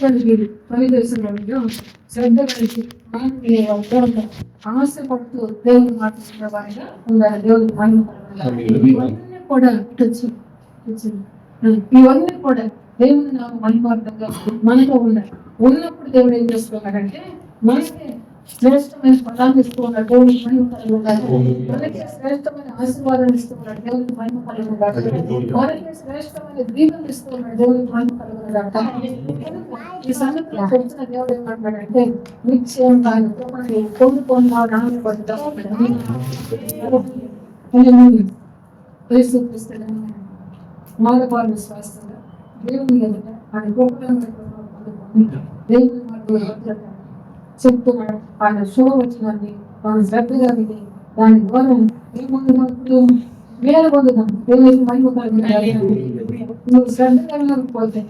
కలిగి పని చేస్తున్న శ్రద్ధ కలిగి మానవులు ఆశపడుతూ దేవుని మాట్లాడుతున్న వారిగా ఉండాలి. దేవుని ఇవన్నీ కూడా ఇవన్నీ కూడా దేవుని నాకు మహిమార్థంగా మనతో ఉండాలి. ఉన్నప్పుడు దేవుడు ఏం చేస్తున్నాడంటే మనకి శ్రేష్టమైన ఫలాన్ని ఇస్తూ ఉన్నాడు. దేవునికి మహిమ కలిగి ఉండాలి. మనకి శ్రేష్టమైన ఆశీర్వాదాలు ఇస్తూ ఉన్నాడు. దేవునికి మహిమ కలిగి ఉండాలి. మనకి శ్రేష్టమైన దీవెనలు ఇస్తూ ఉన్నాడు. దేవునికి మహిమ కలిగి ఉండాలి. ఈ సంగతిలో తెలిసిన దేవుడు ఏమంటాడంటే నిశ్చయం కాదు పొందుకొని రాని మానవాళి విశ్వాసంగా దేవుని ఎదుట ఆయన గొప్పతనం దేవుని మాట చెప్తున్నాడు. ఆయన శుభ వచ్చినాన్ని ఆయన శ్రద్ధగా విని దాని ద్వారా ఏం పొందుతాడు? వేరే పొందుతాం. దేవునికి మహిమ కలిగిన నువ్వు శ్రద్ధగా పోతే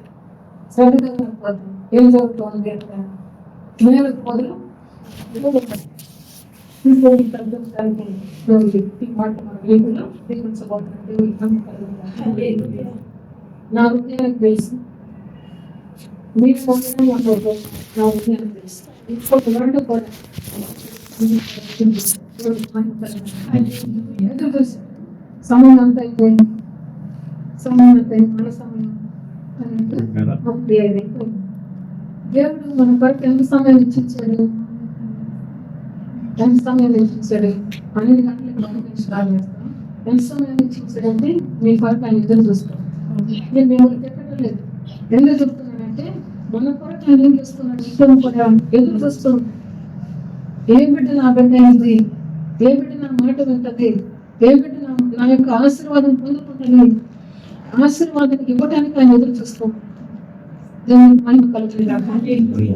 ఏం జరుగుతుంది? మేలు పొందు నా ఉద్యోగం తెలుసు, మీరు నా ఉద్యోగం తెలుసు. ఇప్పుడు రెండు కూడా సమయం అంతా అయిపోయింది. మన సమయం దేవుడు మన కొరకు ఎంత సమయం ఇచ్చించాడు? ఎంత సమయం ఇచ్చించాడు? 12 గంటలకు మనం స్టార్ట్ చేస్తాం. ఎంత సమయం ఇచ్చించాడంటే మీ కొరకు ఆయన ఎదురు చూస్తాం. నేను మిమ్మల్ని చెప్పడం లేదు. ఎందుకు చెప్తున్నానంటే మన కొరకు ఆయన ఏం చేస్తున్నాడు? ఇష్టం కూడా ఎదురు చూస్తున్నాం. ఏ బిడ్డ నా బిడ్డ అయింది, ఏ బిడ్డ నా మాట వింటది, ఏ బిడ్డ నా యొక్క ఆశీర్వాదం పొందుకుంటుంది, ఆశీర్వాదం ఇవ్వడానికి ఆయన ఎదురు చూస్తాం. దేవునికి మహిమ కలుగుతుంది.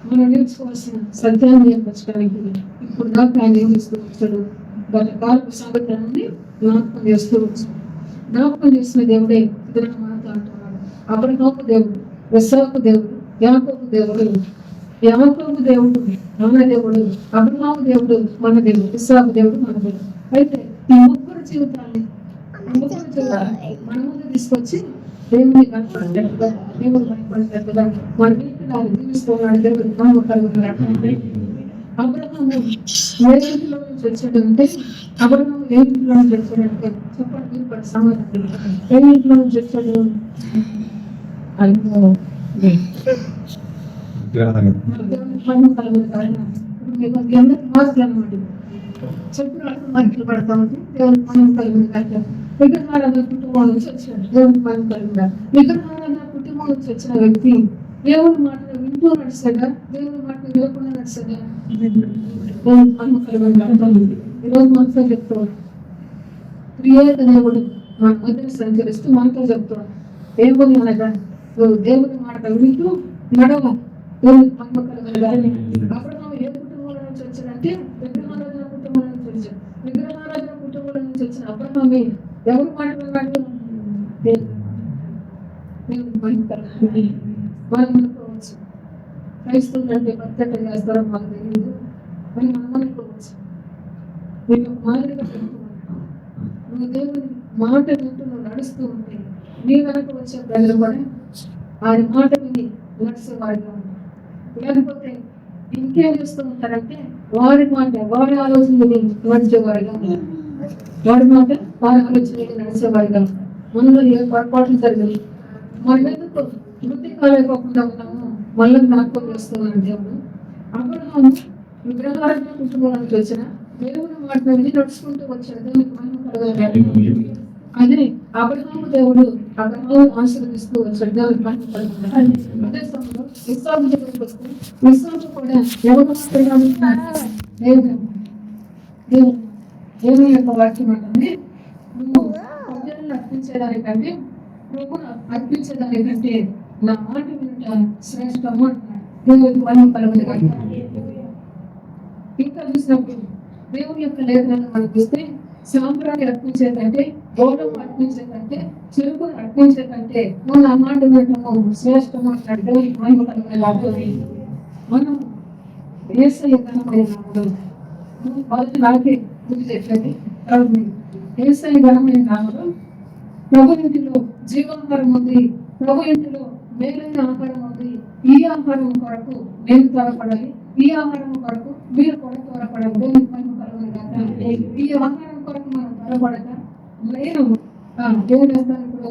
మనం నేర్చుకోవాల్సిన సత్యాన్ని నేర్పించడానికి ఇప్పుడు దాకా ఆయన ఏం చేస్తూ వచ్చాడు? గత కాలపు సంగతులన్నీ జ్ఞాపకం చేస్తూ వచ్చాడు. జ్ఞాపకం చేసిన దేవుడే ఇద్దరు మనతో అంటున్నాడు. అబ్రహాము దేవుడు, ఇస్సాకు దేవుడు, యాకోబు దేవుడు. యాకోబు దేవుడు మన దేవుడు, అబ్రహాము దేవుడు మన దేవుడు, ఇస్సాకు దేవుడు మన దేవుడు. అయితే ఈ ముగ్గురు జీవితాన్ని మన ముందు తీసుకొచ్చి దేవుని కనపడేట్టుగా, దేవుడు భయపడేట్టుగా మన వీటిని జీవిస్తున్నాడు. దేవుడు నమ్మకలుగుతున్నాడు. అబ్రహాము ఏ ఇంటిలో నుంచి వచ్చాడంటే అబ్రహాము ఏ ఇంటిలో నుంచి వచ్చాడంటే చెప్పండి, మీరు కూడా సమాధానం. ఏ ఇంట్లో నుంచి వచ్చాడు? చెప్పినట్లు పడతా ఉంది. దేవునికి మనం కలిగింది కాదు. విగ్రహారాధన కుటుంబం నుంచి వచ్చాడు. దేవునికి మనం కలిగిందా? విగ్రహారాధన కుటుంబం నుంచి వచ్చిన వ్యక్తి దేవుని మాటను వింటూ నడిచాడా? దేవుని మాటను వినకుండా నడిచాడా? దేవునికి మనం కలిగింది. ఈరోజు మనతో చెప్తున్నాడు. క్రియేత దేవుడు మన మధ్య సంచరిస్తూ మనతో చెప్తున్నాడు. దేవుని అనగా దేవుని మాట వింటూ నడవ. దేవునికి మనం కలిగింది. అప్పుడు మనం ఏ కుటుంబంలో నుంచి వచ్చాడంటే విగ్రహారాధన కుటుంబం నుంచి వచ్చాడు. విగ్రహారాధన కుటుంబంలో నుంచి వచ్చిన అబ్రహాము ఎవరు మాట్లాడాడు? మనం అనుకోవచ్చు క్రైస్తవులు అంటే భక్తి చేస్తారో మాకు తెలియదు అని మనం అనుకోవచ్చు. నేను మాదిరిగా పెట్టుకున్నాను. నువ్వు దేవుని మాట వింటూ నువ్వు నడుస్తూ ఉంటే నీ వెనక వచ్చే ప్రజలు కూడా ఆయన మాట విని నడిచే వారిగా ఉంటారు. లేకపోతే ఇంకేం చేస్తూ ఉంటారంటే వారి మాట వారి ఆలోచన నడిచేవారిగా ఉంటారు. వాడి మాట వారి ఆలోచన నడిచేవారిగా ఉంటారు. మనలో ఏ పొరపాట్లు జరిగింది మనం ఎందుకు వృద్ధి కాలేకోకుండా ఉన్నాము? మళ్ళీ జ్ఞాపకం చేస్తున్నాను. దేవుడు అబ్రహాము విగ్రహారాధన కుటుంబం నుంచి వచ్చిన దేవుని మాట విని నడుచుకుంటూ వచ్చాడు. దేవునికి మహిమ కలగాలి. అదే అబ్రహాము దేవుడు అబ్రహాము ఆశీర్వదిస్తూ వచ్చాడు. దేవునికి మహిమ కలగాలి. అదే సమయంలో ఇస్సాకు దగ్గరికి వస్తే ఇస్సాకు కూడా ఎవరు దేవుని యొక్క వాక్యం అంటే నువ్వు ప్రజలను అర్పించేదానికంటే నువ్వు అర్పించేదానికంటే నా మాట వింటా శ్రేష్టము అంటున్నాడు. దేవునికి మహిమ కలగాలి. ఇంకా చూసినప్పుడు దేవుని యొక్క లేఖనాలను మనం చూస్తే సాంప్రాన్ని అర్పించేదంటే గౌరవం అర్పించేదంటే చెరుకును అర్పించేదంటే నువ్వు నా మాట వినటము శ్రేష్టము అంటాడు. దేవునికి మహిమ కలగాలి. మనం యేసయ్య ఘనమైన నామములో మొదటి నాకే గుర్తు చెప్పండి. యేసయ్య ఘనమైన నామములో ప్రభు ఇంటిలో జీవాహారం ఉంది, ప్రభు ఇంటిలో మేలైన ఆహారం ఉంది, ఈ ఆహారం కొరకు నేను త్వరపడాలి, ఈ ఆహారం కొరకు మీరు కూడా త్వరపడాలి. దేవునికి మహిమ కలుగును గాక. ఈ ఆహారం కొరకు మనం త్వరపడక నేను ఏం చేస్తాను, ఇప్పుడు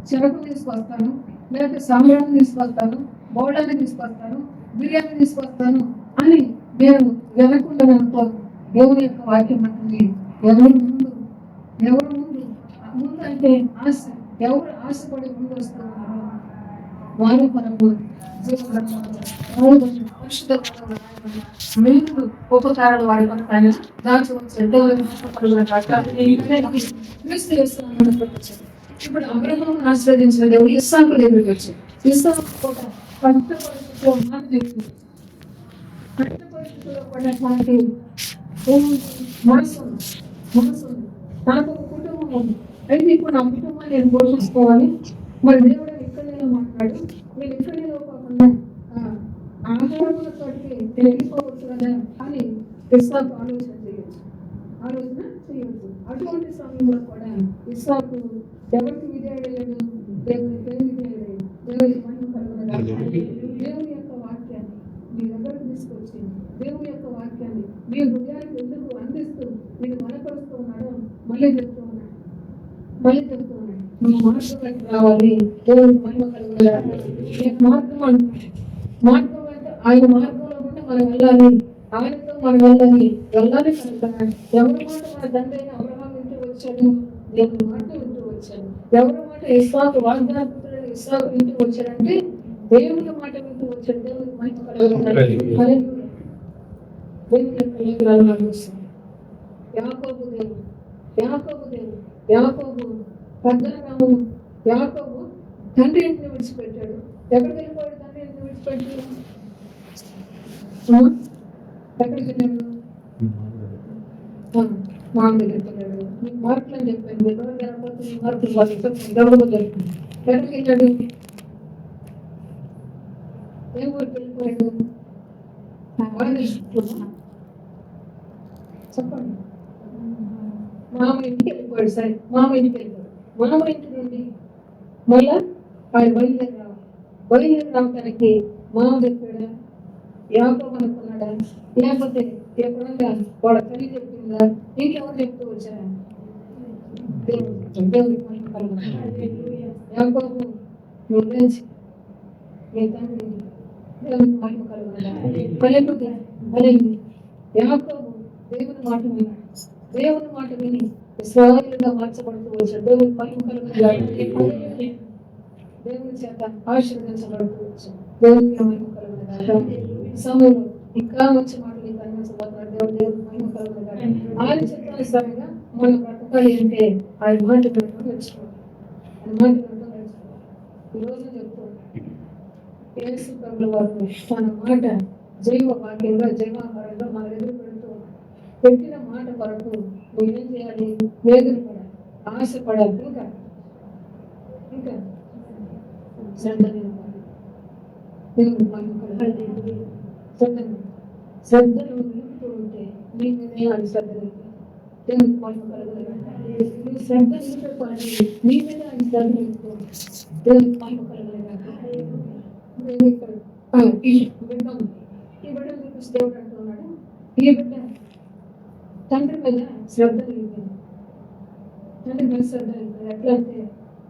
చెరకు తీసుకొస్తాను, లేకపోతే సాంబ్రాన్ని తీసుకొస్తాను, బౌడాన్ని తీసుకొస్తాను, బిర్యానీ తీసుకొస్తాను అని నేను వెనకుండా అనుకో. దేవుని యొక్క వాక్యం అంటుంది, ఎవరు ముందు ముందు అంటే ఆశ, ఎవరు ఆశపడి ముందు వస్తున్నారో వారి కొరకు మీరు ఉపకారాలు వాడి కొరకు ఆయన ఇప్పుడు అబ్రహాం ఆశ్రదించిన దేవుడు ఇస్సాకు దగ్గరికి వచ్చాడు. ఇస్సాకు కూడా కష్ట పరిస్థితిలో మాట చెప్తుంది. కష్ట పరిస్థితిలో పడినటువంటి మనసు నాకు ఒక కుటుంబం ఉంది, అయితే ఇప్పుడు నా కుటుంబాన్ని నేను పోషించుకోవాలి. మరి దేవుడు ఎక్కడైనా మాట్లాడు, నేను ఎక్కడైనా కాకుండా ఆహారములతో నేను వెళ్ళిపోవచ్చు కదా అని ఇస్సాకు ఆలోచన చేయొచ్చు. అటువంటి సమయంలో కూడా ఇస్సాకు ఎవరికి విధేయుడయ్యాడు? దేవునికి విధేయుడయ్యాడు. దేవునికి మహిమ కలుగును. దేవుని యొక్క వాక్యాన్ని మీ దగ్గరకు తీసుకొచ్చి దేవుని యొక్క వాక్యాన్ని మీ హృదయానికి ఎందుకు అందిస్తూ నేను బలపరుస్తూ ఉన్నాడో మళ్ళీ చెప్తూ ఉన్నాడు. నువ్వు మార్గంలోకి రావాలి. దేవునికి మహిమ కలుగును. మార్గం అంటే ఆయన మార్గంలో ఉంటే మనం వెళ్ళాలి, ఆయనతో మనం వెళ్ళాలి కనుక ఎవరి మాట మన తండ్రి అయిన అబ్రహాం ఇంటికి వచ్చాడు, దేవుని మాట ఇంటికి వచ్చాడు. ఎవరి మాట ఇస్సాకు వాగ్దానపుత్రుడైన ఇస్సాకు ఇంటికి వచ్చాడంటే దేవుని మాట ఇంటికి వచ్చాడు. దేవునికి మహిమ కలుగును. దేవుని యొక్క లేఖనాలు చూస్తాం. యాకోబు పెద్దనామము యాకోబు తండ్రి ఇంటిని విడిచిపెట్టాడు. ఎక్కడికి వెళ్ళిపోయాడు? తండ్రి ఇంటిని విడిచిపెట్టి ఎక్కడికి వెళ్ళాడు? మామ దగ్గరికి వెళ్ళాడు. నీకు మార్కులు అని చెప్పాను, మీ ఎవరు జరగకపోతే నీ మార్కులు వాళ్ళు జరిగింది. ఎక్కడికి వెళ్ళాడు? ఏ ఊరికి వెళ్ళిపోయాడు? చెప్పండి. మామ ఇంటికి వెళ్ళిపోయాడు. సరే, మామ ఇంటికి వెళ్ళిపోయాడు. మామ ఇంటి నుండి మళ్ళా ఆయన బయలుదేరి రావడానికి మామ చెప్పాడా? యాకోబు అనుకున్నాడా? లేకపోతే ఎప్పుడన్నా వాళ్ళ తల్లి చెప్పిందా? ఇంకెవరు చెప్తూ వచ్చారా? దేవుడికి మహిమ కలుగును. యాకోబు గురించి మీ తండ్రి దేవునికి మహిమ కలుగును. యాకోబు దేవుని మాట విన్నాడు. దేవుని మాట విని ఇశ్రాయేలుగా మార్చబడుతూ వచ్చాడు. దేవునికి మహిమ కలుగును. దేవుని చేత ఆశీర్వదించబడుతూ వచ్చాడు. దేవునికి మహిమ కలుగును. సమయంలో ఇంకా మంచి మాటలు కనిపించబోతున్నాడు. దేవునికి మహిమ కలుగును. ఆయన చిత్తానుసారంగా మన బ్రతకాలి అంటే ఆయన మాట వినడం నేర్చుకోవాలి. ఆయన మాట వినడం నేర్చుకోవాలి. ఈరోజు చెప్తాను, యేసు ప్రభువుల వారు తన మాట జైవ వాక్యంగా జైవాహారంగా మన ఎదురు పెట్టిన మాట కొరకు నువ్వేం చేయాలి? వేదనపడాలి, ఆశపడాలి, ఇంకా శ్రద్ధ నిలుపుతూ ఉంటే నీ మీద అది శ్రద్ధ దేవునికి మహిమ కలుగును. శ్రద్ధ నిలుపుకోవాలి, నీ మీద అది శ్రద్ధ నిలుపుతూ దేవునికి మహిమ కలుగును. ఈ బిడ్డను చూపిస్తే దేవుడు అంటున్నాడు, ఈ బిడ్డ తండ్రి మీద శ్రద్ధ నిలిపింది. తండ్రి మీద శ్రద్ధ నిలిపింది. ఎట్లా అంటే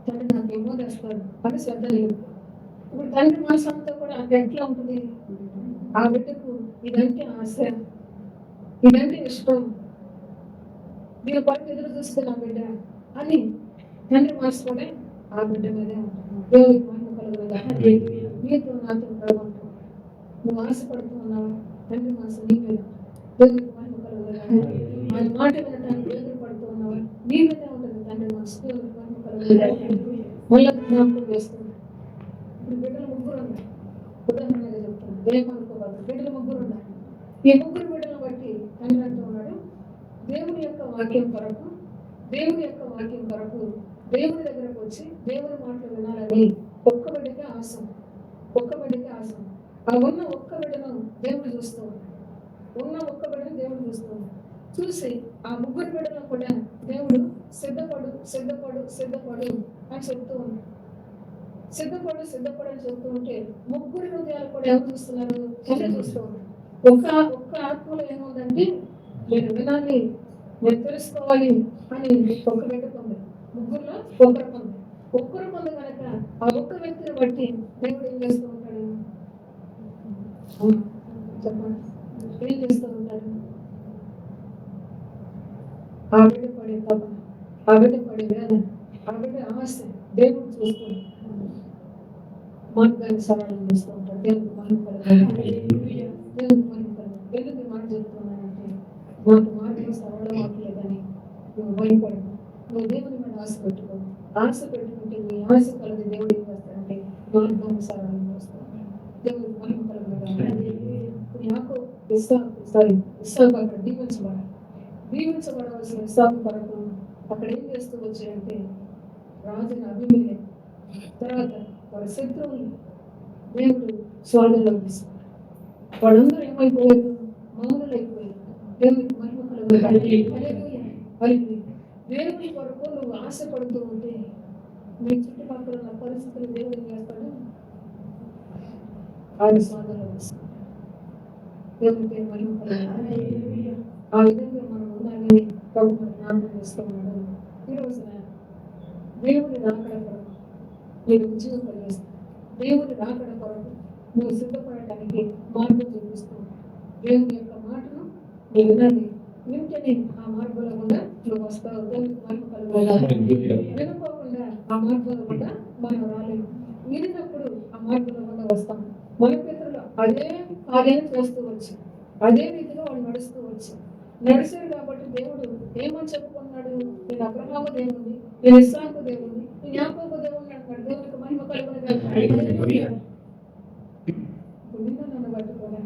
తండ్రి నాకు ఏమో తెస్తాడు అని శ్రద్ధ నిలిపి. ఇప్పుడు తండ్రి మనసంతా కూడా అంటే ఎట్లా ఉంటుంది? ఆ బిడ్డకు ఇదంటే ఆశ, ఇదంటే ఇష్టం, దీని పట్ల ఎదురు చూస్తున్నా బిడ్డ అని తండ్రి మనసు కూడా ఆ బిడ్డ మీదే ఉంటుంది. దేవునికి మహిమ కలుగును. నీతో నాతో కలుగుంటావు. నువ్వు ఆశపడుతూ ఉన్నావా? తండ్రి మనసు నీ మీద. దేవునికి మహిమ కలుగును. ఆయన మాట వినడానికి ఎదురుపడుతూ ఉన్నావా? నీ మీదే ఉంటుంది తండ్రి మనసు. దేవునికి మహిమ కలుగును. మళ్ళీ జ్ఞాపకం చేస్తుంది. ఇప్పుడు బిడ్డలు ముగ్గురు ఉన్నారు. ఉదాహరణగా చెప్తాను, వేమనుకోవాలి. బిడ్డలు ముగ్గురు ఉన్నారు. ఈ ముగ్గురు బిడ్డలను బట్టి తండ్రి అంటూ ఉన్నాడు, దేవుని యొక్క వాక్యం కొరకు దేవుని దగ్గరకు వచ్చి దేవుని మాటలు వినాలని ఒక్క బిడ్డకే ఆశ. ఆ ఉన్న ఒక్క బిడ్డను దేవుడు చూస్తూ ఉన్నాడు. చూసి ఆ ముగ్గురు బిడ్డలను కూడా దేవుడు సిద్ధపడు అని చెప్తూ ఉన్నాడు. సిద్ధపడని చెప్తూ ఉంటే ముగ్గురు హృదయాలు కూడా ఎవరు చూస్తున్నారు? తండ్రి చూస్తూ ఉన్నారు. ఒక్క ఒక్క ఆత్మలో ఏముందంటే నేను వినాలి, నేను తెలుసుకోవాలి అని ఒక వ్యక్తి ఉంది. ముగ్గురులో ఒకరికి ఉంది. ఒక్కరికి ఉంది కనుక ఆ ఒక్క వ్యక్తిని బట్టి దేవుడు ఏం చేస్తూ ఉంటాడు? చెప్పండి, ఏం చేస్తూ ఉంటాడు? ఆ బిడ్డ పడే తపన, ఆ బిడ్డ పడే వేదన, ఆ బిడ్డ ఆశ దేవుడు చూస్తూ మార్గాన్ని సరళం చేస్తూ ఉంటాడు. దేవుడికి మహిమ కలుగుతుంది. దేవుడికి మహిమ కలుగుతుంది. ఎందుకు మాట చెప్తున్నానంటే నాకు మార్గం సరళం అవ్వలేదని నువ్వు భయపడు. నువ్వు దేవుని మీద ఆశ పెట్టుకో. ఆశ పెట్టుకుంటే నీ ఆశ కలిగి దేవుడు ఏం చేస్తాడంటే మార్గం సరళం చేస్తాడు. దేవుడికి మహిమ కలుగుతుంది. నాకు ఇస్సాకు అక్కడ దీవించబడవలసిన ఇస్సాకు కొరకు అక్కడ ఏం చేస్తూ వచ్చాయంటే రాజుని అభిమేలెకు తర్వాత వారి శత్రువుని దేవుడు స్వర్గంలోకి తీసుకున్నాడు. వాళ్ళందరూ ఏమైపోయారు? మౌనులైపోయారు. దేవుడికి మహిమ కలుగుతుంది. దేవుని కొరకు నువ్వు ఆశపడుతూ ఉంటే మీ చుట్టుపక్కల ఉన్న పరిస్థితులు దేవుడు ఏం చేస్తాడు? ఆయన స్వర్గంలో తీసుకుంటాడు. దేవుడికి మహిమ కలుగుతుంది. ఆ విధంగా మనం ఉండాలని ప్రభుత్వం జ్ఞాపకం చేస్తూ ఉన్నాడు. ఈ రోజున దేవుని రాకడ కొరకు నేను ఉద్యోగం కలిగిస్తాను. దేవుని రాకడ కొరకు నువ్వు సిద్ధపడటానికి మార్గం చూపిస్తూ దేవుని యొక్క మాటను నువ్వు వినాలి. వింటేనే ఆ మార్గంలో కూడా నువ్వు వస్తావు. దేవునికి మహిమ కలుగుతుంది. వినుకోకుండా ఆ మార్గంలో కూడా మనం రాలేము. వినినప్పుడు ఆ మార్గంలో కూడా వస్తాం. మన పితరులు అదే కార్యాన్ని చేస్తూ వచ్చు, అదే రీతిలో వాళ్ళు నడుస్తూ వచ్చు. నడిచారు కాబట్టి దేవుడు ఏమని చెప్పుకున్నాడు? నేను అబ్రహాము దేవుణ్ణి, నేను ఇస్సాకు దేవుణ్ణి, నేను యాకోబు దేవుణ్ణి అంటాడు. దేవునికి మహిమ కలుగుతుంది. నన్ను పట్టుకోలే,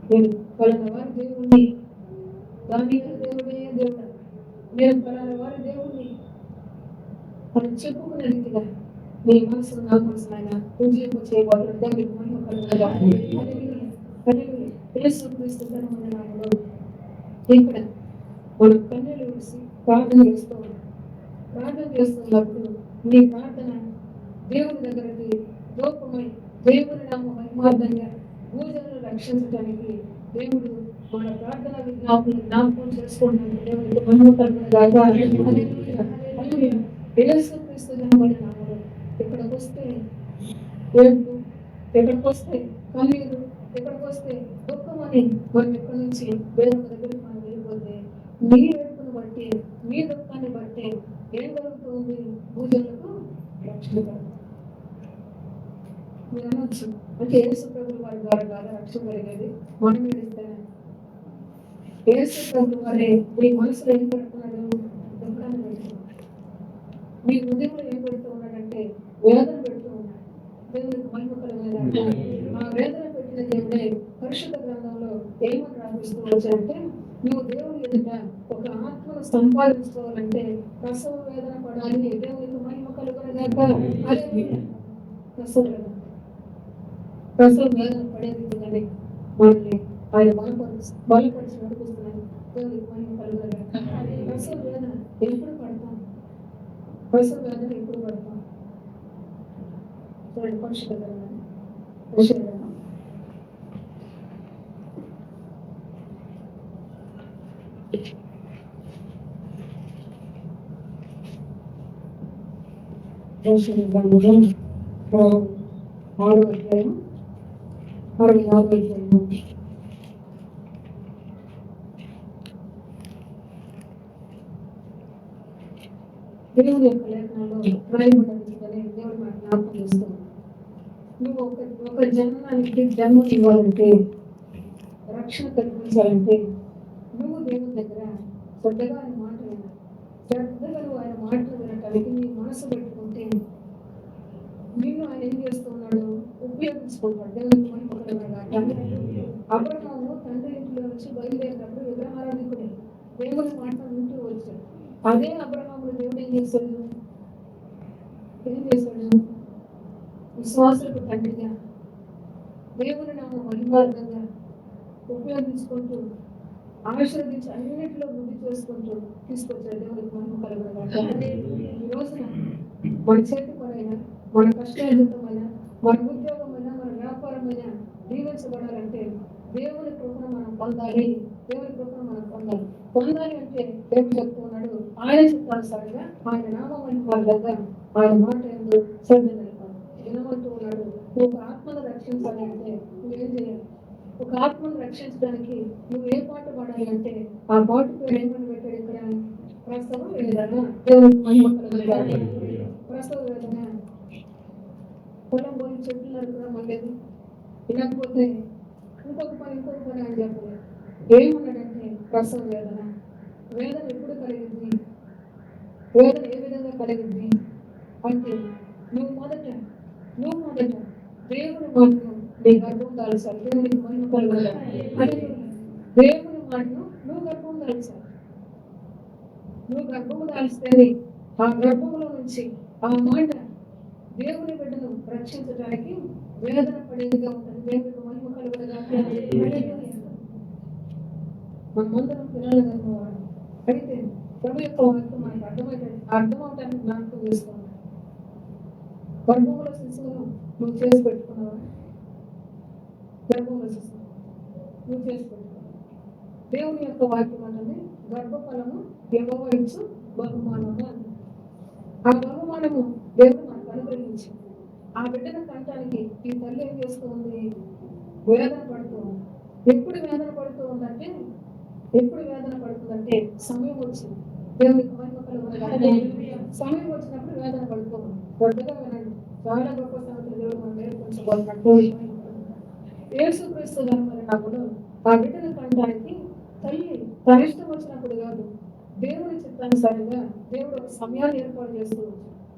నేను పలానా వారి దేవుణ్ణి, దానియేలు దేవుడే దేవుడు, నేను పలానా వారి దేవుణ్ణి అని చెప్పుకునే రీతిగా నీ మనసు నా మనసు ఆయన పూజింపు చేయబోతున్నాడు. దేవునికి మహిమ కలుగుతుంది. యేసుక్రీస్తు ఘనమైన నామములో ఇక్కడ మనం కన్నీళ్ళు వేసి ప్రార్థన చేస్తూ ఉన్నాం. ప్రార్థన చేస్తున్నప్పుడు నీ ప్రార్థన దేవుని దగ్గరికి లోపమై దేవుని నామ మహిమార్థంగా భూజనులు రక్షించడానికి దేవుడు మన ప్రార్థన జ్ఞాపకం చేసుకుంటున్నాడు. దేవునికి మహిమ కలుగుతుంది. యేసుక్రీస్తు ఘనమైన నామములో ఇక్కడికి వస్తే ఏడుపు, ఇక్కడికి వస్తే కన్నీరు, ఇక్కడికి వస్తే దుఃఖం అని మనం ఇక్కడి నుంచి వేరే దగ్గరికి మనం వెళ్ళిపోతే నీ ఏడుపును బట్టి, నీ దుఃఖాన్ని బట్టి ఏం కలుగుతుంది? భూజనులకు రక్షణ కలుగుతుంది. మీరు అనొచ్చు, అంటే యేసు ప్రభువు వారి ద్వారా కాదా రక్షణ కలిగేది? మనం ఏడిస్తేనే. యేసు ప్రభువు వారే మీ మనసులో ఏం పెడుతున్నాడు? దుఃఖాన్ని పెడుతున్నాడు. మీ హృదయంలో ఏం పెడుతూ ఉన్నాడంటే వేదన పెడుతూ ఉన్నాడు. దేవునికి మహిమ కలుగుతుంది. ఆ వేదన పెట్టిన దేవుడే పరిశుద్ధ గ్రంథంలో ఏమని రాపిస్తూ వచ్చారంటే నువ్వు దేవుని ఎదుట ఒక ఆత్మను సంపాదించుకోవాలంటే ప్రసవ వేదన పడాలి. దేవునికి మహిమ కలుగునగాక. ప్రసవ వేదన పడేది కానీ మనల్ని ఆయన బలపరిచి నడిపిస్తున్నాడు. దేవునికి మహిమ కలుగునగాక. ప్రసవ వేదన ఎప్పుడు పడతాం? ప్రసవ వేదన ఎప్పుడు పడతాం? చూడండి, పరిశుద్ధ గ్రంథం ఆరో అధ్యాయం 65వ అధ్యాయం దేవుని యొక్క లేఖనాల్లో రాయబడినట్టుగానే దేవుడు మనకు జ్ఞాపకం చేస్తూ నువ్వు ఒక జన్మానికి జన్మ ఇవ్వాలంటే, రక్షణ కల్పించాలంటే నువ్వు దేవుని దగ్గర శ్రద్ధగా ఆయన మాట వినాలి. శ్రద్ధగా నువ్వు ఆయన మాటలు వినటానికి నీ మనసు పెట్టుకుంటే నిన్ను ఆయన ఏం చేస్తూ ఉన్నాడు? ఉపయోగించుకుంటాడు. దేవునికి మహిమ కలుగునగాక. అబ్రహాము తండ్రి ఇంట్లో నుంచి బయలుదేరినప్పుడు విగ్రహారాధికుడే దేవుని మాట వింటూ వచ్చాడు. అదే అబ్రహాముడు దేవుడు ఏం చేశాడు? విశ్వాసులకు తండ్రిగా దేవుని నామ మహిమార్థంగా ఉపయోగించుకుంటూ ఆశీర్వదించి అన్నింటిలో వృద్ధి చేసుకుంటూ తీసుకొచ్చాడు. దేవునికి మహిమ కలుగునగాక. ఈ రోజున మన చేతి పరైనా మన కష్టార్జితమైన, మన ఉద్యోగమైన, మన వ్యాపారమైన దీవించబడాలంటే దేవుని కృపను మనం పొందాలి. దేవుని కృపను మనం పొందాలి. పొందాలి అంటే దేవుడు చెప్తూ ఉన్నాడు, ఆయన చిత్తానుసారంగా ఆయన నామం వాళ్ళగా ఆయన మాట ఎందుకు శ్రద్ధ నిలపాలి. వినమంటూ ఉన్నాడు, ఒక ఆత్మను రక్షించాలి అంటే నువ్వేం చేయాలి? ఒక ఆత్మను రక్షించడానికి నువ్వు ఏ పాట పాడాలి అంటే ఆ పాట పేరు ఏమని పెట్టాడు ఇక్కడ? ప్రసవ వేదన. దేవుని మహిమ కలుగుగాక. ప్రసవ వేదన. పొలం పోయి చెట్లు నరకడం అనేది, లేకపోతే ఇంకొక పని అని చెప్పలేదు. ఏమన్నాడంటే ప్రసవ వేదన. వేదన ఎప్పుడు కలిగింది? వేదన ఏ విధంగా కలిగింది అంటే నువ్వు మొదట దేవుని మాటను నీ గర్భం దాల్చాలి. దేవునికి మహిమ కలుగుగాక. దేవుని మాటను నువ్వు గర్భం దాల్చాలి. నువ్వు గర్భము దాల్స్తేనే ఆ గర్భంలో నుంచి ఆ మాట దేవుని బిడ్డను రక్షించడానికి వేదన పడేదిగా ఉంటుంది. దేవునికి మహిమ కలుగుగాక. మనమందరం పిల్లలు కనుకోవాలి. అయితే ప్రభు యొక్క వాక్యం మనకు అర్థమవటానికి జ్ఞాపకం చేసుకోవాలి. గర్భంలో శిశువును నువ్వు చేసి పెట్టుకున్నావా? గర్భంలో శిశువు నువ్వు చేసి పెట్టుకున్నావు. దేవుని యొక్క వాక్యం అంటే గర్భఫలము యెహోవా ఇచ్చు బహుమానము అని. ఆ బహుమానము దేవుడు మనకు అనుగ్రహించి ఆ బిడ్డను కంటానికి ఈ తల్లి ఏం చేస్తూ ఉంది? వేదన పడుతూ ఉంది. ఎప్పుడు వేదన పడుతుందంటే సమయం వచ్చింది. దేవునికి మహిమ కలుగుగాక. సమయం వచ్చినప్పుడు వేదన పడుతూ ఉంది. పెద్దగా వినండి, చాలా గొప్ప సంగతులు దేవుడు మనం నేర్పించబోతున్నట్టు. యేసుక్రీస్తు జన్మదినాల్లో ఆ బిడ్డను కంటానికి తల్లి తన ఇష్టం వచ్చినప్పుడు కాదు, దేవుని చిత్తానుసారంగా దేవుడు ఒక సమయాన్ని ఏర్పాటు చేస్తూ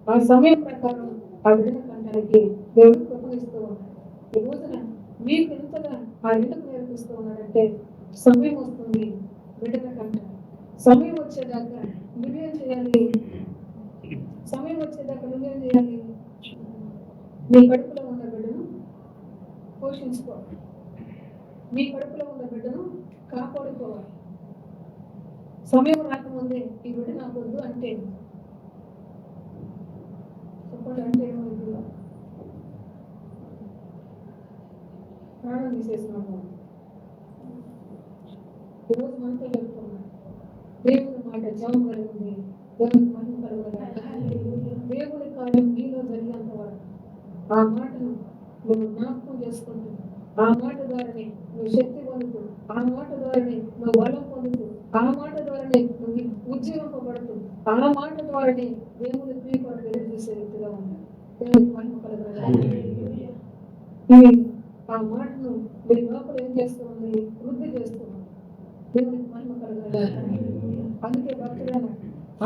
ఆ సమయం ప్రకారం ఆ బిడ్డను కంటానికి దేవుడు కృపణిస్తూ ఉన్నాడు. ఈ రోజున మీకు ఎంతగా ఆ బిడ్డకు నేర్పిస్తూ ఉన్నాడంటే సమయం వస్తుంది బిడ్డను కంటానికి. సమయం వచ్చేదాకా నువ్వేం చేయాలి? నీ కడుపులో ఉన్న బిడ్డను పోషించుకోవాలి. మీ కడుపులో ఉన్న బిడ్డను కాపాడుకోవాలి. సమయం రాకముందే ఈ బిడ్డ నాకు వద్దు అంటే చెప్పండి, అంటే ఏమవుతుందో ప్రాణం తీసేసినాము. ఈరోజు మనతో చెప్తున్నాను, దేవుని మాట జవం కలిగింది. దేవునికి మహిమ కలుగుగాక. దేవుని కార్యం నీలో జరిగేంత వరకు ఆ మాటను నువ్వు జ్ఞాపకం చేసుకుంటూ, ఆ మాట ద్వారానే నువ్వు శక్తి పొందుతూ, ఆ మాట ద్వారానే నువ్వు బలం పొందుతూ, ఆ మాట ద్వారానే నువ్వు ఉజ్జీవింపబడుతూ, ఆ మాట ద్వారానే దేవుని ప్రియపడు తెలియజేసే వ్యక్తిగా ఉన్నాడు. దేవునికి మహిమ కలుగుగాక. ఆ మాటను నీ లోపల ఏం చేస్తుంది? వృద్ధి చేస్తుంది. దేవునికి మహిమ కలుగుగాక. అందుకే భక్తుడు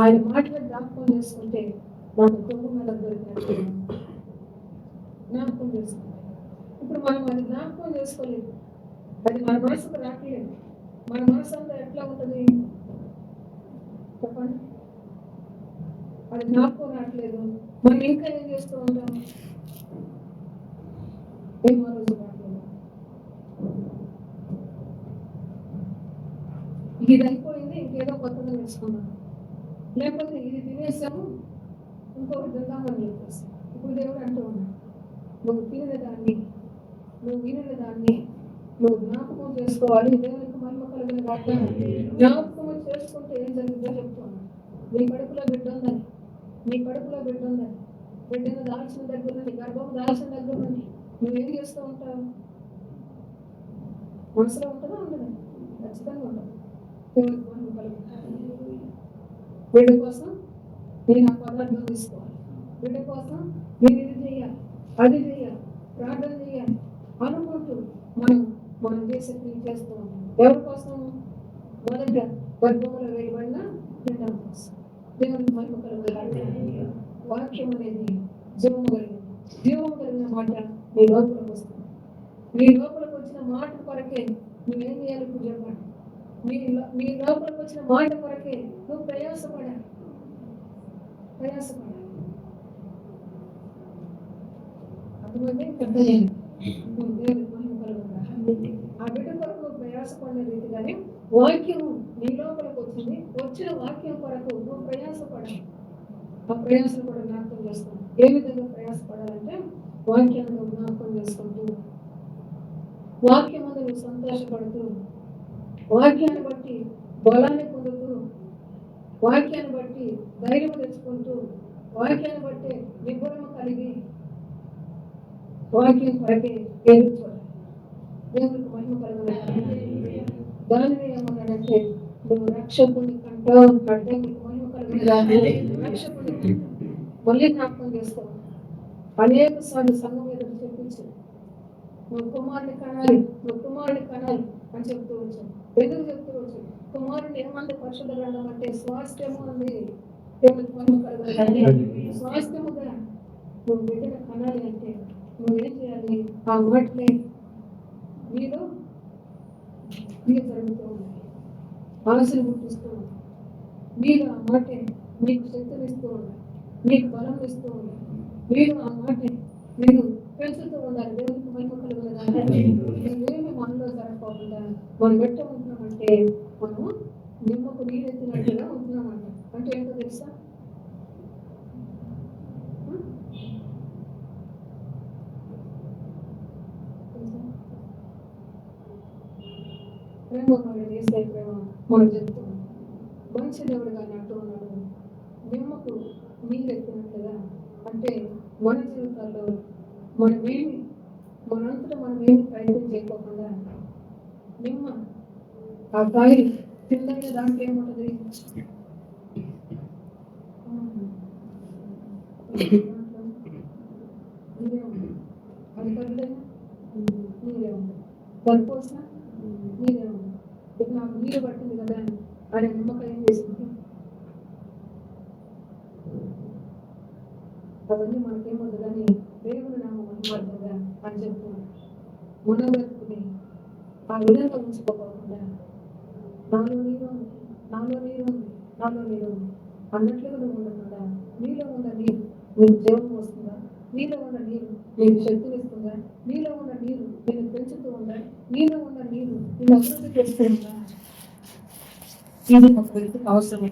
ఆయన మాటలు జ్ఞాపకం చేసుకుంటే నాకు కొమ్ము మీద దొరికినట్టు జ్ఞాపకం చేసుకుంటే, ఇప్పుడు మనం అది జ్ఞాపకం చేసుకోలేదు, అది మన మనసుకు రావట్లేదు. మన మనసు అంతా ఎట్లా ఉంటుంది చెప్పండి? అది జ్ఞాపకం రావట్లేదు. మనం ఇంకా ఏం చేస్తూ ఉంటాం? ఏం రోజు రావట్లేదు, ఇది అయిపోయింది, ఇంకేదో కొత్తగా నేర్చుకున్నాం, లేకపోతే ఇది తినేసాము ఇంకొకటి తిందామని చెప్పేసి. ఇప్పుడు దేవుడు అంటూ ఉన్నాడు, నువ్వు తినేదాన్ని, నువ్వు వినేదాన్ని నువ్వు జ్ఞాపకం చేసుకోవాలి. దేవునికి మహిమ కలుగుగాక. జ్ఞాపకం చేసుకుంటే ఏం జరిగిందో చెప్తున్నాను. నీ కడుపులో బిడ్డ ఉందని, బిడ్డను దాల్చిన దగ్గర నుండి, గర్భం దాల్చిన దగ్గర నుండి నువ్వేం చేస్తూ ఉంటావు? మనసులో ఉంటుందా? ఉండదు? ఖచ్చితంగా ఉండదు. దేవునికి మహిమ కలుగుగాక. బిడ్డ కోసం నేను ఆ పదార్థం తీసుకోవాలి, బిడ్డ కోసం నేను ఇది చేయాలి, అది చేయాలి, ప్రార్థన చేయాలి అనుకుంటూ మనం చేసే చేస్తూ ఉంటాం. ఎవరి కోసం? మొదట గర్భంలో వేయబడిన బిడ్డల కోసం. దేవునికి మహిమ కలుగుగాక. వాక్యం అనేది జీవము కలిగిన మాట నీ లోపలికి వస్తుంది. నీ లోపలికి వచ్చిన మాట కొరకే నువ్వేం చేయాలి? ఇప్పుడు చెప్పండి. నీ లోపలికి వచ్చిన మాట కొరకే నువ్వు ప్రయాసపడాలి. అటువంటి పెద్ద ఆ బిడ్డ కొరకు నువ్వు ప్రయాసపడిన రీతిగానే వాక్యం నీ లోపలికి వచ్చింది. వచ్చిన వాక్యం కొరకు నువ్వు ప్రయాసపడాలి. ఆ ప్రయాసం కూడా జ్ఞాపకం చేస్తాను. ఏ విధంగా ప్రయాసపడాలంటే వాక్యాన్ని జ్ఞాపకం చేసుకుంటూ, వాక్యం నువ్వు సంతోషపడుతూ, వాక్యాన్ని బట్టి బలాన్ని పొందుతూ, వాక్యాన్ని బట్టి ధైర్యం తెచ్చుకుంటూ, వాక్యాన్ని బట్టి నిపుణము కలిగి వాక్యం కొరకే ఎదుర్కోవాలి. దేవునికి మహిమ కలుగుతుంది. దానిని ఏమన్నాడంటే నువ్వు రక్షకుని కంటో అంటే మీకు మహిమ కలుగుతుంది. రక్షకుని మళ్ళీ జ్ఞాపకం చేసుకోవాలి. అనేక సార్లు సంఘం మీద చెప్పించు, నువ్వు కుమారుని కనాలి, నువ్వు కుమారుని కనాలి అని చెప్తూ వచ్చాను. ఎందుకు చెప్తూ వచ్చాను? కుమారుని ఏమంటే పరిశుద్ధ గ్రంథం అంటే స్వాస్థ్యము ఉంది. దేవునికి మహిమ కలుగుతుంది. స్వాస్థ్యముగా నువ్వు బిడ్డను కనాలి అంటే నువ్వేం చేయాలి? ఆ మాటలే మీరు జరుగుతూ ఉన్నాయి, ఆశలు పుట్టిస్తూ ఉన్నాయి. మీరు ఆ మాటే మీకు శక్తినిస్తూ ఉన్నాయి, మీకు బలం ఇస్తూ ఉన్నాయి. మీరు ఆ మాటే మీరు పెంచుతూ ఉన్నారు. దేవునికి మహిమ కలుగుతుంది. ఏమి మనలో జరగకుండా మనం ఎట్ట ఉంటున్నామంటే మనము నిమ్మకు నీరెత్తినట్టుగా ఉంటున్నామంట. అంటే ఏంటో తెలుసా? ప్రేమ వేసే ప్రేమ మనం చెప్తున్నాం. మంచి దేవుడుగా అంటూ ఉన్నాడు. నిమ్మకు నీరెత్తినట్లుగా అంటే మన జీవితాల్లో మనమేమి మనంతటా మనమేమి ప్రయత్నం చేయకోకుండా నిమ్మ ఆ కాయ తిందనే దాంట్లో ఏముంటది? నీరే ఉంది. అది కడుదైనా నీరే ఉంది. పడిపోసిన నీరే ఉంది. ఇక నాకు నీరు పట్టింది కదా అని నిమ్మకాయ ఏం చేసింది? అవన్నీ మనకేమొద్దు కానీ దేవుడు నాకు మహిమగా అని చెప్తున్నాను. మునగట్టుకుని ఆ విధంగా ఉంచుకోకుండా నాలో నీరు ఉంది, నాలో నీరు ఉంది, నాలో నీరు ఉంది అన్నట్లుగా నువ్వు ఉండకుండా నీలో ఉన్న నీరు నీకు జీవం వస్తుందా? నీలో ఉన్న నీరు నీకు శక్తిని ఇస్తుందా? నీలో ఉన్న నీరు నేను పెంచుతూ ఉందా? నీలో ఉన్న నీరు నేను అభివృద్ధి చేస్తూ ఉందా? ఇది ఒక వ్యక్తికి అవసరమే.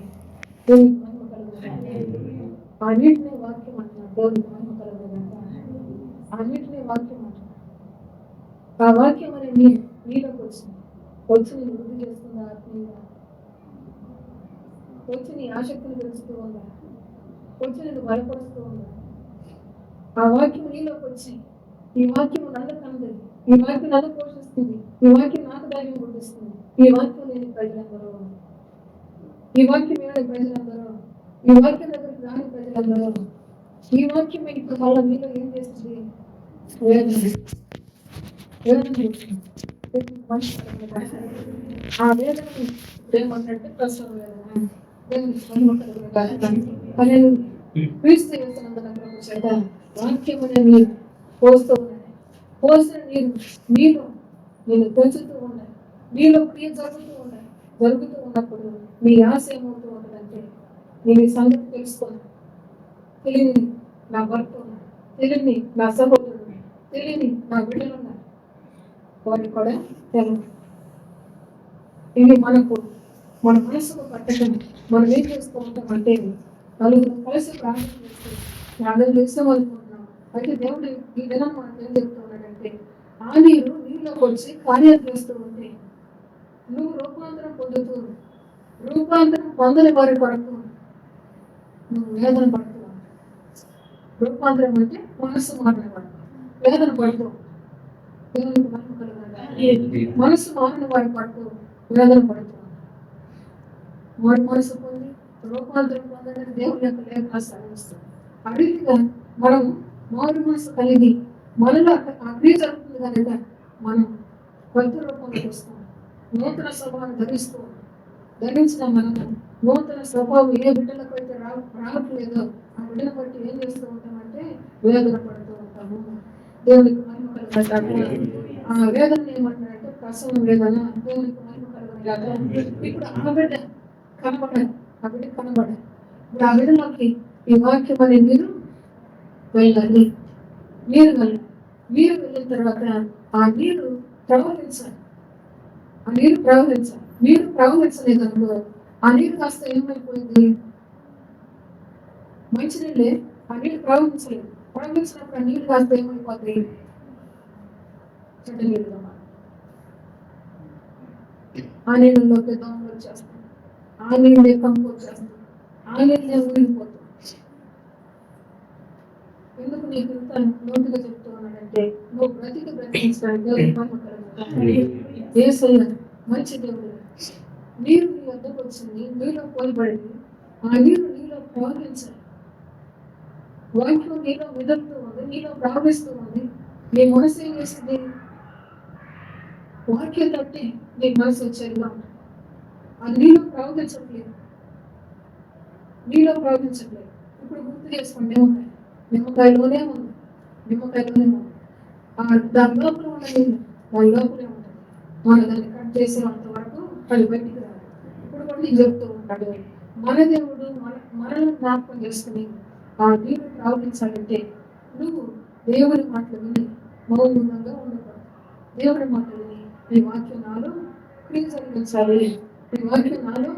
దేవునికి మహిమ కలుగుతుంది. ఆ నీటిని వాక్యం అంటున్నారు. దేవునికి మహిమ కలుగుతుంది. ఆ నీటిని వాక్యం అంటున్నారు. ఆ వాక్యం అనే నీలోకి వచ్చి నేను వృద్ధి చేస్తుందా? ఆత్మీయంగా వచ్చి నీ ఆసక్తిని పెంచుతూ ఉందా? వచ్చి నేను బలపరుస్తూ ఉందా? ఆ వాక్యం నీలోకి వచ్చి ఈ వాక్యం నన్ను కందది, ఈ వాక్యం నన్ను పోషిస్తుంది, ఈ వాక్యం నాకు ధైర్యం పుట్టిస్తుంది. ఈ వాక్యం లేని ప్రజలందరూ, ఈ వాక్యం లేని ప్రజలందరూ, ఈ వాక్యం దగ్గరికి రాని ప్రజలందరూ, ఈ వాక్యం ఇప్పుడు వాళ్ళ మీలో ఏం చేస్తుంది? ఆ వేదనని ఏమన్నట్టు ప్రసవ వేదన. క్రీస్తు చేత వాక్యం అనేది పోస్తూ ఉన్నాయి. పోసిన నీలో నేను పెంచుతూ ఉన్నాయి. నీలో క్రియ జరుగుతూ ఉన్నప్పుడు నీ ఆశ ఏమవుతూ ఉంటుందంటే నేను ఈ సంగతి తెలుసుకున్నాను. తెలియని నా భర్త ఉన్నాడు, తెలియని నా సహోదరుడు, తెలియని నా బిడ్డలు ఉన్నారు, వారికి కూడా తెలియదు. ఇది మనకు మన మనసుకు పట్టడం. మనం ఏం చేస్తూ ఉంటామంటే నలుగురు కలిసి ప్రార్థన చేస్తాం అనుకుంటున్నాం. అయితే దేవుడు ఈ దినం మనకు ఏం చెప్తూ ఉన్నాడంటే ఆ నీలోకి వచ్చి కార్యాలు చేస్తూ ఉంటే నువ్వు రూపాంతరం పొందని వారి కొరకు నువ్వు వేదన పడుతున్నావు. రూపాంతరం అంటే మనస్సు మారిన వాడు వేదన పడుతూ, దేవునికి మహిమ కలుగుతుంది. మనస్సు మారిన వారి కొరకు వేదన పడుతున్నావు. మారు మనసు పొంది రూపాంతరం పొందడానికి దేవుని యొక్క లేఖ సాగిస్తుంది. అడిగిగా మనం మారు మనసు కలిగి మనలో ఆ క్రియ జరుగుతుంది కనుక మనం కొత్త రూపంలో వస్తాం. నూతన స్వభావాన్ని ధరించిన మనం నూతన స్వభావం ఏ బిడ్డలకు అయితే రావట్లేదో ఆ బిడ్డను బట్టి ఏం చేస్తూ ఉంటామంటే వేదన పడుతూ ఉంటాము. దేవునికి మహిమ కలుగుతుంది. ఆ వేదన ఏమంటారంటే ప్రసవం వేదన. దేవునికి మహిమ కలుగుతుంది. ఇప్పుడు ఆ బిడ్డ కనబడాలి, ఆ బిడ్డ కనబడాలి. ఇప్పుడు ఆ బిడ్డలోకి ఈ వాక్యం అనే నీరు వెళ్ళాలి. నీరు వెళ్ళిన తర్వాత ఆ నీరు ప్రవహించాలి. నీరు ప్రవహించలేదనుకో ఆ నీరు కాస్త ఏమైపోయింది? మంచినీళ్ళే ఆ నీళ్ళు ప్రవహించలేదు. ప్రవహించినప్పుడు ఆ నీళ్ళు కాస్త ఏమైపోతాయి? చెడ్డ నీళ్ళుగా మారుతాయి. ఆ నీళ్ళలోకి దోమలు వచ్చేస్తాయి, ఆ నీళ్ళే కంపు వచ్చేస్తాయి, ఆ నీళ్ళే ఊరిపోతాయి. ఎందుకు నీకు ఇంత లోతుగా చెప్తూ ఉన్నాడంటే, నువ్వు బ్రతికించడానికి దేవుని మహిమ యేసయ్య మంచి దేవుడు. నీరు నీ వద్దకు వచ్చింది, నీలో పోయబడింది, ఆ నీరు నీలో ప్రవహించాలి. వాక్యం నీలో మెదులుతూ ఉంది, నీలో ప్రవహిస్తూ ఉంది. నీ మనసు ఏం చేస్తుంది? వాక్యం తట్టి నీ మనసు వచ్చేదిగా ఉంటుంది. అది నీలో ప్రవహించట్లేదు, నీలో ప్రవహించట్లేదు. ఇప్పుడు గుర్తు చేసుకోండి, నిమ్మకాయలోనే ఉంది, నిమ్మకాయలోనే ఉంది. దాని లోపల ఉన్న నీళ్ళు దాని లోపలే ఉంటుంది. మనం దాన్ని కట్ చేసేంత వరకు అది బయటికి రాదు. ఇప్పుడు కూడా నేను చెప్తూ ఉంటాడు, మన దేవుడు మనల్ని జ్ఞాపకం చేసుకుని ఆ నీరు ప్రవహించాలంటే నువ్వు దేవుడి మాటలు విని మౌనంగా ఉండకూడదు. దేవుడి మాటలు విని నీ వాక్యం నాలో క్రియ జరిగించాలి, నీ వాక్యం నాలో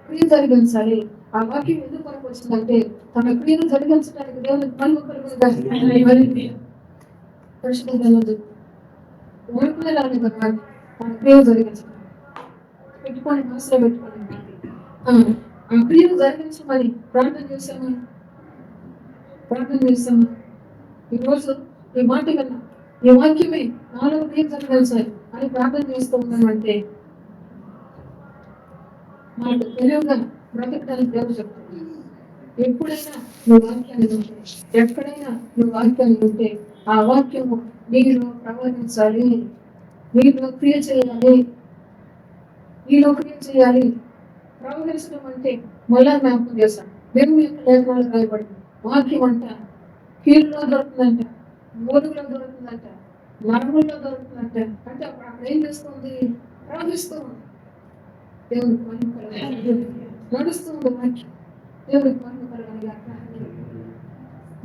క్రియ జరిగించాలి. ఆ వాక్యం ఎందుకు మనకు వచ్చిందంటే తన క్రియను జరిగించడానికి దేవునికి మహిమ కలుగుతుంది. పరిశుద్ధుడు ఓడిపోయేలాంటి తన క్రియను జరిగించడం పెట్టుకొని మనసులో పెట్టుకోండి. ఆ క్రియను జరిగించమని ప్రార్థన చేశాము. ఈరోజు ఈ మాట కన్నా ఈ వాక్యమే నాలో క్రియ జరిగించాలి అని ప్రార్థన చేస్తూ ఉన్నామంటే మనకు తెలివిగా బ్రతకడానికి దేవుడు చెప్తుంది. ఎప్పుడైనా నువ్వు వాక్యాన్ని ఉంటే, ఎక్కడైనా నువ్వు వాక్యాన్ని ఉంటే ఆ వాక్యము నీలో ప్రవహించాలి, నీలో క్రియ చేయాలి, నీలో క్రియ చేయాలి. ప్రవహించడం అంటే మళ్ళా జ్ఞాపకం చేశాను. దేవుని యొక్క లేఖనాలు రాయబడింది. వాక్యం అంట కీళ్ళలో దొరుకుతుందంట, మూలుగులో దొరుకుతుందంట, నరముల్లో దొరుకుతుందంట. అంటే అక్కడ ఏం చేస్తుంది? ప్రవహిస్తూ ఉంది. దేవునికి మహిమ కలగాలి. నడుస్తూ ఉంది వాక్యం. దేవునికి మహిమ కలగాలి.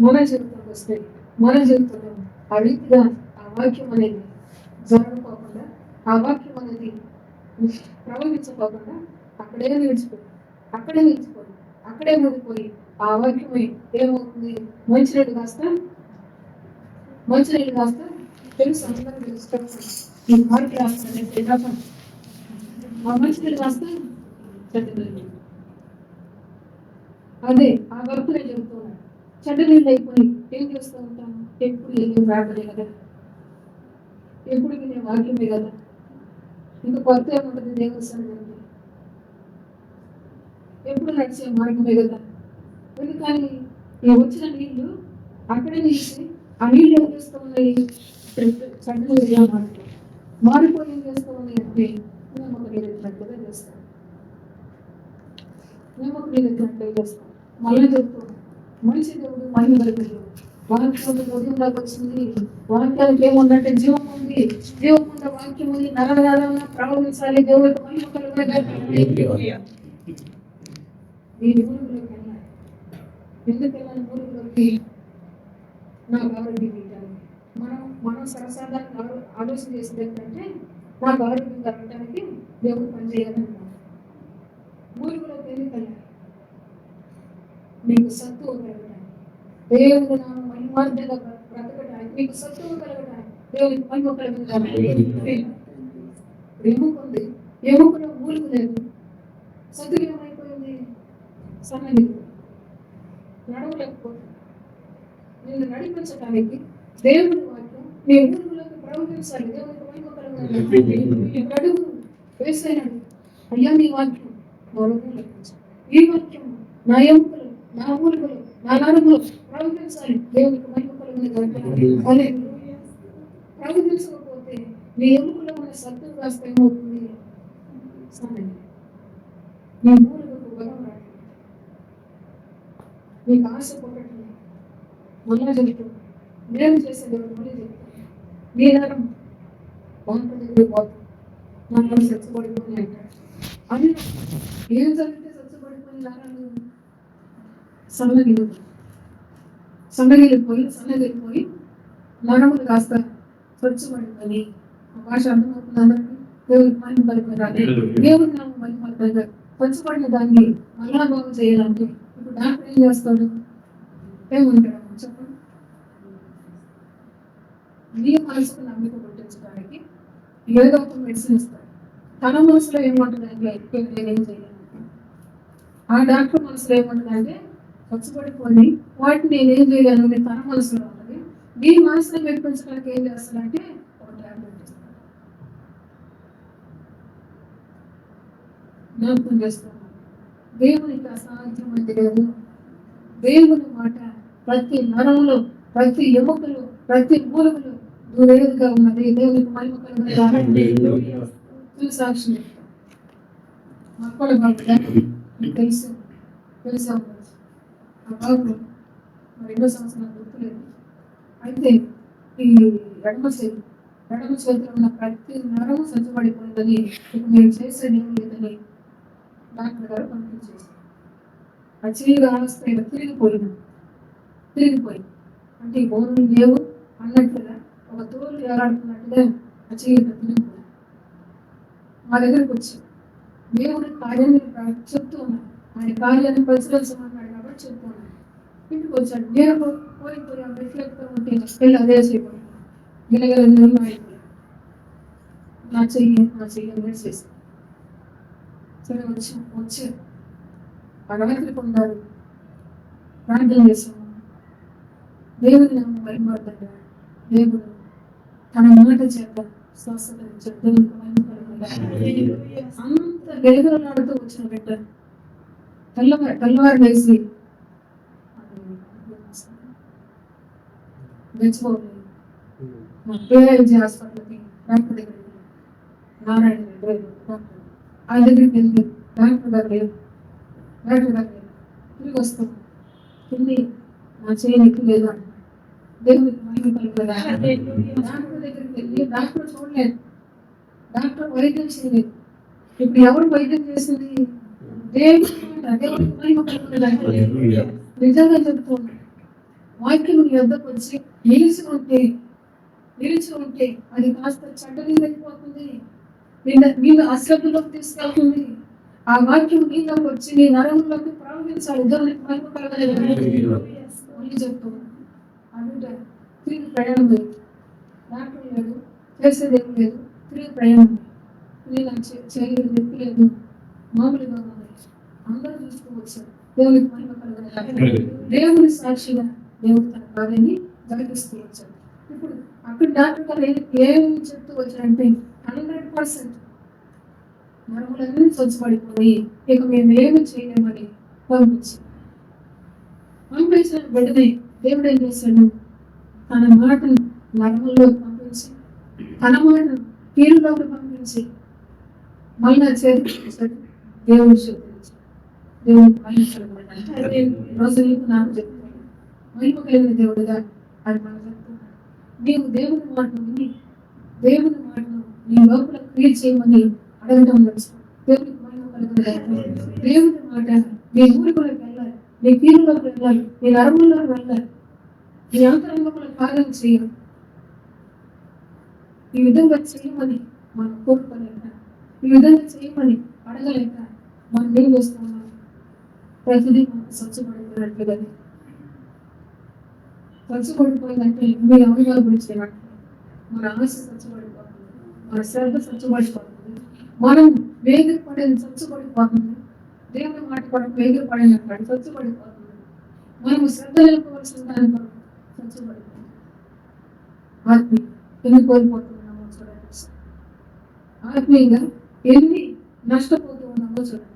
మన జీవితంలో వస్తే మన జీవితంలో ఆ రీతిగా ఆ వాక్యం అనేది జరగకపోకుండా, ఆ వాక్యం అనేది ప్రవహించకపోకుండా అక్కడే నిలిచిపోయి అక్కడే ముడిపోయి ఆ వాక్యమే ఏమవుతుంది? మంచినీళ్ళు కాస్త తెలుసు, అందరూ తెలుసు. ఈ మార్పు రాస్తానంటే ఆ మంచినీళ్ళు కాస్త అదే ఆ వరకు నేను చెబుతున్నాను. చెడ్డ నీళ్ళు అయిపోయి ఏం చేస్తూ ఉంటాను? ఎప్పుడు ఏం ప్రార్థనే కదా, ఎప్పుడు నేను వాక్యమే కదా, ఇంకా కొత్త ఏముంటుంది దేవుని సన్నిధిలో? ఎప్పుడు నడిచే మార్గమే కదా. ఎందుకని ఈ వచ్చిన నీళ్లు అక్కడే నిలిచి ఆ నీళ్ళు ఏం చేస్తూ ఉన్నాయి? చెడ్డ నీళ్ళు మారిపోయి ఏం చేస్తూ ఉన్నాయి అంటే నమ్మకం ఎదిగినట్టుగా చేస్తాం, మళ్ళీ చెప్తాం. మంచి దేవుడు మహిమ కలిగిన వాక్యం ఉదయం దాకా వచ్చింది. వాక్యానికి ఏముందంటే జీవం ఉంది, జీవం ఉన్న వాక్యం ఉంది. నరనరాన ప్రవహించాలి. దేవుడికి మహిమ కలుగుతుంది. ఈ మూలుగులోకి వెళ్ళాలి. ఎందుకు వెళ్ళాలి మూలుగులోకి? నాకు ఆరోగ్యం ఇవ్వాలి. మనం సరసాధారణ ఆలోచన చేసేది ఏంటంటే నాకు ఆరోగ్యం కలగడానికి దేవుడు పనిచేయాలనుకుంటాం. మూలుగులోకి ఎందుకు వెళ్ళాలి? నీకు సత్తువ కలగడానికి, దేవుడు నా మహిమార్థంగా బ్రతకడానికి, నీకు సత్తువ కలగడానికి, దేవునికి మహిమ కలగడానికి. ఎముకుంది, ఎముకలో మూలుగు లేదు, సత్తువ ఏమైపోయింది? సన్నగి నడవలేకపోతుంది. నిన్ను నడిపించడానికి దేవుడి వాక్యం నీ మూలుగులోకి ప్రవహించాలి. దేవునికి మహిమ కలగడానికి. ఈ అడుగు వేసైనాడు, అయ్యా నీ వాక్యం ఈ వాక్యం నా ఎముకలు, నా మూలుగులు, నా నడుములు ప్రవహించాలి. దేవునికి మహిమ కలుగుతుంది. ప్రవహించకపోతే నీ ఎముకలో ఉన్న సత్తు కాస్త ఏమవుతుంది? సన్నగి. నీ మూలుగుకు బలం రాదు, నీకు ఆశ పుట్టట్లేదు. మళ్ళా చెప్తాను, నేను చేసే దేవుడు మళ్ళీ చెప్తాను. నీ నరం బాగుంటుంది, పోతుంది. నా మనసు చచ్చిపడిపోయి అంటాడు. అని ఏం జరిగితే చచ్చిపడిపోయి నరాలు సన్నగిలిపోయి నరములు కాస్త స్వచ్ఛపడిందని ఆ భాష అర్థమవుతుంది అందరికీ. దేవుడికి మహిమ కలుగుతుంది. దేవుడి నామం మహిమ కలుగుతుంది. స్వచ్ఛపడిన దాన్ని మళ్ళా బాగు చేయాలంటే ఇప్పుడు డాక్టర్ ఏం చేస్తాడు? ఏమంటాడు చెప్పండి? నీ మనసుకు నమ్మిక పుట్టించడానికి ఏదో ఒక మెడిసిన్ ఇస్తాడు. తన మనసులో ఏమంటుందంటే నేనేం చేయాలి, ఆ డాక్టర్ మనసులో ఏమంటుందంటే ఖర్చుపడిపోయి వాటిని నేనేం చేయగలను అని తన మనసులో ఉంటుంది. మీ మనసులో మెప్పించడానికి ఏం చేస్తాడంటే ఒక టాబ్లెట్ ఇస్తాడు. జ్ఞాపకం చేస్తాను, దేవునికి అసాధ్యమైనది లేదు. దేవుని మాట ప్రతి నరంలో, ప్రతి ఎముకలు, ప్రతి మూలములు దూరేదిగా ఉన్నది. దేవునికి మహిమ కలుగుతుంది. సాక్షి మక్కడు బాబు తెలుసు తెలిసే ఉంటుంది. ఆ బాబు మరి ఎన్నో సంవత్సరాలు గుర్తులేదు. అయితే ఈ ఎడమ చేతిలో ఉన్న ప్రతి నరము సజ్జపడిపోయిందని, ఇక మేము చేసేది ఏం లేదని డాక్టర్ గారు పంపించేసారు. ఆ చెయ్యి ఆలస్యం తిరిగిపోయి అంటే ఈ బోర్లు లేవు అన్నట్లుగా ఒక తోలు ఏలాడుతున్నట్టుగా ఆ చెయ్యి తిరిగిపోయి మా దగ్గరకు వచ్చి దేవుని కార్యాన్ని చెప్తూ ఉన్నాను. ఆయన కార్యాన్ని పరిశీలించమన్నాడు కాబట్టి చెప్తూ ఉన్నాను. ఇంటికి వచ్చాడు. నేను పోయి ఆ మెట్లెక్కుతూ ఉంటే వెళ్ళి అదే చేయబడి గిలగల నీళ్ళు అయిపోయి నా చెయ్యి వేసేసి సరే వచ్చి ఆ రాత్రి పొందారు. ప్రార్థన చేశాము. దేవుని నామం మహిమపడతాడు. దేవుడు తన మాట చేత స్వస్థత ఇచ్చాడు. దేవునికి మహిమ కలుగును. అంత వెలుగులాడుతూ వచ్చిన బిడ్డ తెల్లవారు వేసి తెచ్చుకోలేదు. పేఐజీ హాస్పిటల్కి డాక్టర్ దగ్గరికి నారాయణ డాక్టర్ ఆయన దగ్గరికి వెళ్ళి డాక్టర్ గారు తిరిగి వస్తాం తిండి నా చేయనికి లేదు అంట. దేవునికి మహిమ కలుగును. డాక్టర్ దగ్గరికి వెళ్ళి డాక్టర్ చూడలేదు, డాక్టర్ వైద్యం చేయలేదు. ఇప్పుడు ఎవరు వైద్యం చేసింది? దేవునికి మహిమ కలుగును. నిజంగా చెప్తున్నాను, వాక్యం నీ వద్దకు వచ్చి నిలిచి ఉంటే అది కాస్త చెడ్డ అయిపోతుంది, నిన్ను అశ్రద్ధలోకి తీసుకెళ్తుంది. ఆ వాక్యం నీలోకి వచ్చి నీ నరంలోకి ప్రవహించాలి. దేవునికి మహిమ కలుగును. మళ్ళీ చెప్తున్నాను, అంటే తిరిగి ప్రయాణం లేదు, డాక్టర్ లేదు, చేసేది ఏం లేదు, తిరిగి ప్రయాణం చేయలేదు, నొప్పి లేదు, మామూలుగా ఉంది. అందరూ చూసుకోవచ్చారు. దేవునికి మహిమ కలుగును. దేవుని సాక్షిగా దేవుడు తన కార్యాన్ని జరిగిస్తూ వచ్చాడు. ఇప్పుడు అక్కడ డాక్టర్ గారు ఏమి చెప్తూ వచ్చారంటే 100% నరములన్నీ స్వచ్ఛపడిపోయి ఇక మేము ఏమి చేయలేమని పంపించిన వెంటనే దేవుడు ఏం చేశాడు? తన మాటను నరముల్లో పంపించి, తన మాటను కీలులోకి పంపించి మళ్ళా చేర్చాడు. దేవుడు చూపించాడు. దేవుడికి మహిమ కలుగును. రోజు నీకు నాకు చెప్తాను, మహిమ కలిగిన దేవుడుగా అది మనం చెప్తున్నాడు. నీవు దేవుని మాటను విని దేవుని మాటను నీ లోపల క్రియ చేయమని అడగడం తెలుసు. దేవునికి మహిమ కలుగును. దేవుని మాట నీ ఊరిలోకి వెళ్ళాలి, నీ కీలులోకి వెళ్ళాలి, నీ నరముల్లోకి వెళ్ళాలి, నీ అంతరంగంలో కార్యం చేయాలి. ఈ విధంగా చేయమని మనం కోరుకోలేక, ఈ విధంగా చేయమని అడగలేక మనం ఏం చేస్తున్నాం? ప్రతిదీ మనకు స్వచ్ఛపడిపోయినట్లుగా. స్వచ్ఛపడిపోయిందంటే మీ అవగాహన గురించి ఏమంటే మన ఆశ స్వచ్ఛపడిపోతుంది, మన శ్రద్ధ స్వచ్ఛపడిపోతుంది, మనం వేగిరి పడేది స్వచ్ఛపడిపోతుంది, దేవుని మాట కూడా వేగిరి పడినట్టు స్వచ్ఛపడిపోతుంది, మనము శ్రద్ధ నిలుపుకోవాల్సిన దాని కొరకు స్వచ్ఛపడిపోతుంది. ఆత్మీయ ఎన్ని కోల్పోతున్నామో చూడండి, ఆత్మీయంగా ఎన్ని నష్టపోతూ ఉన్నామో చూడండి.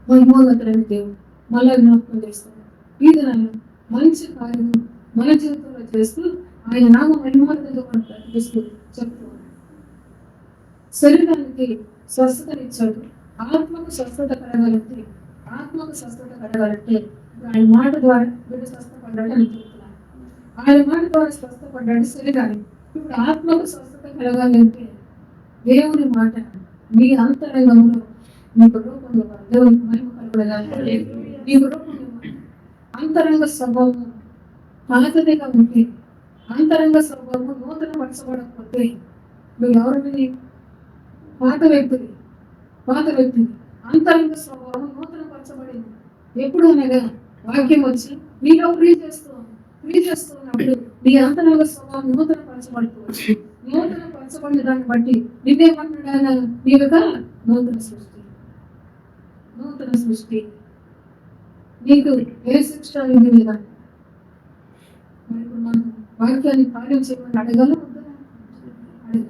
మహిమోన్నతుడైన దేవుడు మళ్ళా జ్ఞాపకం చేస్తున్నాడు. ఈ దినాన్ని మంచి కార్యం మన జీవితంలో చేస్తూ ఆయన నామ మహిమోన్నతంగా మనం ప్రకటిస్తూ చెప్తూ ఉన్నాడు. శరీరానికి స్వస్థతనిచ్చాడు. ఆత్మకు స్వస్థత కలగాలంటే ఆయన మాట ద్వారా వీడు స్వస్థపడ్డాడు అని చెప్తున్నాడు. ఆయన మాట ద్వారా స్వస్థపడ్డాడు శరీరానికి. ఇప్పుడు ఆత్మకు స్వస్థత కలగాలంటే దేవుని మాట మీ అంతరంగంలో నీకు రూపంలో దేవునికి మహిమ కలుగునగాక. నీకు రూపంలో అంతరంగ స్వభావం పాతదిగా ఉంటే, అంతరంగ స్వభావం నూతన పరచబడకపోతే నువ్వు ఎవరిని? పాత వ్యక్తిని అంతరంగ స్వభావం నూతన పరచబడింది. ఎప్పుడు అనగా వాక్యం వచ్చి నీలో క్రియ చేస్తూ ఉన్నప్పుడు నీ అంతరంగ స్వభావం నూతన పరచబడుతుంది. నూతన పరచబడిన దాన్ని బట్టి నిన్నేమన్నాడు ఆయన? నీ యొక్క నూతన సృష్టి నీకు ఏ శిక్ష ఇది లేదా? మరి ఇప్పుడు మనం వాక్యాన్ని కార్యం చేయమని అడగాల వద్దా? అడగాలి.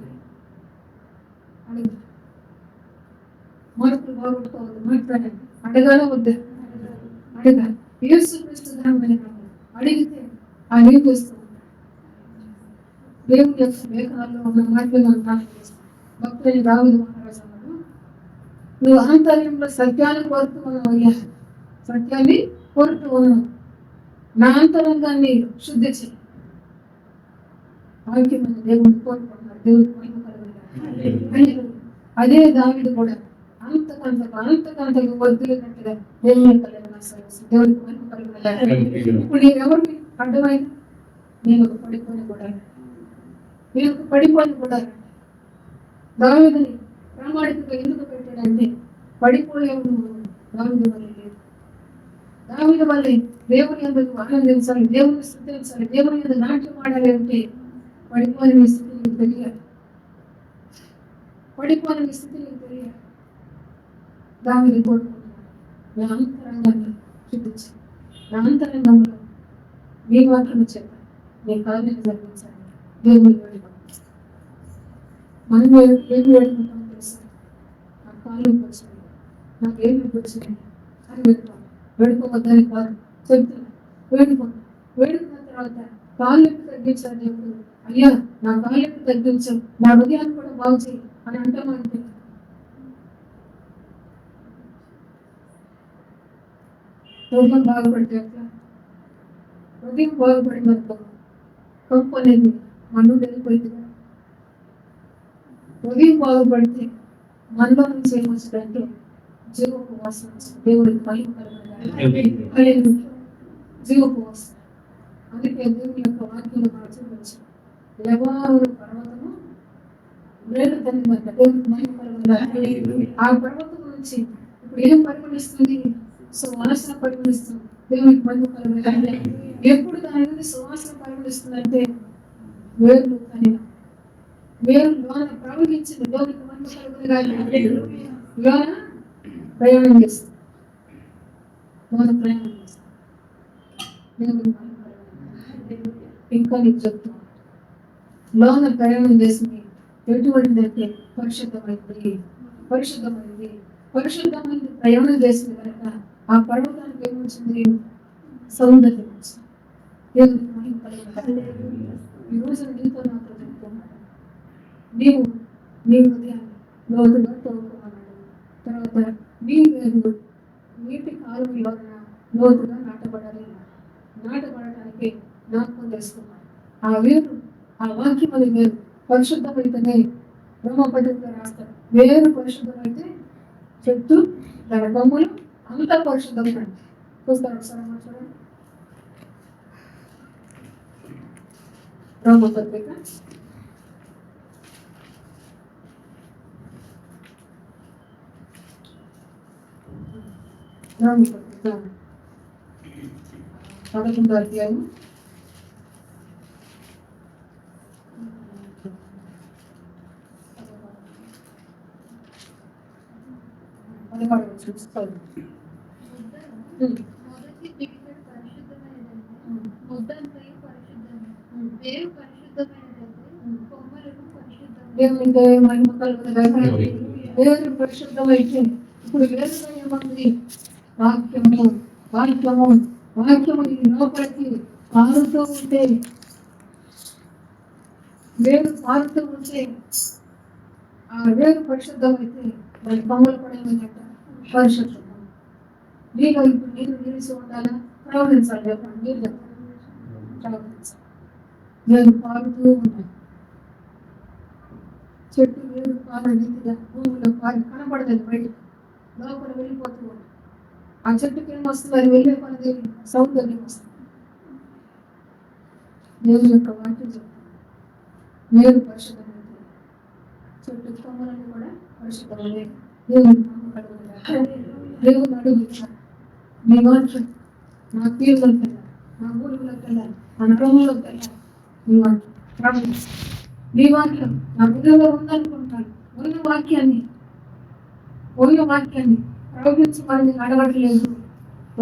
మార్పులు బాగొట్టుకోవద్దు, మాట్లాడండి. అడగాల వద్దా? అడగాలి. యేసుక్రీస్తు నామమున అడిగితే ఆయన ఏం చేస్తూ ఉంటాడు? దేవుని యొక్క లేఖనాల్లో ఉన్న మాటలు మనం జ్ఞాపకం చేస్తాం. భక్తుని దావీదు మహారాజు అన్నాడు, నువ్వు ఆంతర్యంలో సత్యాన్ని కోరుతూ ఉన్నావు అయ్యా, సత్యాన్ని కోరుతూ ఉన్నావు, నా అంతరంగాన్ని శుద్ధి చేయి. వాక్యం దేవుని కోరుకుంటున్నారు. దేవుడికి మహిమ కలుగును. అదే దావీదు కూడా అంతకంతకు వదిలినట్టుగా దేవుని యొక్క దేవుడికి మహిమ కలుగును. ఇప్పుడు నీవెవరిని అడ్డమైన? నేను ఒక పడిపోని కూడా దావీదుని ప్రామాణికంగా ఎందుకు పెట్టాడంటే పడిపోయేవాడు దావీదు వల్ల లేదు. దావీదు వల్ల దేవుని ఎందుకు ఆనందించాలి, దేవుని స్తుతించాలి, దేవుని ఎందుకు నాట్యం ఆడాలి అంటే పడిపోయిన స్థితి నీకు తెలియాలి. పడిపోయిన స్థితి నీకు తెలియాలి. దావీదు కోరుకుంటున్నాడు, నా అంతరంగాన్ని చూపించి, నా అంతరంగంలో మీ వాక్యం చెప్పాలి, నీ కార్యాన్ని జరిగించాలి. దేవుని వేడుకుంటాం. మనం ఏమి వేడుకుంటాం తెలుసా? నా కాళ్ళు వచ్చినాయి, నాకేమి వచ్చినాయి అని వేడుకోవద్దని కాదు చెప్తున్నా. వేడుకున్న తర్వాత కాళ్ళు తగ్గించాలి. దేవుడు అయ్యా నా కాళ్ళు తగ్గించు, నా హృదయాన్ని కూడా బాగు చేయి అని అంటామంటే హృదయం బాగుపడితే ఎట్లా? హృదయం బాగుపడిందనుకో కంపు అనేది మనలో వెళ్ళిపోయింది. హృదయం బాగుపడితే మనలో నుంచి ఏమొచ్చిందంటే జీవపు వాసన వచ్చింది. దేవుడికి మహిమ కలుగును. జీవపు వాసన. అందుకే దేవుని యొక్క వాక్యం చూడవచ్చు. లెబానోను పర్వతము వేరు తగ్గిందంట. దేవుడికి మహిమ కలుగును. ఆ పర్వతం నుంచి ఇప్పుడు ఏం పరిగణిస్తుంది? సువాసన పరిగణిస్తుంది. దేవునికి మహిమ కలుగును. ఎప్పుడు దాని నుండి సువాసన పరిగణిస్తుందంటే వేర్లు కలిగిన వేరు లోన ప్రవహించింది. దేవునికి మహిమ కలుగును. లోన ప్రయాణం చేస్తుంది. దేవునికి మహిమ కలుగును. ఇంకా నీకు చెప్తాను, లోన ప్రయాణం చేసింది ఎటువంటిదంటే పరిశుద్ధమైంది. ప్రయాణం చేసింది కనుక ఆ పర్వతానికి ఏమొచ్చింది? సౌందర్యం వచ్చింది. దేవునికి మహిమ కలుగును. ఈ రోజు నీతో నాతో చెప్తున్నాడు, నీ హృదయాన్ని లోతుగా తోడుకోమన్నాడు. తర్వాత నీ వేరు నీటి కాలువల వలన లోతుగా నాటబడటానికి జ్ఞాపకం చేసుకున్నాడు. ఆ వేరు, ఆ వాక్యం అది వేరు పరిశుద్ధమైతేనే బ్రహ్మపద్ధతిలో రాస్తారు. వేరు పరిశుద్ధమైతే చెట్టు దాని కొమ్మలు అంతా పరిశుద్ధంగా చూస్తారు. ఒకసారి చూడండి, బ్రహ్మపత్రిక 11వ అధ్యాయం 16వ వచనం. దేవునికి మహిమ కలుగును. వేరు పరిశుద్ధమైతే ఇప్పుడు వేరుగా ఏమంది? వాక్యము లోపలికి పారుతూ ఉంటే, వేరు పారుతూ ఉంటే ఆ వేరు పరిశుద్ధమైతే దాని కొమ్మలు కూడా ఏమైందంట? పరిశుద్ధం. నీలో ఇప్పుడు నీరు నిలిచి ఉండాలా? ప్రవహించాలి. చెప్పండి, నీళ్ళు ప్రవహించాలి. వేరు పారుతూ ఉన్నాయి. చెట్టు వేరు పార రీతిగా భూమిలో పారి కనపడలేదు, బయటకు లోపల వెళ్ళిపోతూ ఉంది. ఆ చెట్టుకి ఏమొస్తుంది? అది వెళ్ళే పనిది సౌందర్యం వస్తుంది. దేవుని యొక్క వాక్యం చెప్తుంది, వేరు పరిశుద్ధమైంది, చెట్టు కొమ్మలన్నీ కూడా పరిశుద్ధమైనవి. దేవుని దేవుని అడుగుతారు. నీ వాక్యం నా తీరులోకి వెళ్ళాలి, నా ఊరిలోకి వెళ్ళాలి, నా నరములోకి వెళ్ళాలి. నువ్వు ప్రార్థించు. నీ వాక్యం నా హృదయంలో ఉందనుకుంటాను. ఉన్న వాక్యాన్ని ప్రవహించమని అడగట్లేదు.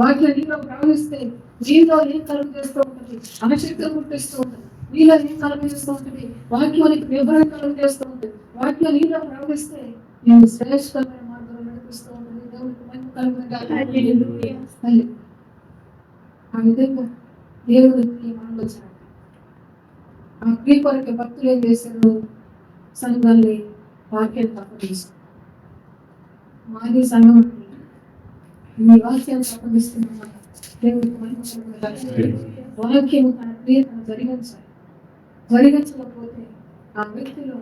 వాక్యం నీలో ప్రవహిస్తే నీలో ఏం కలుగు చేస్తూ ఉంటుంది? అనశక్తి పుట్టిస్తూ ఉంటుంది. నీలో ఏం కలుగు చేస్తూ ఉంటుంది? వాక్యానికి విభజన కలుగు చేస్తూ ఉంటుంది. వాక్యం నీలో ప్రవహిస్తే నేను శ్రేష్టమైన మార్గంలో నడిపిస్తూ ఉంటుంది. దేవునికి మహిమ కలుగును. ఆ విధంగా దేవుడికి మనలో వచ్చాడు. ఆ క్రియ కొరకు భక్తులు ఏం చేశారు? సంఘాన్ని వాక్యాన్ని తప్పనిస్తారు. మాది సంఘం మీ వాక్యాన్ని తప్పనిస్తున్నాం. దేవుడికి మహిమ కలుగును. వాక్యము తన క్రియ తను జరిగించకపోతే ఆ వ్యక్తిలో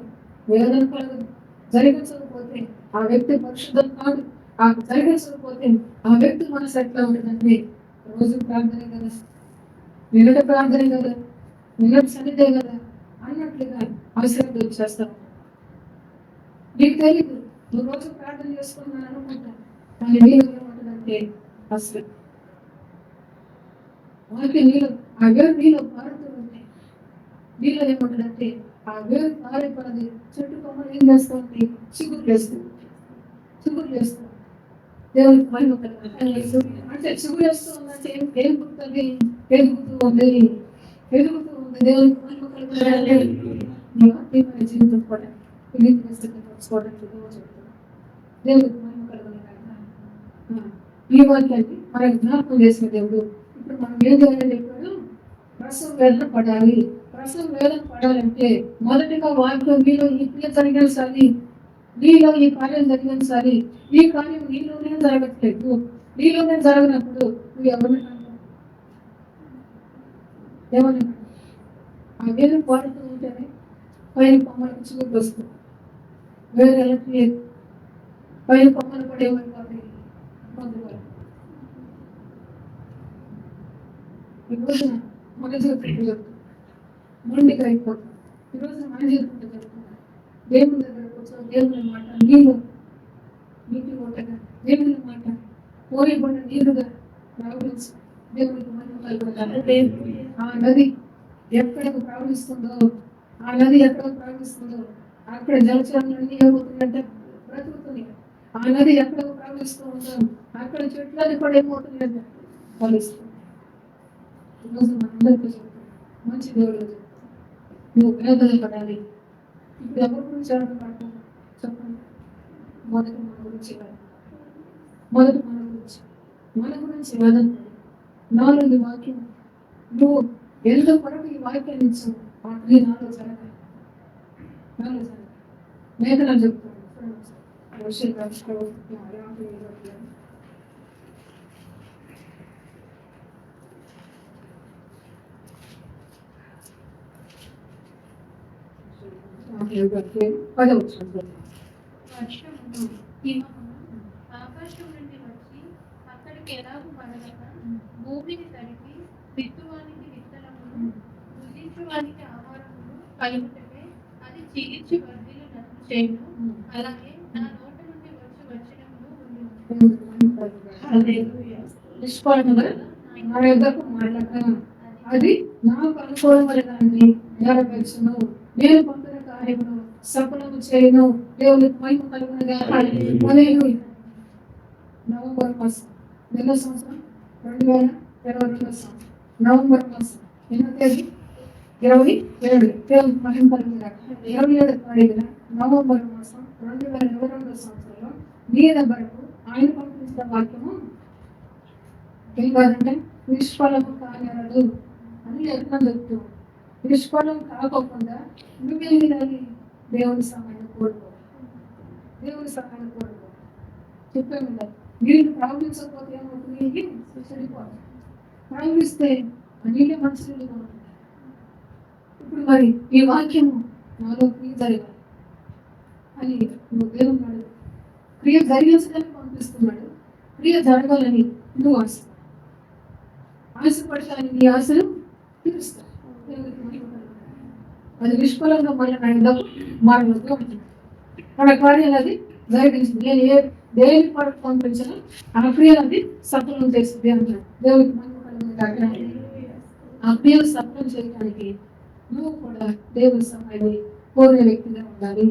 వేదన కలగదు. జరిగించకపోతే ఆ వ్యక్తి పరిశుద్ధం కాదు. ఆ జరిగించకపోతే ఆ వ్యక్తి మనసు ఎట్లా ఉంటుందంటే రోజు ప్రార్థనే కదా, నిన్నటి ప్రార్థనే కదా, నిన్నటి సన్నిధే కదా అన్నట్లుగా అవసరం వచ్చేస్తాం. నీకు తెలియదు, నువ్వు రోజు ప్రార్థన చేసుకున్నాను అనుకుంటా, కానీ నీళ్ళు ఏమంటుందంటే అసలు వాకి నీళ్ళు ఆ వేరు నీళ్ళు పారుతూ ఉంటాయి. నీళ్ళు ఏమంటుందంటే ఆ వేరు పారైపోయినది చెట్టు కొమ్మలు ఏం చేస్తూ ఉంటాయి? చిగురు వేస్తూ దేవునికి మహిమ కలుగును. అంటే చిగురు వేస్తూ ఉందంటే ఏం పుడుతుంది? ఎదుగుతూ ఉంది. దేవునికి మహిమ కలుగును. నీ ఆత్మీయమైన జీవితం కూడా తెలుసుకోవడానికి దేవునికి మహిమ కలుగును. ఈ వాక్యాన్ని మనకు జ్ఞాపకం చేసిన దేవుడు ఇప్పుడు మనం ఏం చేయాలని చెప్పాడు? ప్రసవ వేదన పడాలంటే మొదటిగా వాక్యం నీలో ఈ క్రియ జరిగించాలి, నీలో ఈ కార్యం జరిగించాలి. ఈ కార్యం నీలోనే జరగట్లేదు. నీలోనే జరగనప్పుడు నువ్వు ఎవరిని ఆ వేరు పాడుతూ ఉంటేనే పైన కొమ్మలకు చిగురు వస్తుంది. వేరే వెళ్ళట్లేదు, పైన కొమ్మలు కూడా ఏమైపోతాయి? ఈ రోజున మన జీవితంలో మొండిగా అయిపోతుంది. ఈ రోజున మన జీవితంలో జరుగుతుంది. దేవుని దగ్గర కూర్చొని దేవుని మాట నీటి ఓటగా దేవుని మాట పోయబడిన నీరుగా ప్రవహించి దేవునికి మహిమ కలుగును. ఆ నది ఎక్కడకు ప్రవహిస్తుందో అక్కడ జలచరాలన్నీ ఏమవుతుందంటే బ్రతుకుతుంది. ఆ నది ఎక్కడకు ప్రవహిస్తూ ఉందో అక్కడ చెట్లది కూడా ఏమవుతుందంటే ఫలిస్తుంది. ఈరోజు మనందరికీ చెప్తాను, మంచి దేవుడు నువ్వు వేదన పడాలి. ఇప్పుడు ఎవరి గురించి పడతాను చెప్పండి. మొదటి మన గురించి వేదన నాలుగు వాక్యం నువ్వు ఎందుకు కొరకు ఈ వాక్యాన్ని ఇచ్చావు? నాలో జరగాలి. వేదన చెప్తాను. ఆకాశం నుండి వచ్చి అక్కడికి ఎలాగూ పడగక భూమిని తడిపి విత్తువానికి విత్తనమును భుజించువానికి ఆహారమును కలుగుటకే అది చిగిర్చి వర్ధిల్లు నట్టు చేయును. అలాగే నా నోట నుండి వచ్చినమును అది నాకు అనుకూలమైనదాన్ని నెరవేర్చును. నేను పంపిన కార్యమును సఫలము చేయను. దేవునికి మహిమ కలుగును. నవంబర్ మాసం నిన్న సంవత్సరం 2022 సంవత్సరం నవంబర్ మాసం ఎన్నో తేదీ 27 దేవునికి మహిమ కలుగును. 27 తారీఖున నవంబర్ మాసం 2022 సంవత్సరంలో మీ దగ్గరకు ఆయన పంపించిన వాక్యము ఏం కాదంటే నిష్ఫలము కానిరదు అని ఎట్లా చెప్తూ, నిష్ఫలం కాకుండా నువ్వేం వినాలి? దేవుని సహాయం కోరుకో. చెప్పాము కదా, నీళ్ళు ప్రవహించకపోతే ఏమవుతుంది? చెడిపోతుంది. ప్రవహిస్తే నీళ్ళే మంచినీళ్ళుగా ఉంటుంది. ఇప్పుడు మరి ఈ వాక్యము నాలో క్రియ జరగాలి అని నువ్వు దేవుని అడుగు. క్రియ జరిగించడానికి పంపిస్తున్నాడు. క్రియ జరగాలని నువ్వు ఆశపడతాను. నీ ఆశను తీరుస్తాను. అది నిష్ఫలంగా మళ్ళీ మారవద్దు ఉంటుంది. మన కార్యాలు అది జరిగించింది. నేను దేని పరకు పంపించాను ఆ క్రియలు అది సఫలం చేస్తుంది అంటాడు. దేవుడికి ఆ క్రియలు సఫలం చేయడానికి నువ్వు కూడా దేవుని సహాయాన్ని కోరే వ్యక్తిగా ఉండాలి.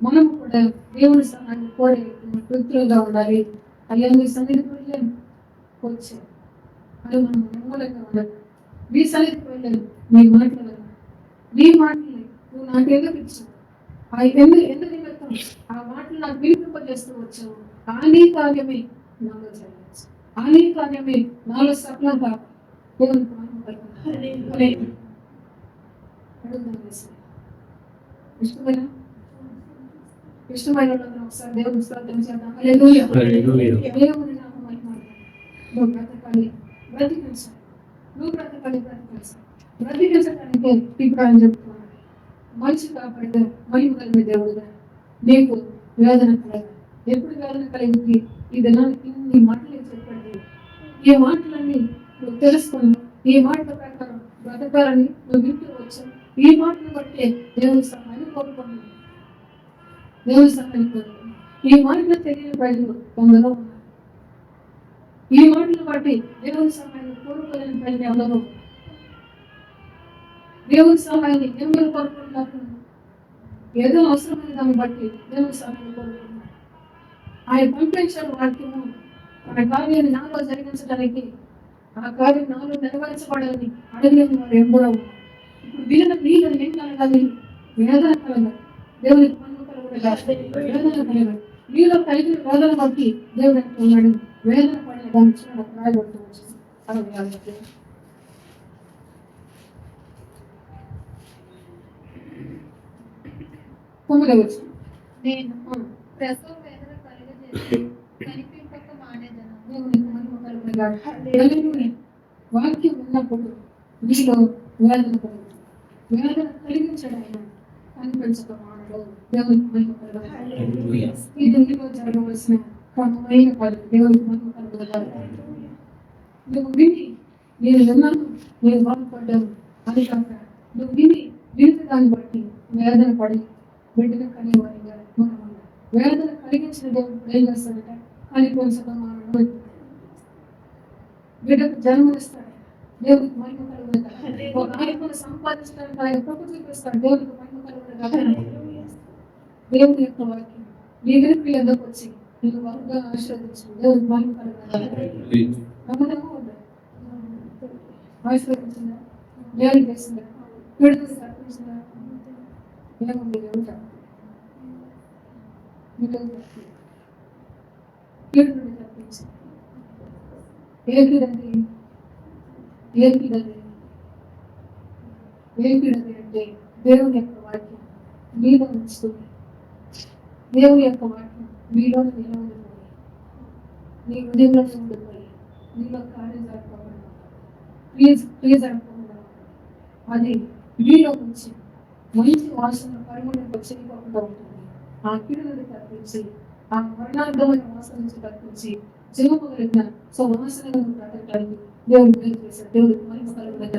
మనం కూడా దేవుని సహాయాన్ని కోరే వ్యక్తులుగా ఉండాలి. అయ్యా మీ సన్నిధికి వెళ్ళాను వచ్చి అని మనం నమ్మూలంగా ఉండాలి. మీ సన్నిధికి వెళ్ళాను మీ మాటలు నువ్వు నాకు ఎందుకు ఇచ్చావు, ఆ ఎందుకు నిమిత్తం ఆ మాటలు నాకు వినిపింపజేస్తూ వచ్చావు. ఆ నీ కార్యమే నాలో జరగచ్చు, ఆ నీ కార్యమే నాలో సఫలంగా దేవునికి మహిమ కలుగును. ఇష్టమైన వాళ్ళందరూ ఒకసారి దేవుని స్తోత్రం చేద్దాం. హల్లెలూయా. దేవుని నామం మహిమార్థం. నువ్వు బ్రతకాలి, బ్రతికించాలి. నువ్వు బ్రతకాలి, బ్రతికించాలి. బ్రతికించడానికే ఇప్పుడు ఆయన చెప్తున్నాడు, మంచి కాపాడితే మహిమ కలిగిన దేవుడుగా నీకు వేదన కలగదు. ఎప్పుడు వేదన కలిగింది? ఈ దినానికి ఇన్ని మాటలు చెప్పండి. ఈ మాటలన్నీ నువ్వు తెలుసుకుని ఈ మాటల ప్రకారం బ్రతకాలని నువ్వు వింటూ వచ్చావు. ఈ మాటను బట్టి దేవుని సహాయాన్ని కోరుకున్నాను. దేవుని సహాయాన్ని కోరుకున్నాను. ఈ మాటలు తెలియని ప్రజలు కొందరు ఉన్నారు. ఈ మాటలు బట్టి దేవుని సహాయాన్ని కోరుకోలేని ప్రజలు ఎవరు? దేవుని సహాయాన్ని ఎవరు కోరుకుంటున్నారు? ఏదో అవసరమైన దాన్ని బట్టి దేవుని సహాయాన్ని కోరుకుంటున్నారు. ఆయన పంపించిన వాక్యము ఆ కార్యాన్ని నాలో జరిగించడానికి, ఆ కార్యం నాలో నెరవేర్చబడాలని అడగలేని వారు ఎవరో ఉన్నారు. ఇప్పుడు విన నీళ్ళు ఏం కలగాలి? వేదన కలగాలి. దేవునికి మహిమ కలగాలి. వేదన కలగాలి. నీలో కలిగిన వేదన బట్టి దేవుడు అంటున్నాడు, వేదన పడిన దాన్ని చూడడానికి రాయబడుతూ వచ్చింది. అలాగే పొందవచ్చు. నేను ప్రసవ వేదన కలుగజేసి కనిపింపక మానేదను. దేవునికి మహిమ కలుగునుగాక. హల్లెలూయా. వాక్యం ఉన్నప్పుడు నీలో వేదన కలుగుతుంది. వేదన కలిగించడం ఆయన కనిపించక మానడు. దేవునికి మహిమ కలుగునుగాక. ఇది నీలో జరగవలసిన క్రమమైన పని. దేవునికి మహిమ కలుగునుగాక. నువ్వు విని నేను విన్నాను, నేను బాధపడ్డాను అని కాక, నువ్వు విని దాన్ని బట్టి వేదన పడి బిడ్డను కనేవారిగా మనం ఉండాలి. వేదన కలిగించిన దేవుడు ఏం చేస్తాడంటే కనిపించడం మానడు. బిడ్డకు జన్మనిస్తాడు. దేవుడికి మహిమ కలుగునుగాక. ఒక ఆత్మను సంపాదిస్తాడు, ఆయన కృప చూపిస్తాడు. దేవుడికి మహిమ కలుగునుగాక. దేవుని యొక్క వాక్యం నీ దగ్గరికి ఎందుకు వచ్చి నేను బాగా ఆశీర్వదించు. దేవుడికి మహిమ కలుగునుగాక. గమనము ఉండాలి. ఆశీర్వదించిందా? దేవుడికి చేసిందా? విడుదల తప్పించిందా? ఏముంది? ఉంటా కీడు నుండి తప్పించి ఏంటిదండి అంటే దేవుని యొక్క వాక్యం మీలో ఉంచుతుంది. దేవుని యొక్క వాక్యం మీలో నిలవడిపోయి నీ హృదయంలోనే ఉండిపోయి నీలో కార్యం జరగకుండా క్రియ జరగకుండా అది మీలో ఉంచి మంచి వాసన పరిమళంలో చేయకుండా ఉంటుంది. ఆ కీడు నుండి తప్పించి, ఆ మరణార్థమైన వాసన నుంచి తప్పించి జీవము కలిగిన సువాసనను బ్రతకడానికి దేవుడు మేలు చేశాడు. దేవుడికి మహిమ కలుగునుగాక.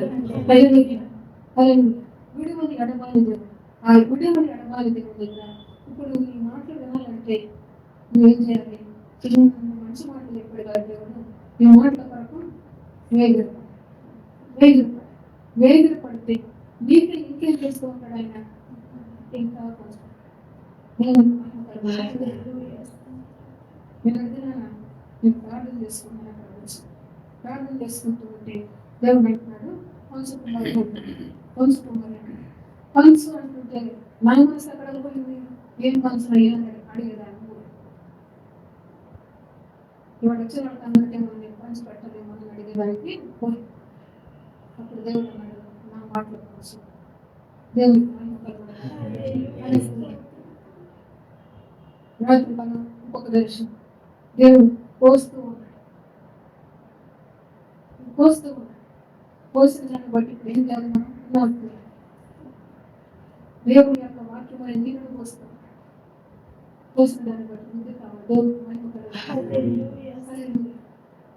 విడువని ఎడబాలి దేవుడు. ఆ విడువని ఎడబాలి దేవుడి దగ్గర ఇప్పుడు ఈ మాటలు వినాలంటే నువ్వేం చేయాలి? మంచి మాటలు చెప్పాడు కాదు దేవుడు. ఈ మాటల కొరకు వేగిర పడితే నీకు ఇంకేం చేస్తూ ఉంటాడు ఆయన? ఇంకా కొంచెం దేవుడికి మహిమ కలుగునుగాక. నేను ప్రార్థన చేసుకున్నాను. అక్కడ వచ్చి ప్రార్థన చేసుకుంటూ ఉంటే దేవుడు అంటున్నాడు పంచు అంటుంటే నా మనసు ఎక్కడ పోయింది? ఏం పంచు అడిగేదాన్ని. ఇవాళ వచ్చిన వాళ్ళకి అందరికీ నేను పంచి పెట్టలేమో అని అడిగేదానికి పోయి అప్పుడు దేవుడు అన్నాడు, నా మాటలు పంచు. దేవుడికి మహిమ కలుగునుగాక. రాత్రి మనం ఇంకొక దర్శనం దేవుడు పోస్తూ ఉన్నాడు. పోసిన దాన్ని బట్టి ఇప్పుడు ఏం చేయాలి? మనం దేవుని యొక్క వాక్యం అనే నీళ్ళు పోస్తాం. పోసిన దాన్ని బట్టి ముందు కావాలి. దేవుడికి మహిమ కలుగునుగాక.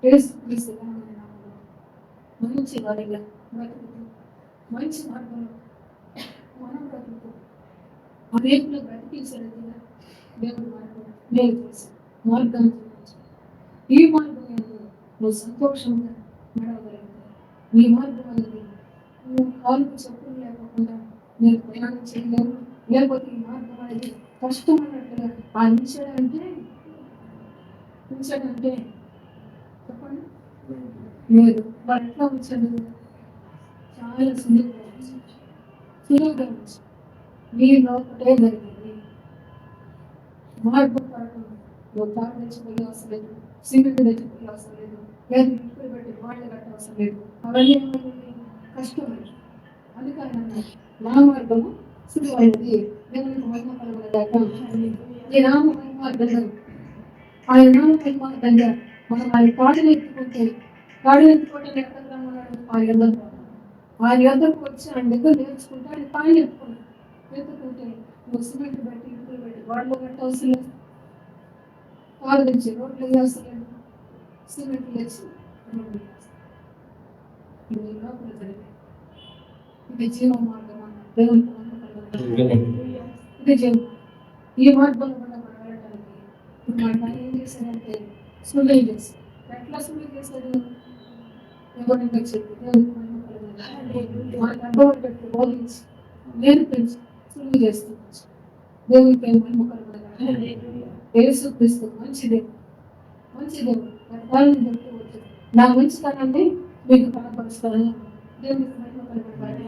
యేసుక్రీస్తు నామమున మంచి వారిగా బ్రతుకుతూ మంచి మార్గంలో మనం బ్రతుకుతూ అనేకులు బ్రతికించలేదుగా దేవుడు మనకు మేలు చేసి మార్గాన్ని చూపించాడు. ఈ మార్గం నువ్వు సంతోషంగా నడవగలుగుతావు. నీ మార్గం అనేది నువ్వు కాలుకు చెప్పులు లేకుండా మీరు ప్రయాణం చేయలేరు. లేకపోతే ఈ మార్గం అనేది కష్టం అన్నట్టుగా ఆ ఉంచాడంటే చెప్పండి లేదు. వాడు ఎట్లా ఉంచాడు? చాలా సులువుగా ఉంచాడు. నీలో ఒకటే జరిగింది. మార్గం పడటం నువ్వు తాడు తెచ్చిపోయి అవసరం లేదు, సిమెంట్ తెచ్చిపోయి అవసరం లేదు, లేదు ఇప్పుడు పెట్టి వాళ్ళు కట్ట అవసరం లేదు. అవన్నీ ఏమైంది? కష్టమైంది. అందుకని నా మార్గము సులువైనది. దేవునికి మహిమ కలుగునగాక. ఈ నామ మహిమార్థంగా ఆయన నామ మహిమార్థంగా మనం ఆయన కాడుని ఎత్తుకుంటే కాడుని ఎత్తుకుంటే ఎక్కడ రమ్మన్నాడు? ఆయన యొద్దకు వచ్చి ఆయన దగ్గర నేర్చుకుంటే ఆయన కాళ్ళు ఎత్తుకుంటే నువ్వు సిమెంట్ పెట్టి ఇప్పుడు పెట్టి వాళ్ళు కట్ట అవసరం లేదు, కారు తెచ్చి రోడ్లు వేయవసరం లేదు, సిమెంట్ తెచ్చి రోడ్లు ఇది లోపల జరిగింది. ఇది జీవ మార్గం అన్న దేవునికి ఇది జీవం. ఈ మార్గంలో కూడా మనం వెళ్ళడానికి ఇప్పుడు మన పని ఏం చేశాడంటే సులువు చేశాడు. ఎట్లా సులువు చేశాడు? ఎవరిని చెప్పి దేవునికి మహిమ కలుగునగాక. మనకు అర్థం పెట్టి బోధించి నేర్పించి సులువు చేస్తుంది. దేవునికి మహిమ కలుగునగాక. యేసుక్రీస్తు మంచి దేవుడు, మంచి దేవుడు. గతాలను చెప్తూ వచ్చాడు, నా మంచితనాన్ని మీకు కనపరుస్తాను. దేవునికి మహిమ కలుగునగాక.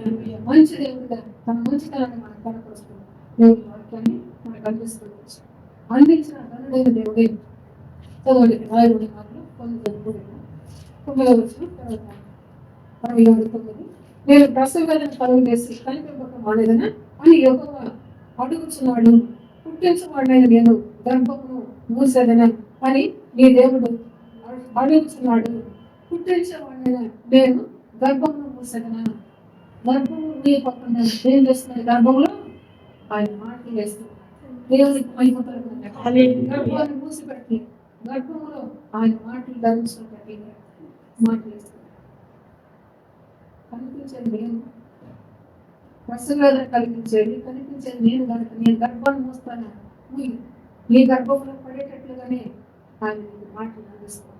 మంచి దేవుడిగా తన మంచితనాన్ని మనకు కనపరుస్తాడు. దేవుడి వాక్యాన్ని మనకు అందిస్తుంది. అందించిన ధనుడైన దేవుడే. చదవండి రాయబడి మాటలు 9 నేను ప్రసవేదన కలుగు చేసి కనిపింపక మానేదనా అని యెహోవా అడుగుచున్నాడు. పుట్టించువాడైన నేను గర్భమును మూసేదనా అని నీ దేవుడు అడుగుచున్నాడు. పుట్టించేవాడైన నేను గర్భమును మూసేదనా. గర్భము మూయకుండా ఏం చేస్తున్నాడు? గర్భంలో ఆయన మాటలు వేస్తున్నాడు. దేవునికి మహిమ కలుగునగాక. గర్భాన్ని మూసిపెట్టి గర్భంలో ఆయన మాటలు ధరించుకుంటే మాటలు వేస్తున్నాడు. కనిపించేది నేను, ప్రసవేదన కలిగించేది కనిపించేది నేను కనుక నేను గర్భాన్ని మోస్తాను. నీ గర్భంలో పడేటట్లుగానే ఆయన మాటలు అందిస్తాను.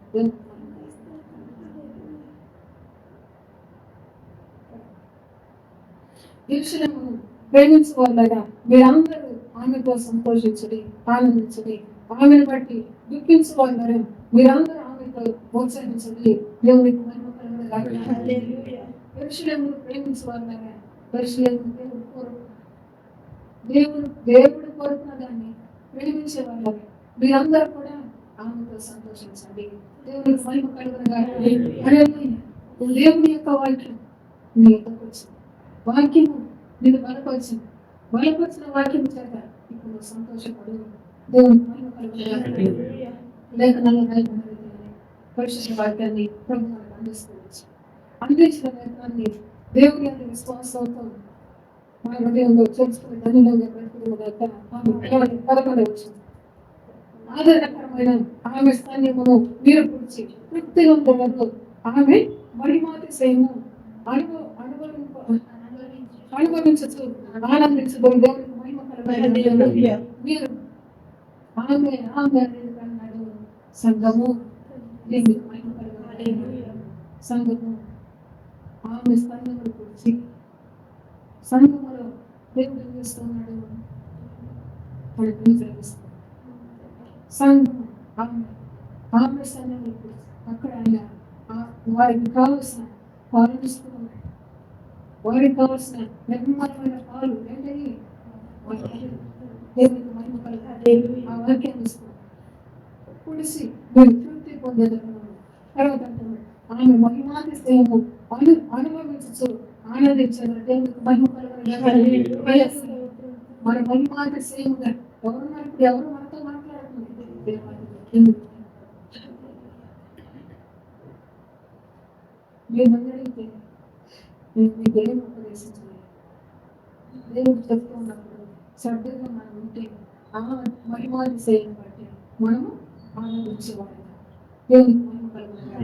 యెరూషలేమును ప్రేమించే వాళ్ళగా మీరందరూ ఆమెతో సంతోషించడి, ఆనందించడి. ఆమెను బట్టి దుఃఖించే వాళ్ళగా మీరందరూ ఆమెతో ప్రోత్సహించండి. దేవునికి మహిమ కలుగునగాక. యెరూషలేమును ప్రేమించే వాళ్ళగా యెరూషలేమును దేవుడు కోరుకున్న దాన్ని ప్రేమించే వాళ్ళగా మీరందరూ కూడా ఆమెతో సంతోషించండి. దేవునికి మహిమ కలుగునగాక. దేవుని యొక్క వాక్యం నీ ఎదురుకు వచ్చింది. వాక్యము నిన్ను బలపరిచింది. బలపరిచిన వాక్యం చేత ఇప్పుడు నువ్వు సంతోషపడు. దేవునికి మహిమ కలుగునగాక. లేఖనాల్లో రాయబడిన రీతిగానే పరిశుద్ధ వాక్యాన్ని ప్రభు మనకు అందిస్తుంది. అందించిన లేఖనాన్ని దేవుని యొక్క విశ్వాసంతో మన హృదయంలో చేర్చుకుని ధన్యులుగా బ్రతుకుదుగాక. 11 వచ్చింది. ఆదరణకరమైన ఆమె స్థానమును మీరు కూర్చి తృప్తి వరకు ఆమె మహిమాతిశయము అనుభవించచ్చు ఆనందించదు. దేవునికి మహిమ కలుగునగాక. మీరు ఆమె అనేది అన్నాడు. సంఘము దేవునికి మహిమ కలుగునగాక. సంఘము ఆమె స్థానమును కూర్చి సంఘములో దేవుడు ఏం చేస్తున్నాడు? సంఘం ఆమె స్థానంలో కూర్చి అక్కడ ఆయన వారికి కావలసిన పాలు ఇస్తూ ఉన్నాడు. వారికి కావలసిన నిర్మలమైన పాలు ఏంటని దేవునికి మహిమ కలుగునగాక. ఆ వాక్యాన్ని ఇస్తున్నాడు. పులిసి మీరు తృప్తి పొందేదన్నాడు. తర్వాత ఆమె మహిమాతిశయము అనుభవించచ్చు ఆనందించారు. దేవునికి మహిమ కలుగునగాక. మన మహిమాతిశయముగా ఎవరున్నారు? ఇప్పుడు ఎవరు మనతో మాట్లాడుతున్నారు? మీరు అడిగితే నేను మీకు ఏం ఉపదేశించలేదు. దేవుడు చెప్తూ ఉన్నప్పుడు శ్రద్ధగా మనం ఉంటే ఆ మహిమాతిశయం బట్టి మనము ఆనందించేవాళ్ళం. దేవునికి మహిమ కలుగునగాక.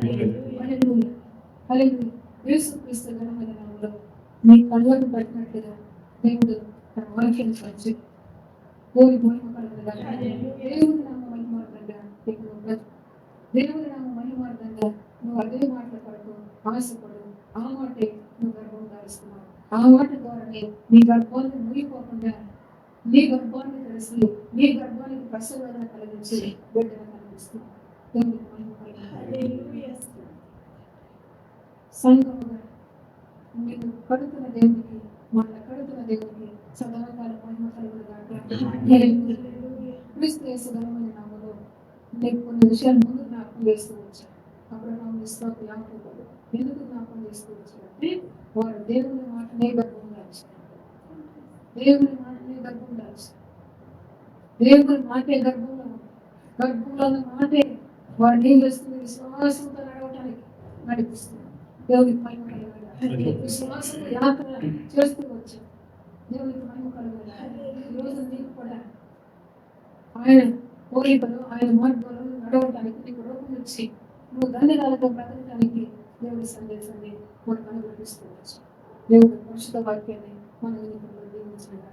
హల్లెలూయా. యేసుక్రీస్తు ఘనమైన నామములో మీ కళ్ళకు పట్టినట్లుగా దేవుడు తన వాక్యాన్ని పంచి దేవునికి మహిమ కలుగునగాక. దేవుని నామ మహిమార్థంగా దేవుని నామ మహిమార్థంగా నువ్వు అదే మాటల కొరకు ఆశపడు. ఆ మాటే నువ్వు గర్భం ధరిస్తున్నావు. ఆ మాట ద్వారానే నీ గర్భాన్ని మునిగిపోకుండా నీ గర్భాన్ని తెలిసి నీ గర్భానికి ప్రసవేదన కలిగించి బిడ్డను కలిగిస్తున్నావు. దేవునికి మహిమ కలుగును. సంఘముగా మీరు కడుతున్న దేవునికి వాళ్ళ కడుతున్న దేవునికి సదాకాలం మహిమ కలుగును. క్రీస్తు యేసు ఘనమైన నామములో నీకు కొన్ని విషయాలు ముందు జ్ఞాపకం చేస్తూ వచ్చాను. అబ్రహాము, ఇస్సాకు, యాకోబు ఎందుకు జ్ఞాపకం చేస్తూ వచ్చారంటే వారు దేవుని మాటనే గర్భం దాల్చారు. దేవుని మాటనే గర్భం దాల్చారు. దేవుని మాటే గర్భంలో ఉన్న మాటే వారిని ఏం చేస్తుంది? విశ్వాసంతో నడవటానికి నడిపిస్తుంది. దేవునికి మహిమ కలుగును. విశ్వాసం యాత్ర చేస్తూ వచ్చారు. దేవునికి మహిమ కలుగును. ఈరోజు నీకు కూడా ఆయన కోరికలు ఆయన మార్గాలు నడవటానికి నీకు రూపం ఇచ్చి నువ్వు ధన్యరాలతో బ్రతకడానికి దేవుడి సందేశాన్ని మనకు అనుగ్రహిస్తూ దేవుడి పరిశుద్ధ వాక్యాన్ని మన వినికిడిలో దీవించడానికి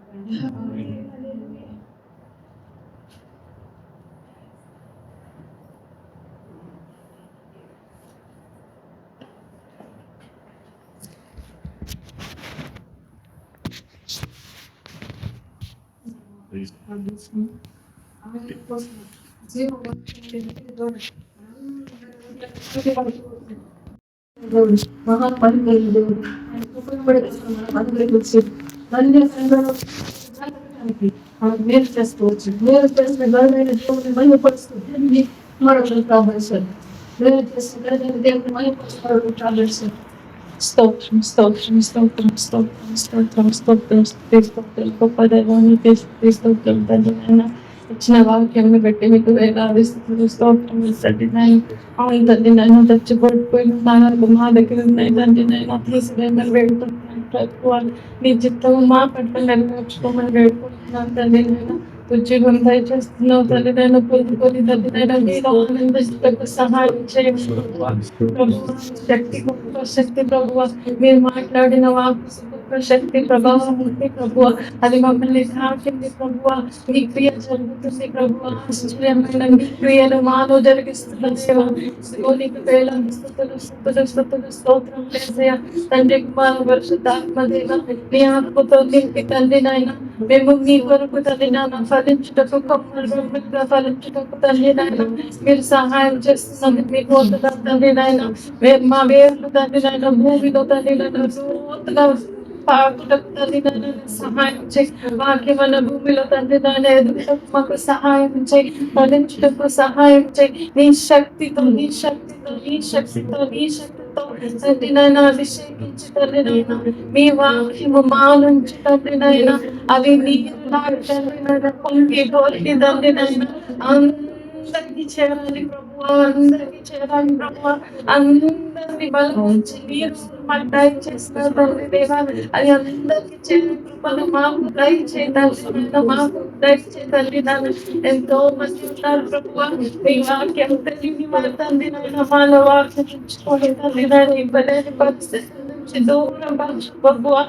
మహామహిమేలు దేవుడు ఆయన ఉపయోగపడే అనుగ్రహించి మేలు చేసుకోవచ్చు. మేలు చేసిన గర్వమైన దేవుడిని మహిమపరుస్తుంది. మరొకరు ప్రార్థిస్తారు. మేలు చేసిన గర్వమైన దేవుడిని మహిమపరుస్తారు. ప్రార్థిస్తారు. స్తోత్రం స్తోత్రం స్తోత్రం స్తోత్రం స్తోత్రం స్తోత్రం స్తోత్రం గొప్ప దైవానికి స్తోత్రం తండ్రి నాయన. ఇచ్చిన వాక్యాన్ని బట్టి మీకు వేలాది స్తుతులు స్తోత్రములు తండ్రి నాయన. అవును తండ్రి నాయన, చచ్చిపోయిన స్థానాలకు మా దగ్గర ఉన్నాయి తండ్రి నాయన. తీసుకుని వేడుకుంటున్నాను ప్రభువా, నీ చిత్తము మా పట్ల నెరవేర్చుకోమని వేడుకుంటున్నాను తండ్రి నాయన. ఉద్యోగం దయచేస్తున్నావు తండ్రి నాయన. పొందుకొని తండ్రి నాయన మీరు ఆనందించటకు సహాయం చేయండి ప్రభువా. శక్తి గొప్ప శక్తి ప్రభువా, మీరు మాట్లాడిన వాక్కు గొప్ప శక్తి ప్రభావం ఉంది ప్రభువా. అది మమ్మల్ని తాకింది ప్రభువా. నీ క్రియ జరుగుతుంది ప్రభువా. ఆశ్చర్యమైన నీ క్రియలు మాలో జరిగిస్తున్న దేవా, నీకు వేలాది స్తుతులు స్తుతులు స్తుతులు స్తోత్రం చేసయ్యా తండ్రి. కుమార పరిశుద్ధాత్మ దేవ, నీ ఆత్మతో నింపి తండ్రి నాయన మేము మీ కొరకు తండ్రి నాయన ఫలించుటకు కొమ్మలుగా ఫలించుటకు తండ్రి నాయన మీరు సహాయం చేస్తున్నది మీకు వందనాలు తండ్రి నాయన. మా వేర్లు తండ్రి నాయన భూమిలో తండ్రి నాయన లోతుగా పాకుటకు తండ్రి నాయన సహాయం చేయి. వాక్యమైన భూమిలో తండ్రి నాయన ఎదుగుటకు మాకు సహాయం చేయి. ఫలించుటకు సహాయం చేయి. నీ శక్తితో నీ శక్తితో నీ శక్తితో నీ శక్తితో తండ్రి నాయన అభిషేకించి తండ్రి నాయన మీ వాక్యము మా నుంచి తండ్రి నాయన అవి నీరులా తండ్రి నాయన పొంగి పొంగి తండ్రి నాయన అందరికీ చేరాలి ప్రభువా. అందరికీ చేరాలి ప్రభువా. అందరినీ బలపరిచి మీరు మాకు దయచేస్తున్నారు తండ్రి దేవా. అది అందరికీ చేరే కృపను మాకు దయచేయాలి. మాకు దయచేయాలి నాన్న. ఎంతో మంది ఉన్నారు ప్రభువా, మీ వాక్యం తెలియని వాళ్ళ తండ్రి నాయన మాలో వాక్యం ఉంచుకోండి తండ్రి నాయన. ఇవ్వలేని పరిస్థితి నుంచి దూరం ప్రభువా.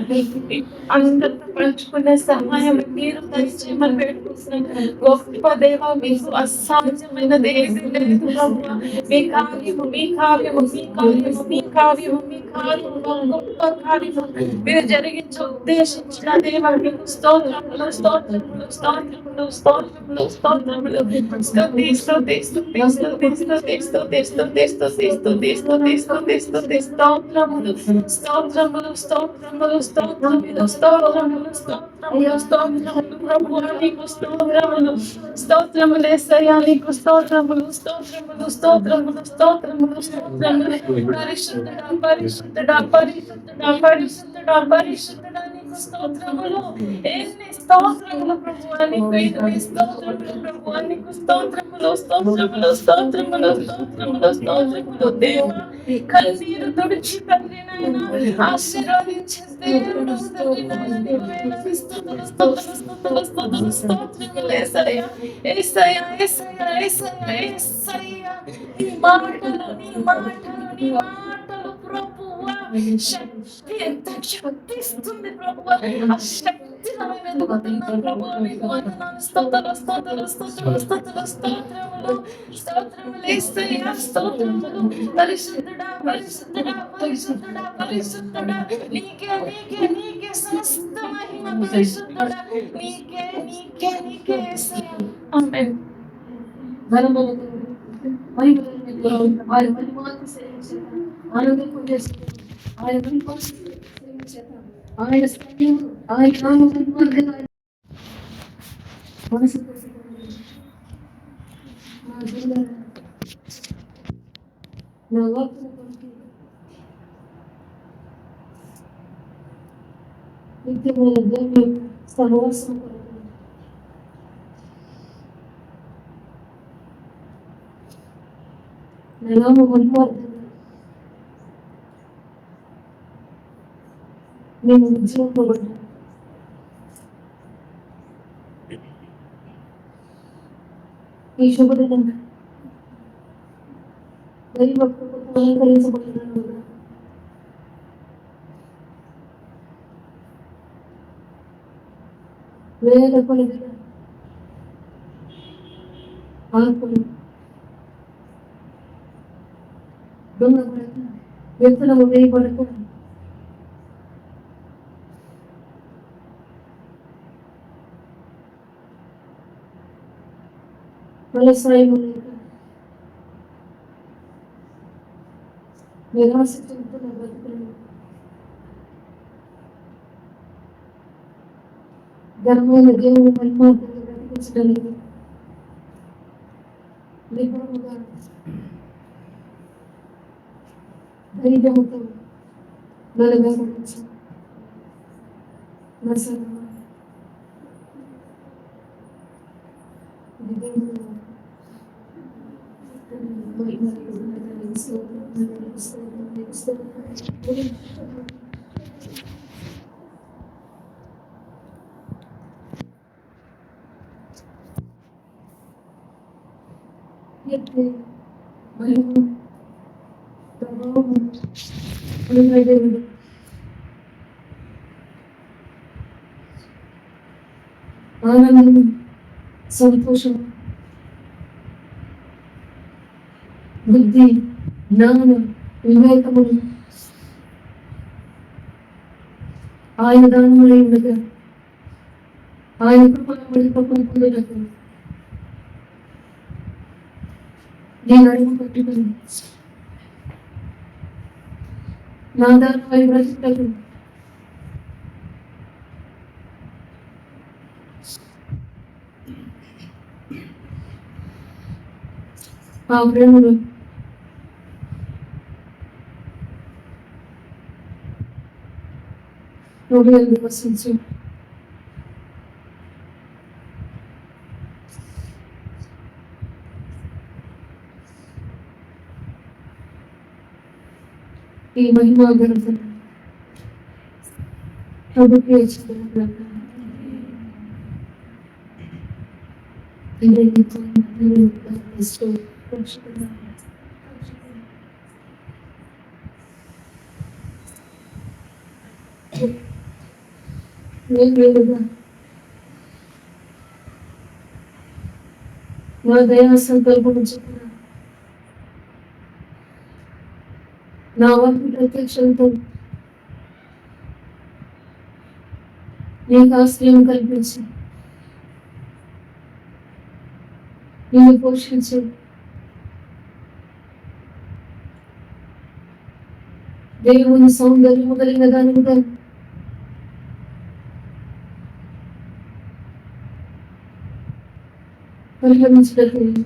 అందరితో పంచుకునే సహాయం మీరు దయచేయమని పెట్టుకుంటున్నాం. గొప్ప దేవ, మీకు అసాధ్యమైనది ఏది లేదు ప్రభువా. మీ కార్యము మీ కార్యము మీ కార్యము మీ కార్యము మీ కార్యము గొప్ప కార్యము మీరు జరిగించ ఉద్దేశించిన దేవ, మీకు స్తోత్రములు స్తోత్రములు స్తోత్రములు స్తోత్రములు స్తోత్రములు స్తుతి స్తుతి స్తుతి స్తుతి స్తుతి స్తుతి స్తుతి స్తుతి స్తుతి స్తుతి స్తుతి స్తోత్రములు స్తోత్రములు స్తోత్రములు స్తోత్రములు స్తోత్రములు స్తోత్రములు స్తోత్రములు ప్రభువా. నీకు స్తోత్రములు స్తోత్రములు యేసయ్యా. నీకు స్తోత్రములు స్తోత్రములు స్తోత్రములు స్తోత్రములు స్తోత్రములు. పరిశుద్ధుడా పరిశుద్ధుడా పరిశుద్ధుడా పరిశుద్ధుడా పరిశుద్ధుడా నీకు స్తోత్రములు. ఎన్ని స్తోత్రములు ప్రభువా. నీకు ఎన్ని స్తోత్రములు ప్రభువా. నీకు స్తోత్రములు స్తోత్రములు స్తోత్రములు స్తోత్రములు స్తోత్రములు దేవా. కన్నీరు తుడిచి తండ్రి నాయన ఆశీర్వదించే దేవుడు తండ్రి నాయన. నీకు వేలాది స్తుతులు స్తుతులు స్తుతులు స్తుతులు స్తోత్రములు యేసయ్యా యేసయ్యా యేసయ్యా యేసయ్యా యేసయ్యా. నీ మాటలు నీ మాటలు నీ మాటలు ప్రభువా శక్తి ఎంత శక్తిస్తుంది ప్రభువా. ఆ శక్తి దినమైనందుకు ప్రభువా, మీకు వందనాలు, స్తోత్రాలు, స్తోత్రాలు, స్తోత్రాలు, స్తోత్రాలు, స్తోత్రములు, స్తోత్రములు యేసయ్యా, స్తోత్రములు. పరిశుద్ధుడా, పరిశుద్ధుడా, పరిశుద్ధుడా, పరిశుద్ధుడా, నీకే నీకే నీకే సమస్త మహిమ. పరిశుద్ధుడా, నీకే నీకే నీకే యేసయ్యా. ఆమేన్. ఆయన మహిమాన్ని సేవించేద్దాం, ఆనందం పొందేసేద్దాం, ఆయన మహిమాన్ని సేవించేద్దాం, ఆయన సత్యం, ఆయన నామ మహిమార్థంగా మనసు నా జీవన నా వాక్కుల కొరకు నిత్యమైన దేవుని సహవాసం కొరకు నా నామ మహిమార్థంగా నేను ఉద్యోగపడ్డా. ఈ శుభదినం దైవ కృపతో అలంకరించబడినాను. వేల కొలదిగా ఆత్మలు దొంగపడక, వ్యక్తులకు వేయబడక, వ్యవసాయం లేక నిరాశ చెందుతున్న బతుకులను ఘనమైన దేవుని మహిమార్థంగా బ్రతికించడానికి నిపుణులుగా ధైర్యముతో నన్ను వెంబడించు. నా సర్వ ఇది దేవుని ప్రభావం ఆనందం, సంతోషం, బుద్ధి, జ్ఞానం, వివేకములు ఆయన దానములై ఉండగా ఆయన కృపను మడిపక్కన పొందటకు నేను అడుగు పట్టుకుని నా దానిపై బ్రతుకుటకు ఆ ప్రేమను హృదయాన్ని వసించు. ఈ మహిమా ఘనతను ప్రభుకే ఇచ్చుకున్నాక వేరుగా నా దయా సంకల్పం చెప్పిన నా వాక్య ప్రత్యక్షంతో నీకు ఆశ్రయం కల్పించి నిన్ను పోషించి దేవుని సౌందర్యం మొదలైన దాని మీద పరిగణించడానికి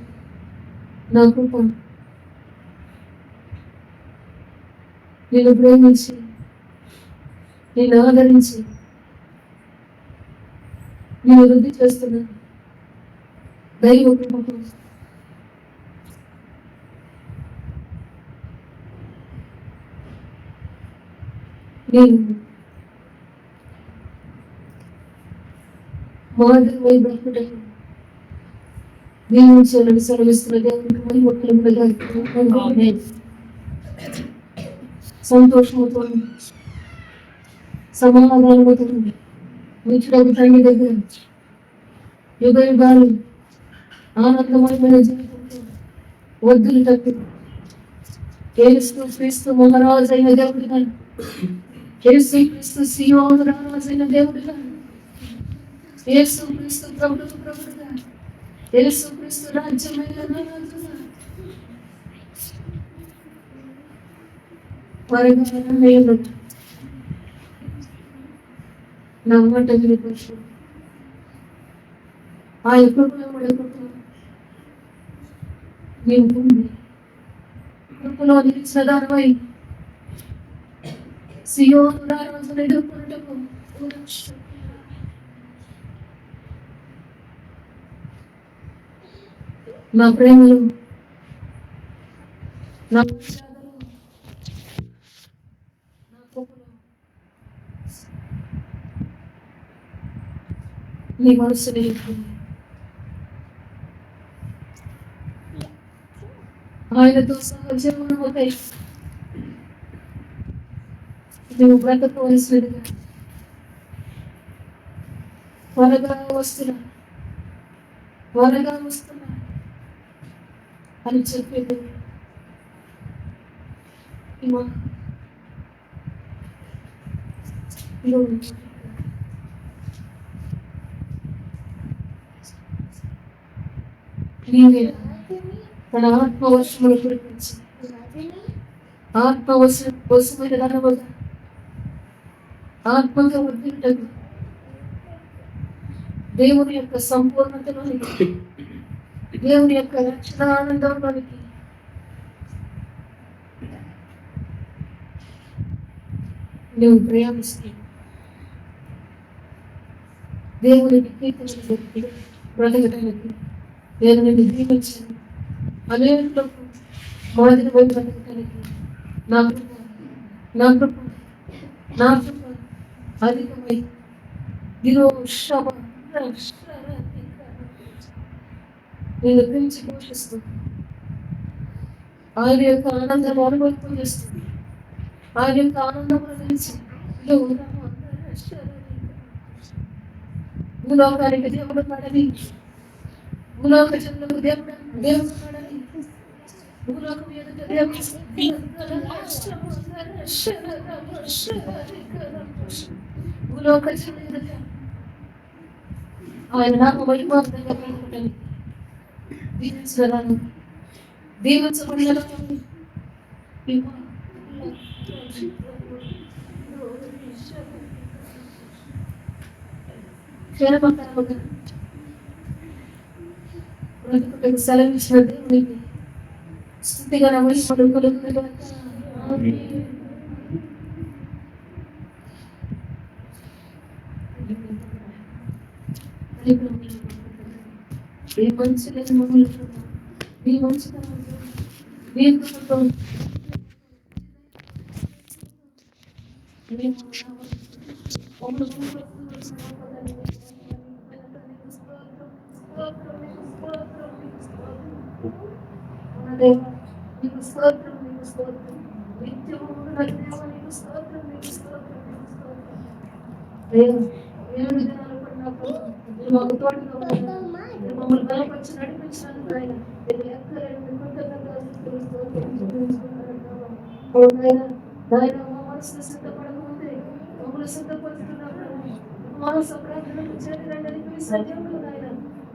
నా కృప నేను ప్రేమించి నేను ఆదరించి నేను వృద్ధి చేస్తున్నాను. దైవ కృపతో నేను మాదిరిపై బ్రతుకుటకు దీవించాలని సెలవిస్తున్న దేవునికి మహిమ సంతోషంతో సమాధానంతో నిత్యుడగు తండ్రి దగ్గర యుగ యుగాలు ఆనందమైన జీవితంతో వద్దులు తప్పి యేసు క్రీస్తు మహారాజు అయిన దేవుడిగా, యేసు క్రీస్తు సియోను రాజు అయిన దేవుడిగా, యేసు క్రీస్తు ప్రభుడుగా, యేసు క్రీస్తు రాజ్యమైన రాజుగా త్వరగా నా మాట వినిపించు. ఆయన కృపలో నీవు కృపలో నిలిచిన దానివై సియోను రాజును ఎదుర్కొనుటకు నా ప్రేమలు, నా మర్యాదలు, నా కృపలో నీ మనసుని ఆయనతో సహజీవనమై నువ్వు బ్రతకవలసినదిగా త్వరగా వస్తున్నా అని చెప్పేది నీవే తన ఆత్మవశములు కురిపించి ఆత్మవశమైన దానవగా ఆత్మగా వద్దింటకు దేవుని యొక్క సంపూర్ణతలోనికి, దేవుని యొక్క రక్షణానందంలోనికి నువ్వు ప్రయాణిస్తే దేవునికి కీర్తనకి బ్రతకడానికి నేను నిన్ను దీవించాను. అనేకులకు మాదిరి పోయి బ్రతకడానికి నా కృప అధికమై దినో శవ నేను పెంచి పోషిస్తూ ఆయన యొక్క ఆనందం అనుభవం చేస్తూ ఆయన యొక్క ఆనందంలో తెలిసి భూలోకానికి దేవుడు పడని, భూలోక జనులకు దేవుడు పడని, భూలోకం ఎదుట దేవుడు భూలోక జనులు ఎదుట ఆయన నాకు వైమానంగా పడుకుంటాను. దీవించగలను, దీవించబడగలను. బ్రతుకుటకు సెలవిచ్చిన దేవునికి స్తుతిగా నమస్కారం కలుగునుగాక. ఏ మంచి లేదు మమ్మల్ని మీ మంచితనం దీంతో మాకు తోటగా మమ్మల్ని బలపరిచి నడిపించినందుకు ఆయన మా మనసును సిద్ధపడకుంటే మమ్మల్ని సిద్ధపడుతున్నప్పుడు మానస ప్రార్థనకు చేరిరండి సత్యంలో ఆయన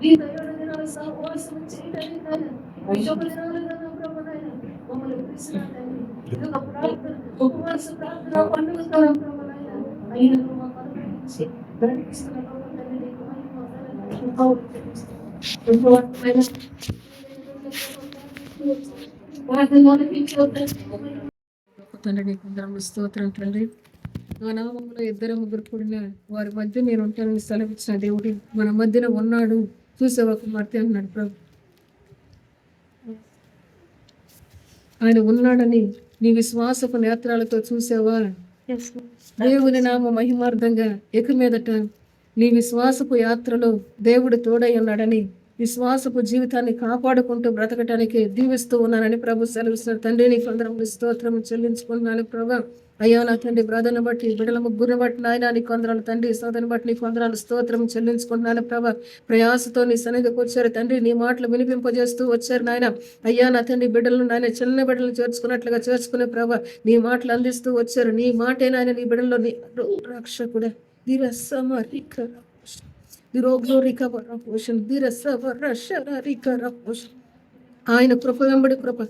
ఈ దైవ దినాల సహవాసం చేయడానికి ఆయన ఈ శుభ దినాలుగా ప్రభు ఆయన మమ్మల్ని పిలిచినాడని ఇదొక ప్రార్థన, ఉపవాస ప్రార్థన పండుగ కాలం ప్రభు ఆయన ఆయనను మాకు అనుగ్రహించి నడిపిస్తున్న ప్రభు తండ్రి నీకు మహిమ తండ్రి నీకు అందరం స్తోత్రం తండ్రి. ఆ నామంలో ఇద్దరు ముగ్గురు కూడిన వారి మధ్య మీరు ఉంటారని సెలవిచ్చిన దేవుడు మన మధ్యన ఉన్నాడు. చూసేవా కుమార్తె అన్నాడు ప్రభు. ఆయన ఉన్నాడని నీ విశ్వాసపు నేత్రాలతో చూసావా? దేవుని నామ మహిమార్థంగా ఇక మీదట నీ విశ్వాసపు యాత్రలో దేవుడు తోడై ఉన్నాడని విశ్వాసపు జీవితాన్ని కాపాడుకుంటూ బ్రతకటానికి దీవిస్తూ ఉన్నానని ప్రభు సెలవిస్తున్నారు. తండ్రి నీకు వందనములు స్తోత్రం చెల్లించుకుంటున్నాను ప్రభా. అయ్యా నా తండ్రి బ్రదర్ని బట్టి బిడ్డల ముగ్గురిని బట్టి నాయన నీకు వందనాలు తండ్రి. సోదరుని బట్టి నీకు వందనాలు స్తోత్రం చెల్లించుకుంటున్నాను ప్రభా. ప్రయాసతో నీ సన్నిధికి వచ్చారు తండ్రి. నీ మాటలు వినిపింపజేస్తూ వచ్చారు నాయన. అయ్యా నా తండ్రి బిడ్డలను నాయన చిన్న బిడ్డలను చేర్చుకున్నట్లుగా చేర్చుకునే ప్రభా నీ మాటలు అందిస్తూ వచ్చారు. నీ మాటే నాయన నీ బిడ్డల్లో నీ రక్షకుడే ఆయన కృప వెంబడి కృప,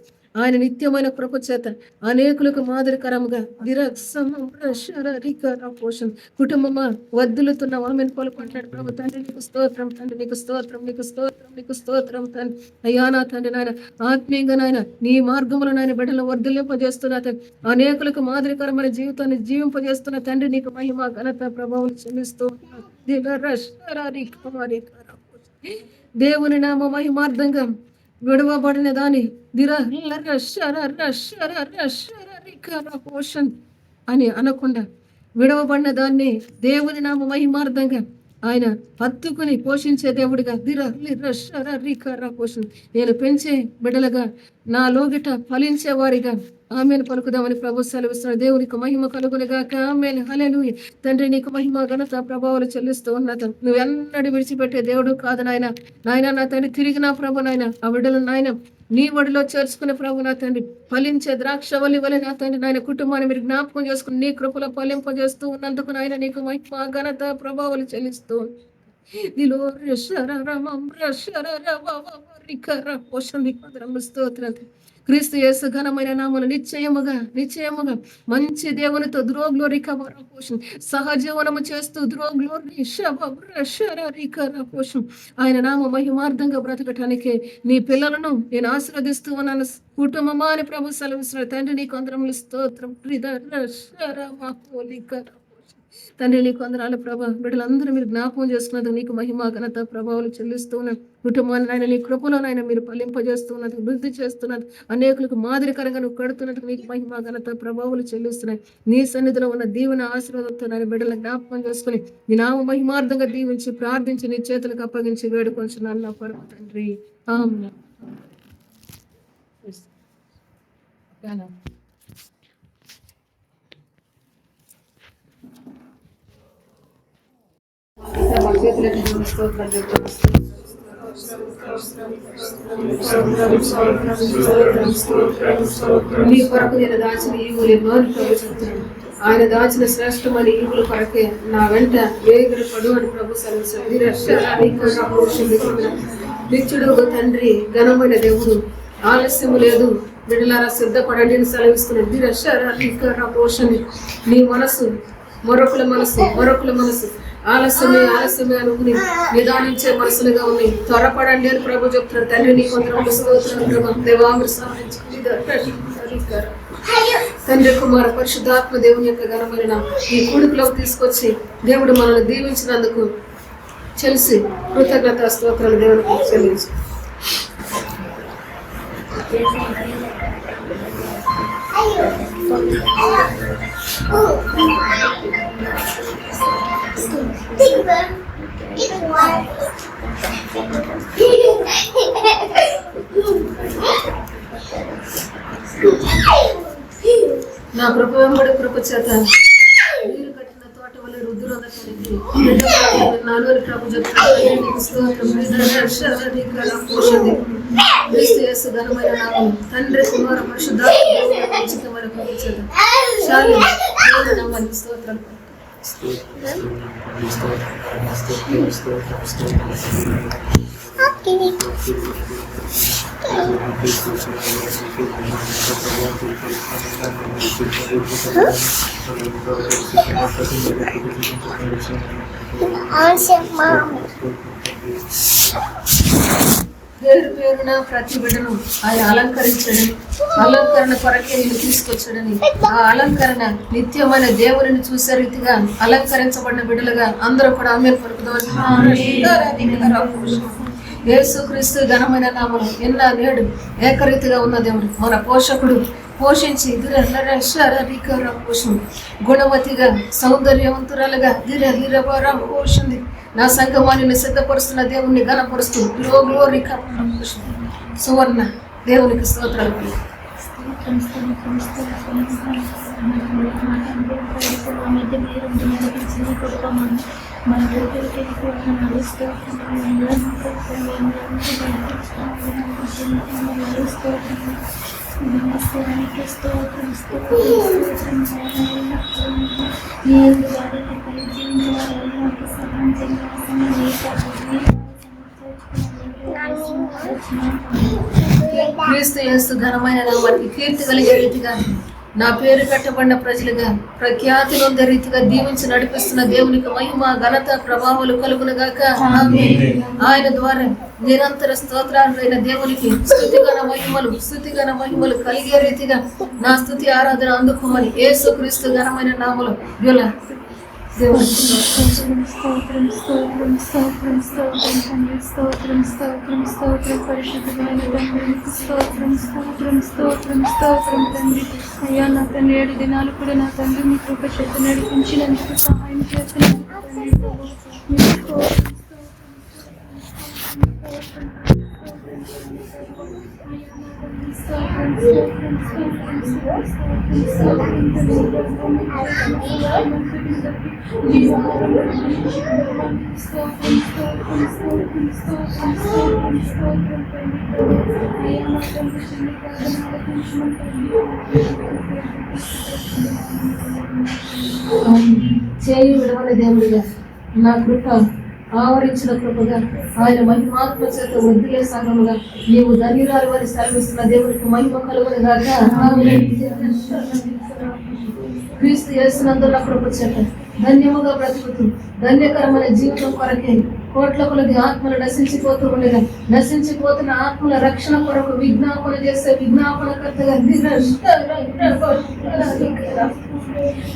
ఆయన నిత్యమైన కృప చేత అనేకులకు మాదిరికరముగా కుటుంబమా వద్దులుతున్న ఆమెను పలుకుంటాడు ప్రభు. తండ్రి నీకు స్తోత్రం, తండ్రి నీకు స్తోత్రం, నీకు స్తోత్రం, నీకు స్తోత్రం తండ్రి. అయ్యా నా తండ్రి నాయన ఆత్మీయంగా నాయన నీ మార్గంలో నాయన బిడ్డలను వర్ధిల్లింపజేస్తున్నా తండ్రి. అనేకులకు మాదిరికరమైన జీవితాన్ని జీవింపజేస్తున్న తండ్రి నీకు మహిమ ఘనత ప్రభావం చెల్లిస్తూ దేవుని నామ మహిమార్థంగా విడవబడిన దాని అని అనకుండా విడవబడిన దాన్ని దేవుని నామ మహిమార్థంగా ఆయన హత్తుకుని పోషించే దేవుడిగా నేను పెంచే బిడ్డలుగా నా లోగిట ఫలించే వారిగా ఆమెను పలుకుదామని ప్రభు సెలవిస్తున్నాడు. దేవునికి మహిమ కలుగునిగాక ఆమెను. హల్లెలూయా. తండ్రి నీకు మహిమ ఘనత ప్రభావాలు చెల్లిస్తూ ఉన్నత నువ్వెన్నడూ విడిచిపెట్టే దేవుడు కాదు నాయన. నాయన నా తండ్రి తిరిగి నా ప్రభు నాయన ఆ బిడ్డలు నాయన నీ ఒడిలో చేర్చుకునే ప్రభు నా తండ్రి ఫలించే ద్రాక్షవల్లి వలె నా తండ్రి నాయన కుటుంబాన్ని మీరు జ్ఞాపకం చేసుకుని నీ కృపలో ఫలింపజేస్తూ ఉన్నందుకు నాయన నీకు మహిమ ఘనత ప్రభావాలు చెల్లిస్తూ స్తోత్రం. క్రీస్తు యేసు ఘనమైన నామమున నిశ్చయముగా మంచి దేవునితో ద్రోగ్లోరికవరపోషం సహజీవనము చేస్తూ ద్రోగ్లోరికవరపోషం ఆయన నామ మహిమార్థంగా బ్రతకటానికి నీ పిల్లలను నేను ఆశీర్వదిస్తూ ఉన్నాను. కుటుంబమా అని ప్రభు సెలవిస్తున్నాడు. తండ్రి నీకు వందనములు స్తోత్రం. తండ్రి నీకు వందనాలు ప్రభా. బిడ్డలందరూ మీరు జ్ఞాపకం చేసుకున్నది నీకు మహిమ ఘనత ప్రభావాలు చెల్లిస్తూ ఉన్నాను. కుటుంబాన్ని నాయన నీ కృపలోనైనా మీరు ఫలింపజేస్తున్నది, వృద్ధి చేస్తున్నది, అనేకులకు మాదిరికరంగా నువ్వు కడుతున్నట్టు నీకు మహిమ ఘనత ప్రభావాలు చెల్లిస్తున్నాయి. నీ సన్నిధిలో ఉన్న దీవెన ఆశీర్వాదంతో నాయన బిడ్డల జ్ఞాపకం చేసుకుని నీ నామ మహిమార్థంగా దీవించి ప్రార్థించి నీ చేతులకు అప్పగించి వేడుకొంచున్నాను నా పరమ తండ్రి. ఆమేన్. నీ కొరకు నేను దాచిన ఈవులు ఎన్నో చెప్తున్నాను. ఆయన దాచిన శ్రేష్టమైన ఈవుల కొరకే నా వెంట వేగులు పడు అని ప్రభు సెలవు. నిత్యుడు తండ్రి ఘనమైన దేవుడు ఆలస్యము లేదు బిడ్డలారా సిద్ధపడండి అని సెలవిస్తున్నాడు. నీ మనసు మరొకల మనసు ఆలస్యమే అనుకుని నిదానించే మనసులుగా ఉంది. త్వరపడండి అని ప్రభు చెప్తున్నాడు. తండ్రి నీ కొందరు తండ్రి కుమార పరిశుద్ధాత్మ దేవుని యొక్క ఘనమైన ఈ కూడుకులోకి తీసుకొచ్చి దేవుడు మనల్ని దీవించినందుకు తెలిసి కృతజ్ఞత స్తోత్రాలు దేవునికి చెల్లించు. నా కృప వెంబడి కృప చేత నీరు కట్టిన తోట వల్ల రుద్దురోధకానికి నాలుగు ప్రభు చెప్తాను. ఘనమైన నామం తండ్రి కుమార పరిశుద్ధాత్మ కృప చేత శాలి నామానికి స్తోత్రాలు. పేరున ప్రతి బిడ్డను ఆయన అలంకరించడని, అలంకరణ కొరకే నేను తీసుకొచ్చాడని, ఆ అలంకరణ నిత్యమైన దేవుని చూసే రీతిగా అలంకరించబడిన బిడ్డలుగా అందరూ కూడా ఆమె పలుకుదాం. యేసుక్రీస్తు ఘనమైన నామం ఎన్న నేడు ఏకరీతిగా ఉన్న దేవుడు మన పోషకుడు పోషించి గుణవతిగా సౌందర్యవంతురాలుగా పోషింది నా సంఘమాన్ని సిద్ధపరుస్తున్న దేవుణ్ణి ఘనపరుస్తూ గ్లోరీ సువర్ణ దేవునికి స్తోత్రాలు. క్రీస్తు యేసు ఘనమైన నామానికి కీర్తి కలిగే రీతిగా నా పేరు కట్టబడిన ప్రజలుగా ప్రఖ్యాతి నొందే రీతిగా దీవించి నడిపిస్తున్న దేవునికి మహిమ ఘనత ప్రభావాలు కలుగునుగాక. ఆయన ద్వారా నిరంతర స్తోత్రాలైన దేవునికి స్తుతిగణ మహిమలు కలిగే రీతిగా నా స్తుతి ఆరాధన అందుకోమని యేసు క్రీస్తు ఘనమైన నామములో అయ్యా నా తండ్రి 7 దినాలు కూడా నా తండ్రి మీ కృప చేత నడిపించినందుకు సహాయం చేస్తున్నాను. చేయి విడవని దేవుడిగా నా కృప ఆవరించిన కృపగా ఆయన మహిమాత్మ చేత వృద్ధిలే సంఘముగా నీవు ధన్యురాలు అని సెలవిస్తున్న దేవునికి మహిమ కలుగునుగాక. క్రీస్తు యేసునందు నా కృప చేత ధన్యముగా బ్రతుకుతూ ధన్యకరమైన జీవితం కొరకే కోట్ల కొలది ఆత్మలు నశించిపోతున్న ఆత్మల రక్షణ కొరకు విజ్ఞాపన చేసే విజ్ఞాపనకర్తగా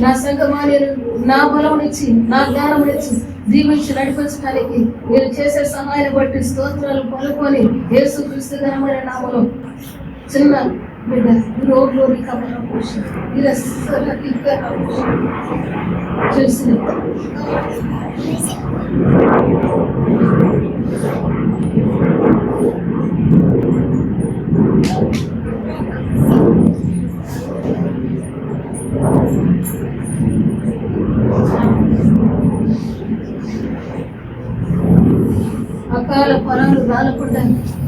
నా సంఘమాన్ని నా బలమునిచ్చి నా జ్ఞానమునిచ్చి దీవించి నడిపించడానికి మీరు చేసే సహాయాన్ని బట్టి స్తోత్రాలు పలుకొని యేసు క్రీస్తు ఘనమైన నామములో చిన్న బిడ్డ గ్లోరీ చేసిన అకాల ఫలాలు రాలకుండా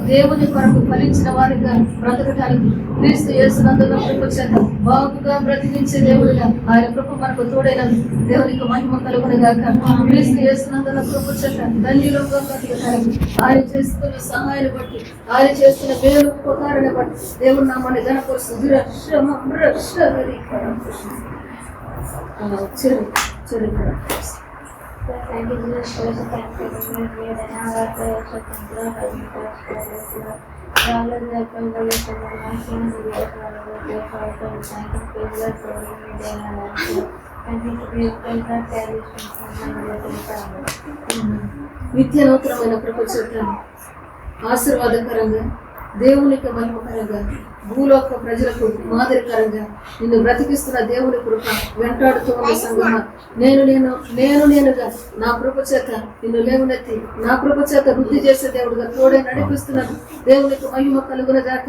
దేవుని కొరకు ఫలించిన వారిగా బ్రతకటానికి క్రీస్తు యేసునందు కృప చేత బాగుగా బ్రతికించే దేవుడిగా ఆయన కృప మనకు తోడైన దేవునికి మహిమ కలుగునుగాక. క్రీస్తు యేసునందు కృప చేత ధన్యులుగా బ్రతకటానికి ఆయన చేస్తున్న సహాయాన్ని బట్టి ఆయన చేస్తున్న మేలు ఉపకారాన్ని బట్టి దేవుడు నామాన్ని ఘనపరుస్తుంది. Thank you, Jesus, for the thank you, and our prayer for control and Rather than the information we have నిత్య నూతనమైన ప్రపంచం ఆశీర్వాదకరంగా దేవునికి మహిమకరంగా భూలోక ప్రజలకు మాదిరికరంగా నిన్ను బ్రతికిస్తున్న దేవుని కృప వెంటాడుతూ ఉన్న సంగమా నేనుగా నా కృప చేత నిన్ను లేవనెత్తి నా కృప చేత వృద్ధి చేసే దేవుడుగా తోడే నడిపిస్తున్నాను. దేవునికి మహిమ కలుగునగాక.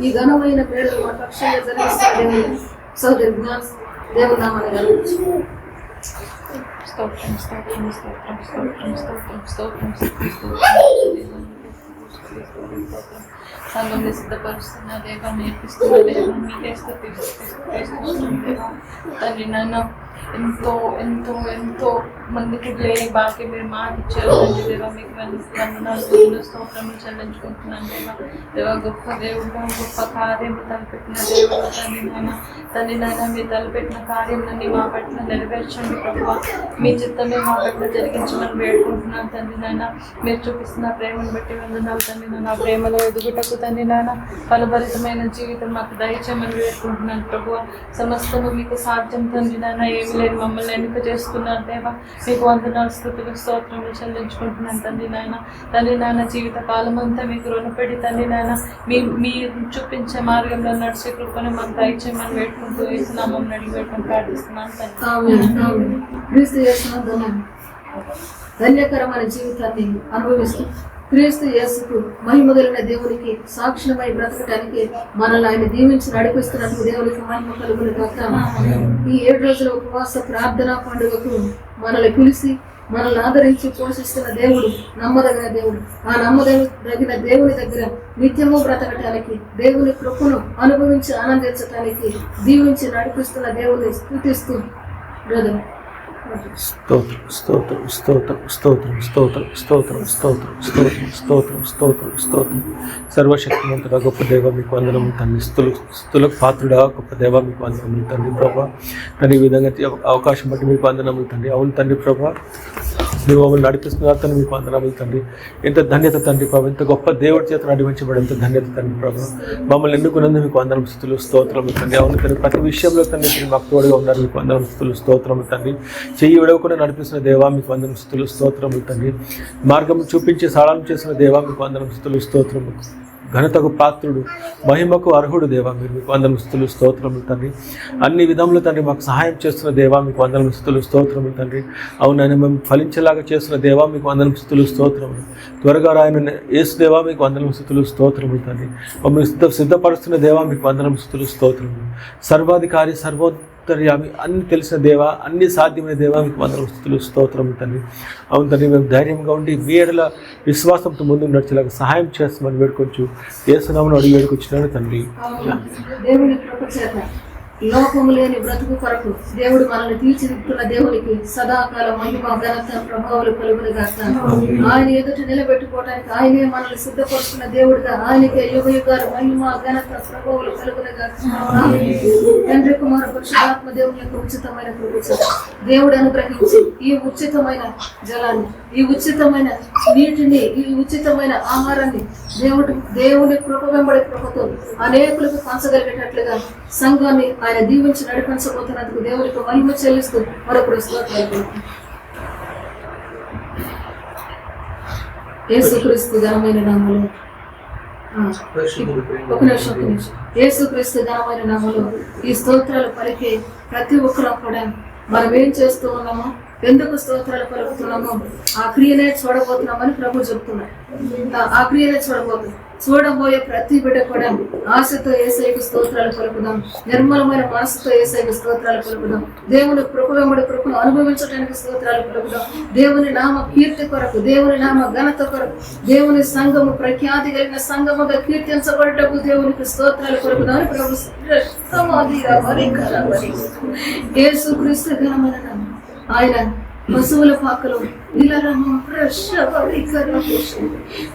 ఈ ఘనమైన పేరు మా పక్షంగా జరిగిస్తున్న దేవుని సోదరి దేవుని నామాన్ని గర్వించు. సంఘంలో సిద్ధపరుస్తున్న దేవా, నేర్పిస్తున్న దేవా, మీకే తండ్రి నన్ను ఎంతో ఎంతో ఎంతో మందికి లేని బాకీ మీరు మాట ఇచ్చారు తండ్రి దేవా. మీకు వందనాలు స్తోత్రములు చెల్లించుకుంటున్నాను దేవా. గొప్ప దేవుడు, గొప్ప కార్యం తలపెట్టిన దేవుడు తండ్రి నాయన మీరు తలపెట్టిన కార్యంలన్నీ మా పట్ల నెరవేర్చండి ప్రభువా. మీ చిత్తమే మా పట్ల జరిగించమని వేడుకుంటున్నాను తండ్రి నాయన. మీరు చూపిస్తున్న ప్రేమను బట్టి వందనాలు తండ్రి నాయన. ప్రేమలో ఎదుగుటకు తండ్రి నాయన ఫలభరితమైన జీవితం మాకు దయచేయమని వేడుకుంటున్నాను ప్రభువా. సమస్తము మీకు సాధ్యం తండ్రి నాయన. ఏమి లేని మమ్మల్ని ఎన్నిక చేసుకున్నారు దేవా. మీకు వందనాలు, స్తుతులు, స్తోత్రములు చెల్లించుకుంటున్నాను తండ్రి నాయన. తండ్రి నాయన జీవిత కాలం అంతా మీకు రుణపడి తండ్రి నాయన మీరు చూపించే మార్గంలో నడిచే కృపను మనం దయచేయమని వేడుకుంటూ వేసినామం అడిగి వేడుకొని ప్రార్థిస్తున్నాను తండ్రి. ధన్యకరమైన జీవితాన్ని అనుభవిస్తూ క్రీస్తు యేసుకు మహిమ కలిగిన దేవునికి సాక్షిమై బ్రతకటానికి మనల్ని ఆయన దీవించి నడిపిస్తున్నట్టు దేవునికి మహిమ కలుగును గాక. ఈ 7 రోజుల ఉపవాస ప్రార్థనా పండుగకు మనల్ని పిలిచి మనల్ని ఆదరించి పోషిస్తున్న దేవుడు నమ్మదగిన దేవుడు. ఆ నమ్మదగిన దేవుని దగ్గర నిత్యము బ్రతకటానికి, దేవుని కృపను అనుభవించి ఆనందించటానికి దీవించి నడిపిస్తున్న దేవుని స్తుతిస్తూ బ్రదర్. స్తోత్రం స్తోత్రం స్తోత్రం స్తోత్రం స్తోత్రం స్తోత్రం స్తోత్రం స్తోత్రం స్తోత్రం స్తోత్రం స్తోత్రం. సర్వశక్తిమంతుడా గొప్ప దేవ మీకు వందనము తండ్రి. స్తులకు పాత్రుడా గొప్ప దేవ మీకు వందనములు తండ్రి ప్రభా. తండ్రి ఈ విధంగా అవకాశం బట్టి మీకు వందనములు తండ్రి. అవును తండ్రి ప్రభా, మీరు మమ్మల్ని నడిపిస్తున్నారు తండ్రి, మీకు వందనములు తండ్రి. ఎంత ధన్యత తండ్రి ప్రభా, ఎంత గొప్ప దేవుడి చేత నడిపించబడి ఎంత ధన్యత తండ్రి ప్రభా. మమ్మల్ని ఎన్నుకున్నందుకు మీకు వందనం స్తుతులు స్తోత్రములు తండ్రి. అవును తండ్రి, ప్రతి విషయంలో తండ్రి మీరు మాకు తోడుగా ఉన్నారు, మీకు వందనం స్తుతులు స్తోత్రములు తండ్రి. చెయ్యి విడవకుండా నడిపిస్తున్న దేవా మీకు వందనం స్తుతులు స్తోత్రములు తండ్రి. మార్గం చూపించి సరళం చేసిన దేవా మీకు వందనం స్తుతులు స్తోత్రములు. ఘనతకు పాత్రుడు, మహిమకు అర్హుడు దేవా, మీరు మీకు వందనం స్తుతులు స్తోత్రములు తండ్రి. అన్ని విధములు తండ్రి మాకు సహాయం చేస్తున్న దేవా మీకు వందనం స్తుతులు స్తోత్రములు తండ్రి. అవునని మేము ఫలించేలాగా చేస్తున్న దేవా మీకు వందనం స్తుతులు స్తోత్రములు. త్వరగా రాయన యేసు దేవా మీకు వందనం స్తుతులు స్తోత్రములు తండ్రి. మమ్మల్ని సిద్ధపరుస్తున్న దేవా మీకు వందనం స్తుతులు స్తోత్రములు. సర్వాధికారి, సర్వోత్తర్యామి, అన్ని తెలిసిన దేవా, అన్ని సాధ్యమైన దేవా మీకు వందనం స్తుతులు స్తోత్రములు తండ్రి. అవును తండ్రి, మేము ధైర్యంగా ఉండి మీ ఎడల విశ్వాసంతో ముందుకు నడిచేలాగా సహాయం చేస్తామని వేడుకొచ్చు యేసునామమున అడిగి వేడుకొచ్చినాను తండ్రి. దేవుని కృప చేత లోపము లేని బ్రతుకు కొరకు దేవుడు మనల్ని తీర్చిదిద్దుతున్న దేవునికి సదాకాల మహిమ, ఘనత, ప్రభావాలు కలుగును గాక. ఆయన ఎదుట నిలబెట్టుకోవడానికి ఆయనే మనల్ని సిద్ధపరుస్తున్న దేవుడుగా ఆయనకే యుగ యుగాలు మహిమ, ఘనత, ప్రభావాలు కలుగును గాక. తండ్రి, కుమార, పరిశుద్ధాత్మ దేవుని యొక్క ఉచితమైన కృప చేత దేవుడు అనుగ్రహించి ఈ ఉచితమైన జలాన్ని, ఈ ఉచితమైన నీటిని, ఈ ఉచితమైన ఆహారాన్ని దేవుని కృప వెంబడి కృపతో అనేకులకు పంచగలిగేటట్లుగా సంఘాన్ని ఆయన దీవించి నడిపించబోతున్నందుకు దేవునికి మహిమ చెల్లిస్తూ మరొకరు స్తోత్రాలు. యేసుక్రీస్తు ఘనమైన నామములో ఒక నిమిషం యేసుక్రీస్తు ఘనమైన నామములో ఈ స్తోత్రాలు పలికే ప్రతి ఒక్కరూ కూడా మనం ఏం చేస్తూ ఉన్నామో, ఎందుకు స్తోత్రాలు పలుకుతున్నామో ఆ క్రియనే చూడబోతున్నామని ప్రభు చెప్తున్నారు. ఆ క్రియనే చూడబోయే ప్రతి బిడ్డ కూడా ఆశతో యేసయ్యకు స్తోత్రాలు పలుకుదాం, నిర్మలమైన మనసుతో యేసయ్యకు స్తోత్రాలు పలుకుదాం, దేవుని కృప వెంబడి కృపను అనుభవించడానికి స్తోత్రాలు పలుకుదాం, దేవుని నామ కీర్తి కొరకు, దేవుని నామ ఘనత కొరకు, దేవుని సంఘము ప్రఖ్యాతి కలిగిన సంఘముగా కీర్తించబడటకు దేవునికి స్తోత్రాలు పలుకుదాం అని ప్రభు. యేసుక్రీస్తు ఘనమైన నామం. ఆయన పశువుల పాకలో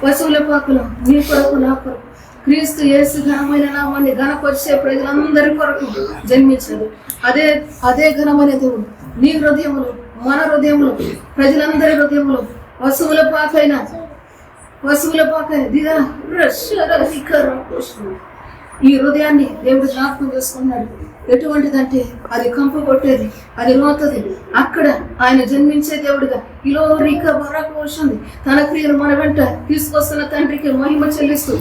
పశువుల పాకలో నీ కొరకు, నా కొరకు, క్రీస్తు యేసు ఘనమైన నామాన్ని ఘనపరిచే ప్రజలందరి కొరకు జన్మించాడు. అదే ఘనమైన దేవుడు నీ హృదయములు, మన హృదయములు, ప్రజలందరి హృదయములు పశువుల పాకైన దిగా ఈ హృదయాన్ని దేవుడు జ్ఞాపకం చేసుకున్నాడు. ఎటువంటిదంటే అది కంపు కొట్టేది, అది రోతది. అక్కడ ఆయన జన్మించే దేవుడిగా ఇలా రీక వస్తుంది. తన క్రియలు మన వెంట తీసుకొస్తున్న తండ్రికి మహిమ చెల్లిస్తూ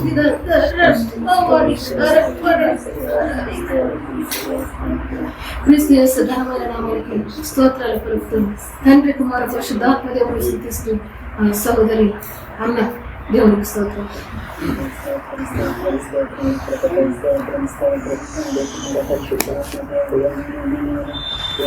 క్రీస్తు యేసు ఘనమైన నామానికి స్తోత్రాలు పలుకుతుంది. తండ్రి, కుమార, పరిశుద్ధాత్మ దేవుని స్తుతిస్తూ సహోదరి అన్న దేవునికి స్తోత్రం.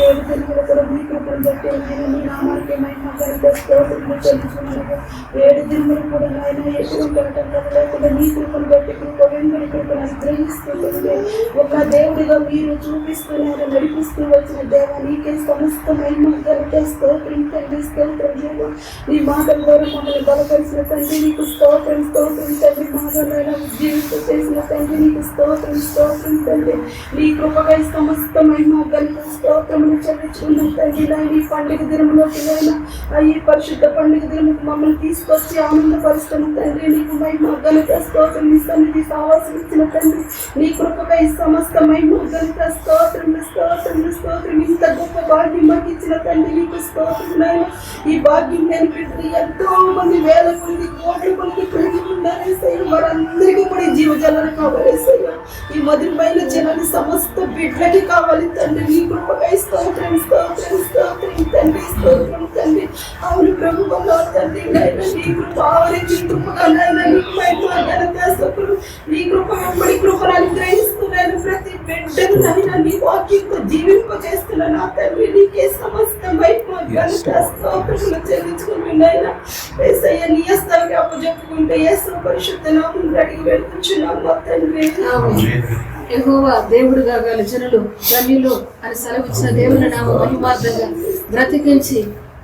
ఏడు దినముల కూడా మీ కృపను బట్టి మీ నామానికి మహిమ ఘనత స్తోత్రములు చెల్లించుచున్నాము. 7 దినములు కూడా ఆయన ఎటువంటి ఆటంకం లేకుండా మీ కృపను బట్టి కృప వెంబడి కృపను అనుగ్రహిస్తుంటే ఒక దేవుడిగా మీరు చూపిస్తున్నారు, నడిపిస్తూ వచ్చిన దేవ నీకే సమస్త మహిమ ఘనత స్తోత్రం తండ్రి. స్తోత్రం దేవ, ఈ మాటల ద్వారా మమ్మల్ని బలపరిచిన తండ్రి నీకు స్తోత్రం స్తోత్రం తండ్రి. మాలో జీవితం చేసిన తండ్రి నీకు స్తోత్రం స్తోత్రం తండ్రి. నీ కృపకై సమస్త మహిమ ఘనత స్తోత్రములు చెల్లించుకున్నాం తండ్రి. ఈ పండుగ దినములోకి ఈ పరిశుద్ధ పండుగ దినముకు మమ్మల్ని తీసుకొచ్చి ఆనందపరుస్తున్న తండ్రి నీకు మహిమ ఘనత స్తోత్రం. నీ సన్నిధి సావాసం ఇచ్చిన తండ్రి నీ కృపకై సమస్త మహిమ ఘనత స్తోత్రం స్తోత్రం స్తోత్రం. ఇంత గొప్ప భాగ్యం మాకు ఇచ్చిన తండ్రి నీకు స్తోత్రం నాయన. ఈ భాగ్యం నేను బిడ్డలు ఎంతో మంది వేల మంది కోట్ల మంది కలిగి ఉన్నారేసయ్య. వారందరికీ కూడా ఈ జీవజలాలు కావాలేసయ్య. ఈ మధురమైన జనాన్ని సమస్త బిడ్డలకి కావాలి తండ్రి. నీ కృపకై స్తోత్రం స్తోత్రం స్తోత్రం తండ్రి స్తోత్రం తండ్రి. అవును ప్రభు వల్ల తండ్రి నాయన నీ కృప ఆవరించి కృపగా నాయన నీకు మహిమ ఘనత స్తోత్రం. నీ కృప వెంబడి కృపను అనుగ్రహిస్తున్నాను. ప్రతి బిడ్డను నాయన నీ వాక్యంతో జీవింపజేస్తున్నాను నా తండ్రి. నీకే సమస్త మహిమ ఘనత స్తోత్రములు చెల్లించుకుని నాయన యేసయ్య నీ హస్తానికి అప్పజెప్పుకుంటే యేసు పరిశుద్ధ నామములో అడిగి వేడుకుంటున్నాము మా తండ్రి. యెహోవా దేవుడుగా గల జనులు ధన్యులు అని సెలవిచ్చిన దేవుని నామ మహిమార్థంగా బ్రతికించి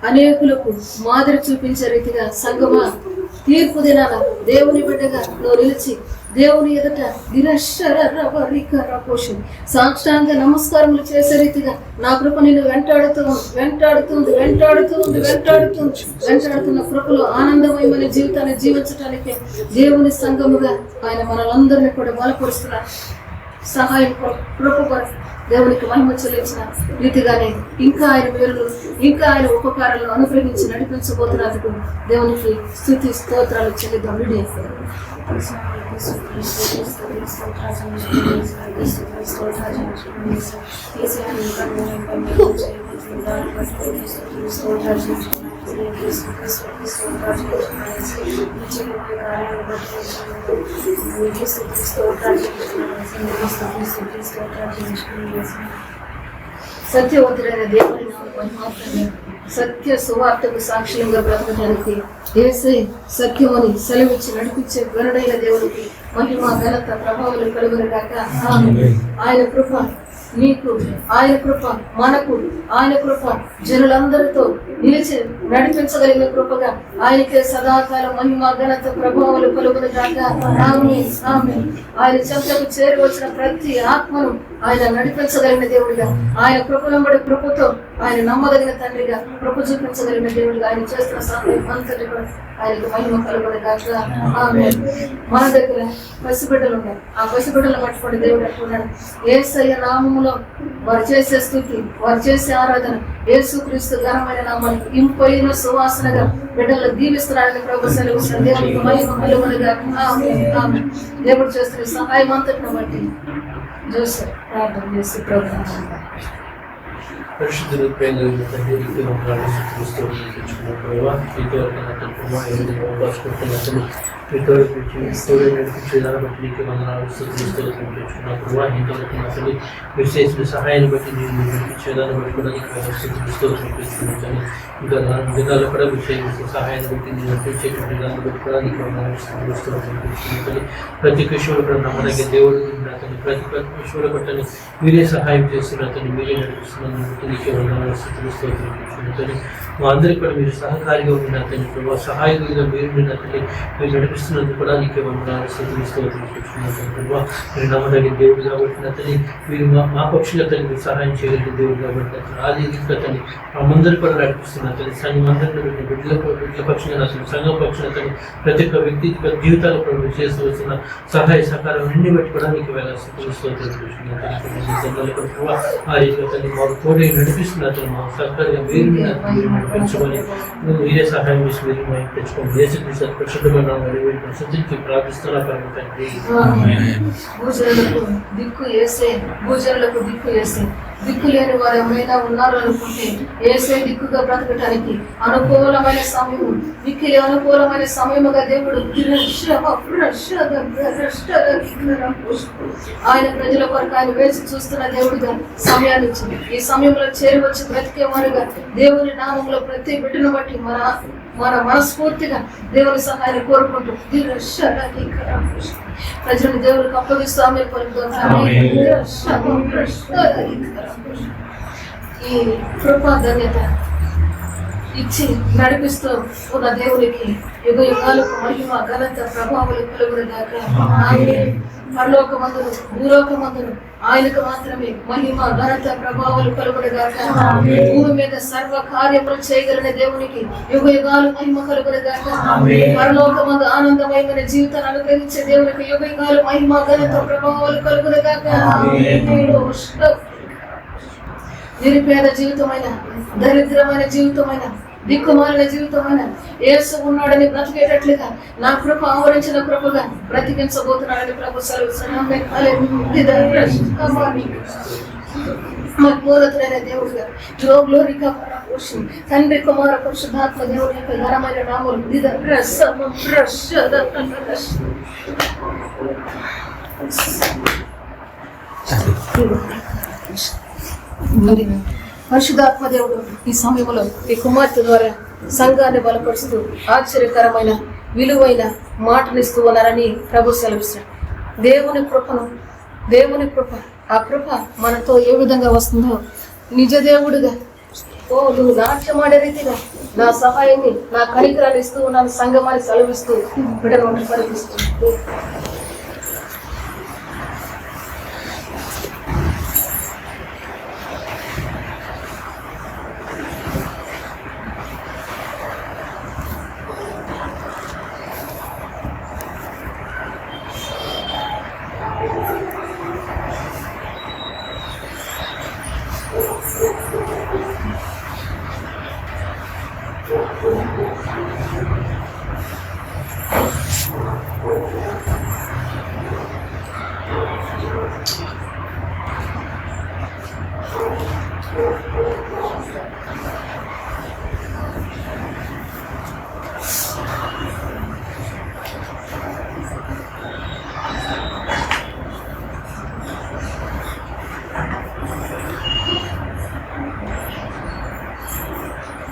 అనేకులకు మాదిరి చూపించే రీతిగా సంగమా తీర్పు దినాల దేవుని బిడ్డగా నువ్వు నిలిచి దేవుని ఎదుట సాష్టాంగ నమస్కారములు చేసే రీతిగా నా కృప నిన్ను వెంటాడుతున్న కృపలో ఆనందమయమైన జీవితాన్ని జీవించడానికి దేవుని సంఘముగా ఆయన మనలందరినీ కూడా బలపరుస్తున్నారు. సహాయం కృప దేవునికి మహిమ చెల్లించిన రీతిగానే ఇంకా ఆయన మేలులు ఇంకా ఆయన ఉపకారాలను అనుగ్రహించి నడిపించబోతున్నందుకు దేవునికి స్తుతి స్తోత్రాలు చెల్లిద్దాం. వీడియో సత్యవంతుడైన దేవుని నామమున సత్య సువార్తకు సాక్ష్యంగా బ్రతకడానికి యేసే సత్యమని సెలవిచ్చి నడిపించే గరుడైన దేవునికి మహిమ ఘనత ప్రభావాలు కలుగునుగాక. ఆయన కృప నీకు, ఆయన కృప మనకు, ఆయన కృప జనులందరితో నిలిచి నడిపించగలిగిన కృపగా ఆయనకే సదాకాలం మహిమ ఘనత ప్రభావాలు కలుగునుగాక. ఆమేన్ ఆమేన్. ఆయన చెంతకు చేరి వచ్చిన ప్రతి ఆత్మను ఆయన నడిపించగలిగిన దేవుడిగా, ఆయన కృపలంబడి కృపతో ఆయన నమ్మదగిన తండ్రిగా కృప చూపించగలిగిన దేవుడిగా ఆయన చేస్తున్న సహాయం అంతటి ఆయనకు మహిమ కలుగునుగాక. ఆమేన్. మన దగ్గర పసిబిడ్డలు ఉన్నాయి. ఆ పసిబిడ్డలు పట్టుకుని దేవుడు అంటున్నాడు, యేసయ్య నామములో వారు చేసే స్థుతి, వారు చేసే ఆరాధన యేసుక్రీస్తు ఘనమైన నామానికి ఇంపైన సువాసనగా బిడ్డలు దీవిస్తున్నాడని ప్రభు సెలవుస్తున్న దేవునికి మహిమ కలుగునుగాక. ఆమేన్. దేవుడు చేస్తున్న సహాయం అంతటిని బట్టి జోసెఫ్ ప్రార్థన చేసి ప్రోగ్రాం పరిశుద్ధులు ప్రేమ తండ్రి నడిపించేదాన్ని బట్టి నీకు వందనాలు తెచ్చుకున్నప్పుడు విశేష సహాయాన్ని బట్టి నేను నడిపించేదాన్ని బట్టి కూడా నీకు చూపిస్తున్నాను. ఇంకా విధాలు కూడా విషయం సహాయాన్ని బట్టి నేను నడిపించేటువంటి దాన్ని బట్టి కూడా నీకు వందనాలు. ప్రతి విషయంలో కూడా నమ్మదగ్గ దేవుడు అతని ప్రతి విషయంలో బట్టని మీరే సహాయం చేస్తున్న అతన్ని మీరే నడిపిస్తున్నందుకు నీకే వందనాలు స్తోత్రం. మా అందరికీ కూడా మీరు సహకారిగా ఉన్న అతని ప్రభావ సహాయంగా మీరు అతన్ని మీరు నడిపిస్తున్నందుకు కూడా నీకే వందనాలు స్తోత్రం. మీరు నమ్మదగిన దేవుడు కాబట్టి అతని మీరు మా పక్షులు అతన్ని మీరు సహాయం చేయగలిగిన దేవుడు కాబట్టి అతను ఆది అతన్ని మందరు కూడా నడిపిస్తున్న అతని సంఘం అందరినీ బిడ్డల పక్షంగా అతను సంఘం పక్షులు అతను ప్రతి ఒక్క వ్యక్తి జీవితాలు కూడా చేస్తూ వస్తున్న సహాయ సహకారం అన్ని బట్టి కూడా నీకు ఆ రీతిలో అతన్ని మాకు తోడే నడిపిస్తున్న అతను మా సహకారంగా మీరు నడిపించమని మీరే సహాయం చేసి మీరు మేము తెచ్చుకోండి. యేసుక్రీస్తు పరిశుద్ధమైన సత్యంకి ప్రార్థిస్తున్నా తండ్రి. భూజనులకు దిక్కు యేసే, భూజనులకు దిక్కు యేసే. దిక్కు లేని వారు ఎవరైనా ఉన్నారు అనుకుంటే యేసే దిక్కుగా బ్రతకటానికి అనుకూలమైన సమయం, మిక్కిలి అనుకూలమైన సమయముగా దేవుడు ఆయన ప్రజల కొరకు ఆయన వేసి చూస్తున్న దేవుడిగా సమయాన్ని ఇచ్చింది. ఈ సమయంలో చేరి వచ్చి బ్రతికేవారుగా దేవుని నామంలో ప్రతి బిడ్డను బట్టి మన మనస్ఫూర్తిగా దేవుని సహాయాన్ని కోరుకుంటూ ప్రజలను దేవుడికి అప్పగిస్తూ ఆమె ఈ కృపా ధన్యత, ఈ ఇచ్చి నడిపిస్తూ ఉన్న దేవునికి యుగ యుగాలకు మహిమ ఘనత ప్రభావాలు కలుగునుగాక. ఆమేన్. పరలోకమందును భూలోకమందును ఆయనకు మాత్రమే మహిమ ఘనత ప్రభావాలు కలుగునుగాక. భూమి మీద సర్వ కార్యములు చేయగలిగిన దేవునికి యుగ యుగాలు మహిమ కలుగునుగాక. పరలోకమందు ఆనందమయమైన జీవితాన్ని అనుగ్రహించే దేవునికి యుగ యుగాలు మహిమ ఘనత ప్రభావాలు కలుగునుగాక. నిరుపేద జీవితమైన, దరిద్రమైన జీవితమైన, దిక్కుమాలిన జీవితమైన యేసు ఉన్నాడని బ్రతికేటట్లుగా నా కృప ఆవరించిన కృపగా బ్రతికించబోతున్నాడని ప్రభు సెలవిస్తున్నాడు. మహోన్నతుడైన దేవుడుగా గ్లోరికా పరపురుషుడు తండ్రి కుమార పరిశుద్ధాత్మ దేవుడి యొక్క ఘనమైన నామములు పరిశుద్ధాత్మ దేవుడు ఈ సమయంలో ఈ కుమార్తె ద్వారా సంఘాన్ని బలపరుస్తూ ఆశ్చర్యకరమైన విలువైన మాటనిస్తూ ఉన్నారని ప్రభు సెలవిస్తాడు. దేవుని కృప ఆ కృప మనతో ఏ విధంగా వస్తుందో నిజ దేవుడిగా నువ్వు నాట్యమాడే రీతిగా నా సహాయాన్ని నా కనికరాన్ని ఇస్తూ ఉన్నాను సంఘమాన్ని సెలవిస్తూ బిడ్డను పరిపిస్తూ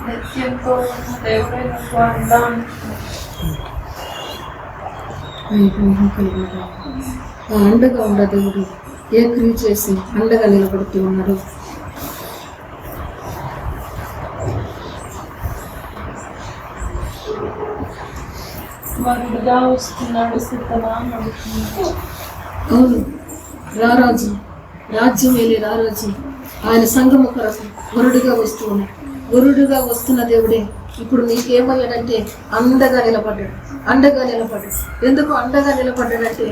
నిత్యంతో ఉన్న దేవుడైన అందాన్ని అండగా ఉన్న దేవుడు ఏ క్రియ చేసి అండగా నిలబడుతూ ఉన్నాడు. వరుడుగా వస్తున్నాడు, సిద్ధమా నడుస్తున్నాడు. అవును, రారాజు, రాజ్యం వెళ్ళి రారాజు ఆయన సంఘము కొరకు వరుడుగా వస్తూ ఉన్నాడు. వరుడుగా వస్తున్న దేవుడే ఇప్పుడు నీకేమయ్యాడంటే అండగా నిలబడ్డాడు. ఎందుకు అండగా నిలబడ్డాడంటే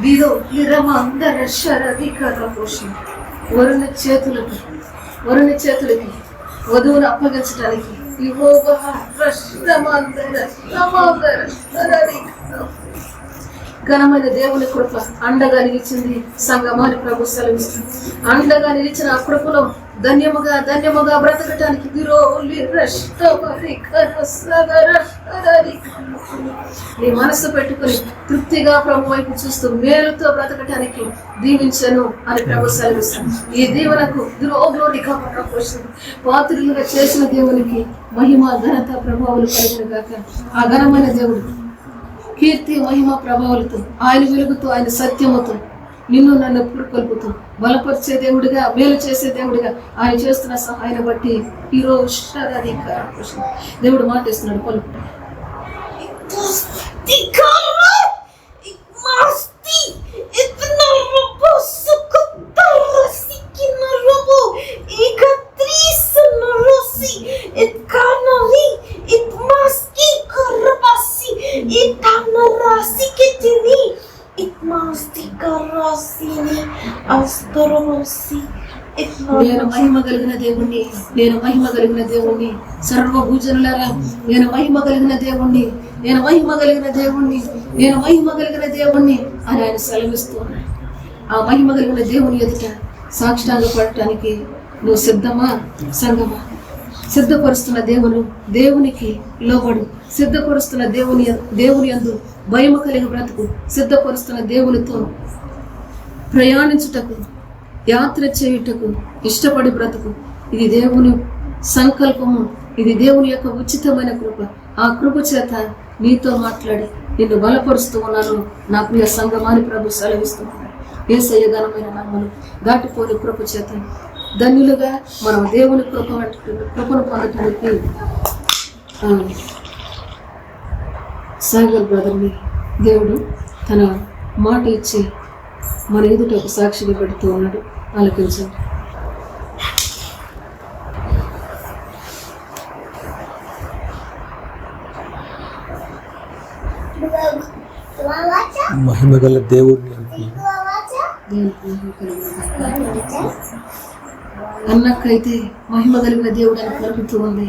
వీరో విరమ అందర శరీకర పోషణ వరుని చేతులకి వధువును అప్పగించడానికి ఘనమైన దేవుని కృప అండగా నిలిచింది సంగమాని ప్రభు సెలవిస్తుంది. అండగా నిలిచిన ఆ కృపలో ధన్యముగా బ్రతకటానికి నీ మనసు పెట్టుకుని తృప్తిగా ప్రభు వైపు చూస్తూ మేలుతో బ్రతకటానికి దీవించను అని ప్రభు సెలవిస్తాను. ఈ దీవెనకు పాత్రులుగా చేసిన దేవునికి మహిమ ఘనత ప్రభావాలు కలిగిన గాక. ఆ ఘనమైన దేవుడు కీర్తి మహిమ ప్రభావాలతో ఆయన వెలుగుతూ ఆయన సత్యముతో నిన్ను నన్ను పురుకొల్పుతూ బలపరిచే దేవుడిగా మేలు చేసే దేవుడిగా ఆయన చేస్తున్న సహాయాన్ని బట్టి ఈరోజు దేవుడు మాటిస్తున్నాడు. పలుకు నేను మహిమ కలిగిన దేవుణ్ణి సర్వభూజనులారా, నేను మహిమ కలిగిన దేవుణ్ణి అని ఆయన సెలవిస్తూ ఉన్నాడు. ఆ మహిమ కలిగిన దేవుని ఎదుట సాక్షాంగ పడటానికి నువ్వు సిద్ధమా సంగమా? సిద్ధపరుస్తున్న దేవునికి లోబడు. సిద్ధపరుస్తున్న దేవుని యందు భయము కలిగి బ్రతుకు. సిద్ధపరుస్తున్న దేవునితో ప్రయాణించుటకు, యాత్ర చేయుటకు ఇష్టపడి బ్రతుకు. ఇది దేవుని సంకల్పము, ఇది దేవుని యొక్క ఉచితమైన కృప. ఆ కృప చేత నీతో మాట్లాడి నిన్ను బలపరుస్తూ ఉన్నాను నా ప్రియ సంగమాని ప్రభు సెలవిస్తున్నాడు. యేసయ్య ఘనమైన నామములు దాటిపోని కృప చేత ధన్యులుగా మనం దేవుని కృపను పొందటానికి సాగర్ బ్రదర్ని దేవుడు తన మాట ఇచ్చి మన ఎదుట ఒక సాక్షిగా పెడుతూ ఉన్నాడు. ఆలకించండి. మహిమగల దేవుడిని అంటున్నాను. అన్నకైతే మహిమ కలిగిన దేవుడు అని కలుగుతూ ఉంది.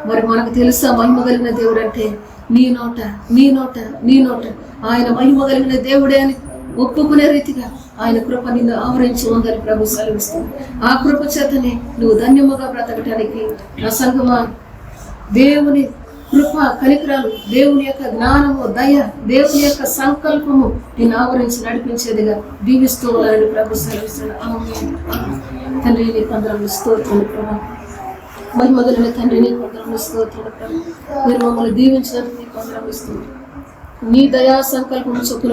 మరి మనకు తెలుసా మహిమ కలిగిన దేవుడు అంటే? నీ నోట నీ నోట నీ నోట ఆయన మహిమ కలిగిన దేవుడే అని ఒప్పుకునే రీతిగా ఆయన కృప నిన్ను ఆవరించి ఉందని ప్రభు సెలవిస్తుంది. ఆ కృప చేతనే నువ్వు ధన్యముగా బ్రతకటానికి నా సంగమా దేవుని కృప కనికరాలు, దేవుని యొక్క జ్ఞానము, దయ, దేవుని యొక్క సంకల్పము నేను ఆవరించి నడిపించేదిగా దీవిస్తూ ఉన్నారని ప్రభు సెలవిస్తున్నాడు. తండ్రి నీ కొందరు స్తోత్రాలు ప్రభా, మహిమగలిగిన తండ్రి నీ కొందరు స్తోత్రాలు ప్రభా, మీరు మమ్మల్ని దీవించినందుకు నీ కొందరు ఇస్తుంది. నీ దయా సంకల్పం చొప్పున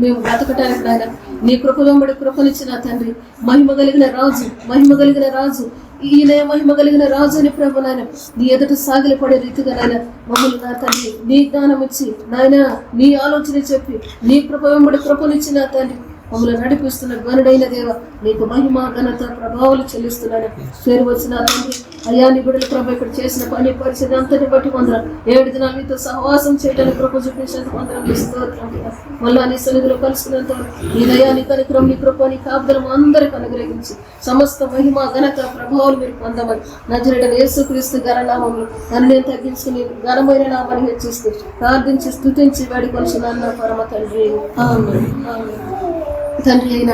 మేము బ్రతకటానికి నాయన నీ కృప వెంబడి కృపనిచ్చిన తండ్రి, మహిమ కలిగిన రాజు, మహిమ కలిగిన రాజు, ఈయన మహిమ కలిగిన రాజు అని ప్రభు నాయన నీ ఎదుట సాగిలి పడే రీతిగా నాయన మమ్మల్ని నా తండ్రి నీ జ్ఞానం ఇచ్చి నాయన నీ ఆలోచన చెప్పి నీ కృప వెంబడి కృపనిచ్చిన తండ్రి మమ్మల్ని నడిపిస్తున్న గనుడైన దేవ నీకు మహిమ ఘనత ప్రభావాలు చెల్లిస్తున్నాను. పేరు వచ్చిన తండ్రి అయ్యా నీ బిడ్డల ప్రభు ఇక్కడ చేసిన పని పరిస్థితి అంతటి బట్టి పొందరం 7 దినాలు మీతో సహవాసం చేయడానికి కృప చూపించినందుకు పొందరం. మళ్ళా నీ సన్నిధిలో కలుసుకున్నంత నీ దయా నీ కనికరం నీ కృప నీ కాపుదలం అందరికి అనుగ్రహించి సమస్త మహిమ ఘనత ప్రభావాలు మీరు పొందమని నజరేయుడైన యేసుక్రీస్తు ఘననామములో నన్ను నేను తగ్గించుకుని ఘనమైన నామాన్ని హెచ్చిస్తూ ప్రార్థించి స్తుతించి వేడుకొలుచున్నాను పరమ తండ్రి. ఆమేన్. తండ్రి అయిన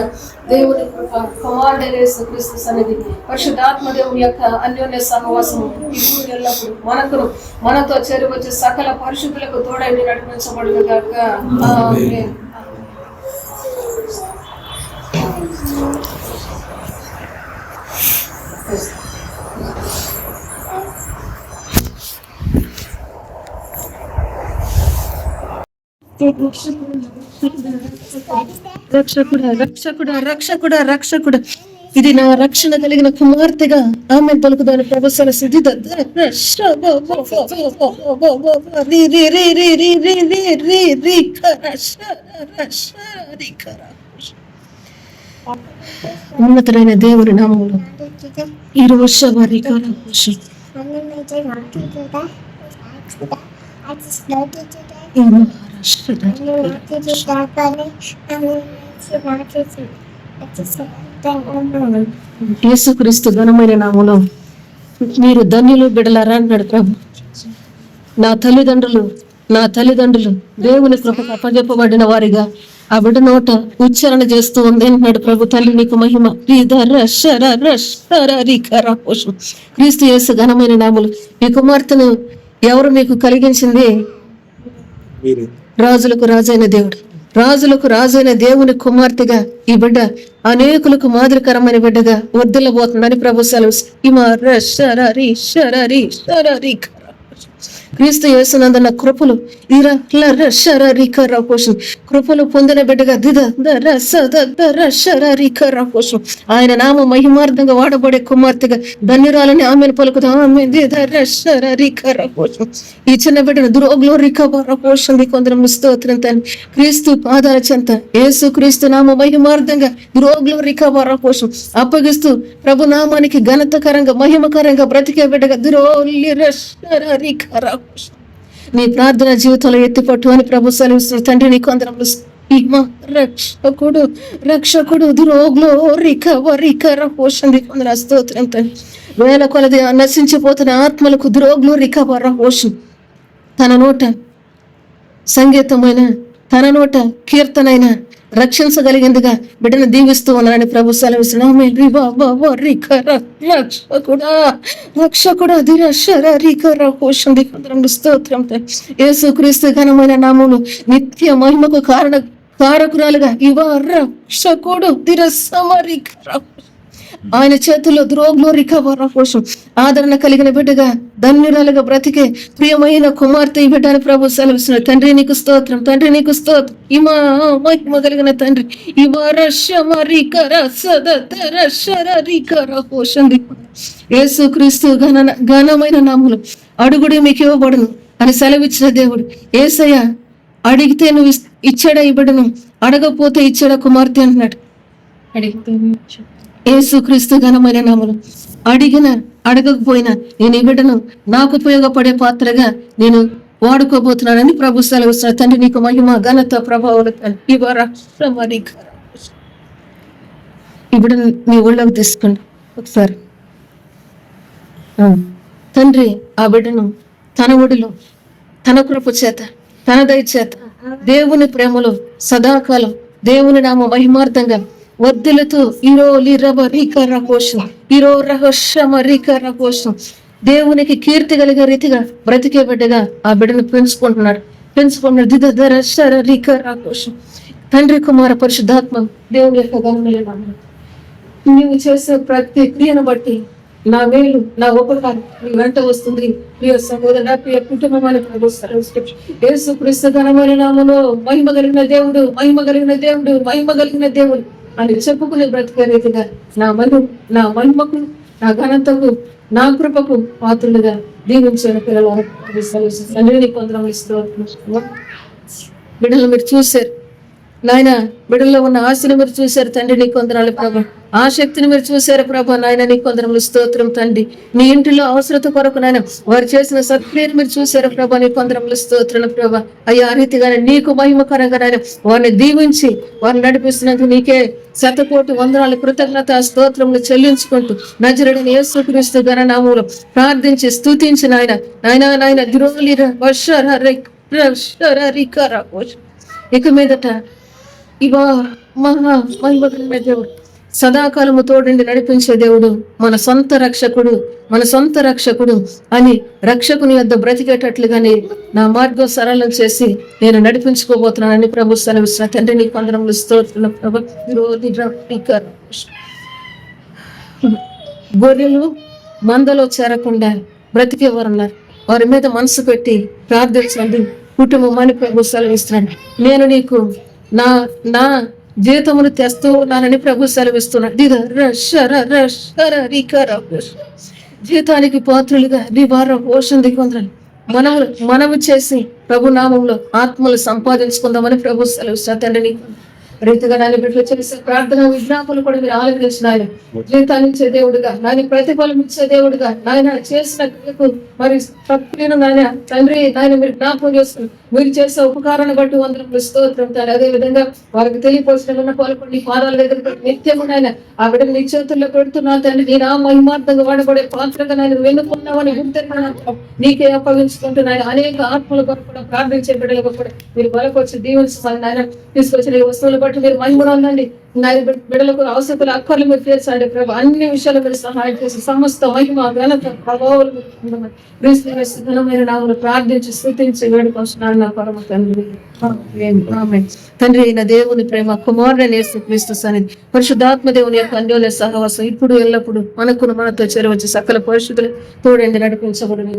దేవుని కృప, కుమారుడైన యేసుక్రీస్తు సన్నిధి, పరిశుద్ధాత్మ దేవుని యొక్క అన్యోన్య సహవాసము ఇప్పుడు ఎల్లప్పుడు మనతో చేరువచ్చి సకల పరిశుద్ధులకు తోడై నడిపించబడును గాక. ఆమేన్. రక్షకుడా రక్షకుడా రక్షకుడా రక్షకుడా, ఇది నా రక్షణ కలిగిన కుమార్తెగా ఆమె పలుకుదాని ప్రభుత్వ స్థితి ఉన్నతుడైన దేవుని నామములో ఈ రోజు వారి యేసుక్రీస్తు ఘనమైన నామములో మీరు ధన్యులు బిడ్డలారా అన్నాడు ప్రభు. నా తల్లిదండ్రులు దేవుని కృపకు అప్పజెప్పబడిన వారిగా ఆ బిడ్డ నోట ఉచ్చారణ చేస్తూ ఉంది అన్నాడు ప్రభు. తల్లి నీకు మహిమ. క్రీస్తు యేసు ఘనమైన నామములు మీ కుమార్తెను ఎవరు మీకు కలిగించింది? రాజులకు రాజైన దేవుని కుమార్తెగా ఈ బిడ్డ అనేకులకు మాదిరికరమైన బిడ్డగా వర్ధిల్లబోతుందని ప్రభు సెలవు. క్రీస్తు యేసునందున్న కృపలు కృపలు పొందిన బిడ్డగా ఆయన నామ మహిమార్థంగా వాడబడే కుమార్తెగా ధన్యురాలని ఆమెను పలుకుతాం. ఈ చిన్న బిడ్డను దురోగ్లోరికబోషం కొందరం స్తోత్రం తండ్రి. క్రీస్తు పాదాల చెంత యేసు క్రీస్తు నామ మహిమార్థంగా దురోగ్లోరికబోషం అప్పగిస్తూ ప్రభు నామానికి ఘనతకరంగా మహిమకరంగా బ్రతికే బిడ్డగా నీ ప్రార్థన జీవితంలో ఎత్తిపట్టు అని ప్రభు సెలవిస్తున్న తండ్రి నీకు అందరం రక్షకుడు స్తోత్రం తండ్రి. వేల కొలది నశించిపోతున్న ఆత్మలకు దురోగ్లోరికబోషం తన నోట సంగీతమైన తన నోట కీర్తనైన రక్షించగలిగిందిగా బిడ్డను దీవిస్తూ ఉన్నారని ప్రభు సెలవిస్తున్నాం. స్తోత్రం. యేసుక్రీస్తు ఘనమైన నామములు నిత్య మహిమకు కారకురాలుగా రక్షకుడు ఆయన చేతుల్లో గ్లోరీ కవర్ కోసం ఆదరణ కలిగిన బిడ్డగా ధన్యురాలుగా బ్రతికే ప్రియమైన కుమార్తె ఈ బిడ్డని ప్రభు సెలవుస్తున్నారు. తండ్రి నీకు స్తోత్రం, తండ్రి నీకు స్తోత్రం. ఇమా మహిమ కలిగిన తండ్రి యేసు క్రీస్తు ఘనమైన నామములో అడుగుడి మీకు ఇవ్వబడును అని సెలవిచ్చిన దేవుడు యేసయ్య. అడిగితే నువ్వు ఇచ్చాడా ఈ బిడ్డను, అడగపోతే ఇచ్చాడా కుమార్తె అంటున్నాడు. యేసు క్రీస్తు ఘనమైన నామములో అడగకపోయినా నేను ఈ బిడ్డను నాకు ఉపయోగపడే పాత్రగా నేను వాడుకోబోతున్నానని ప్రభు సెలవుస్తున్నాడు. తండ్రి నీకు మహిమ ఘనత ప్రభావాలు ఈ బిడ్డను మీ ఒళ్ళోకి తీసుకోండి ఒకసారి. తండ్రి ఆ బిడ్డను తన ఒడిలో తన కృప చేత తన దయ చేత దేవుని ప్రేమలో సదాకాలం దేవుని నామ మహిమార్థంగా వర్ధులతో దేవునికి కీర్తి కలిగే రీతిగా బ్రతికే బిడ్డగా ఆ బిడ్డను పెంచుకుంటున్నాడు. తండ్రి కుమార పరిశుద్ధాత్మ దేవుని యొక్క గమనం నీవు చేసే ప్రతి క్రియను బట్టి నా మేలు నా ఉపకారం నీ వెంట వస్తుంది. ప్రియ సహోదర ప్రియ కుటుంబమని యేసు క్రీస్తు ఘనమైన నామములో మహిమ కలిగిన దేవుడు మహిమ కలిగిన దేవుడు మహిమ కలిగిన దేవుడు అని చెప్పుకునే బ్రతికే రీతిగా నా మహిమకు నా ఘనతకు నా కృపకు పాత్రులుగా దీవించిన పిల్లలు కొందరం ఇస్తూ బిడ్డలు మీరు చూశారు నాయన, బిడ్డల్లో ఉన్న ఆశని మీరు చూశారు తండ్రి, నీ కొందరాలు ప్రభా. ఆ శక్తిని మీరు చూశారు ప్రభా నాయన, నీ కొందరములు స్తోత్రం తండ్రి. నీ ఇంటిలో అవసరత కొరకు నాయన వారు చేసిన సత్క్రియను మీరు చూశారు ప్రభా, నీ కొందరములు స్తోత్రం ప్రభా. అయ్యా ఆ రీతిగానే నీకు మహిమకరంగా నాయన వారిని దీవించి వారిని నడిపిస్తున్నందుకు నీకే శతకోటి వందనాలు కృతజ్ఞత స్తోత్రములు చెల్లించుకుంటూ నజరుడైన యేసుక్రీస్తు ఘననామములో ప్రార్థించి స్తుతించి నాయన ఇక మీదట ఇవా మహా మహిమగలిగిన దేవుడు, సదాకాలము తోడండి నడిపించే దేవుడు, మన సొంత రక్షకుడు అని రక్షకుని వద్ద బ్రతికేటట్లుగానే నా మార్గం సరళం చేసి నేను నడిపించుకోబోతున్నానని ప్రభు సెలవిస్తున్నా. తండ్రి నీ కొందరములు స్తోత్రం ప్రభు. గొర్రెలు మందలో చేరకుండా బ్రతికేవారున్నారు, వారి మీద మనసు పెట్టి ప్రార్థించండి కుటుంబం ప్రభు సెలవిస్తున్నాడు. నేను నీకు నా జీతమును తెస్తూ ఉన్నానని ప్రభు సెలవిస్తున్నాడు. జీతానికి పాత్రులుగా నీ వారం పోషణ దిగొందరాలి మనము చేసి ప్రభు నామంలో ఆత్మలు సంపాదించుకుందామని ప్రభు సెలవిస్తున్నాడు. తండ్రి రీతిగా నాయన బిడ్డలు చేసే ప్రార్థన విజ్ఞాపనలు కూడా మీరు ఆలోచించిన ఆయన జీతాన్నిచ్చే దేవుడుగా, నాయన ప్రతిఫలం ఇచ్చే దేవుడుగా, నాయన చేసిన మరి ప్రక్రియను నాయన తండ్రి నాయన మీరు జ్ఞాపకం చేసుకుని మీరు చేసే ఉపకారాన్ని బట్టి వందరం స్తోత్రం తాను. అదే విధంగా వారికి తెలియపరిచిన పాల్గొని పాదాల దగ్గర నిత్యము నాయన ఆ బిడ్డలు నీ చేతుల్లో పెడుతున్నాను తండ్రి. నీ నా మహిమార్థంగా వాడబడే పాత్రగా నాయన వెనుకున్నామని గుర్తెరిగిన నీకే అప్పగించుకుంటున్నాయి. అనేక ఆత్మల కొరకు కూడా ప్రార్థించే బిడ్డలకు కూడా మీరు బలపరిచి దీవించాలి నాయన. తీసుకొచ్చిన వస్తువులు బట్టి మీరు మహిమను ఉండండి. బిడ్డలకు అవసరతలు అక్కర్లు మీరు తీర్చండి ప్రభు. అన్ని విషయాలు మీరు సహాయం చేసి సమస్త మహిమ ఘనత ప్రభావాలు ఘనమైన నామములో ప్రార్థించి స్తుతించి వేడుకొస్తున్నాను నా పరమ తండ్రి. తండ్రి అయిన దేవుని ప్రేమ, కుమారుడైన యేసుక్రీస్తు సన్నిధి, పరిశుద్ధాత్మ దేవుని యొక్క అన్యోన్య సహవాసం ఇప్పుడు ఎల్లప్పుడు మనతో చేరవచ్చి సకల పరిశుద్ధులు తోడండి నడిపించబడిన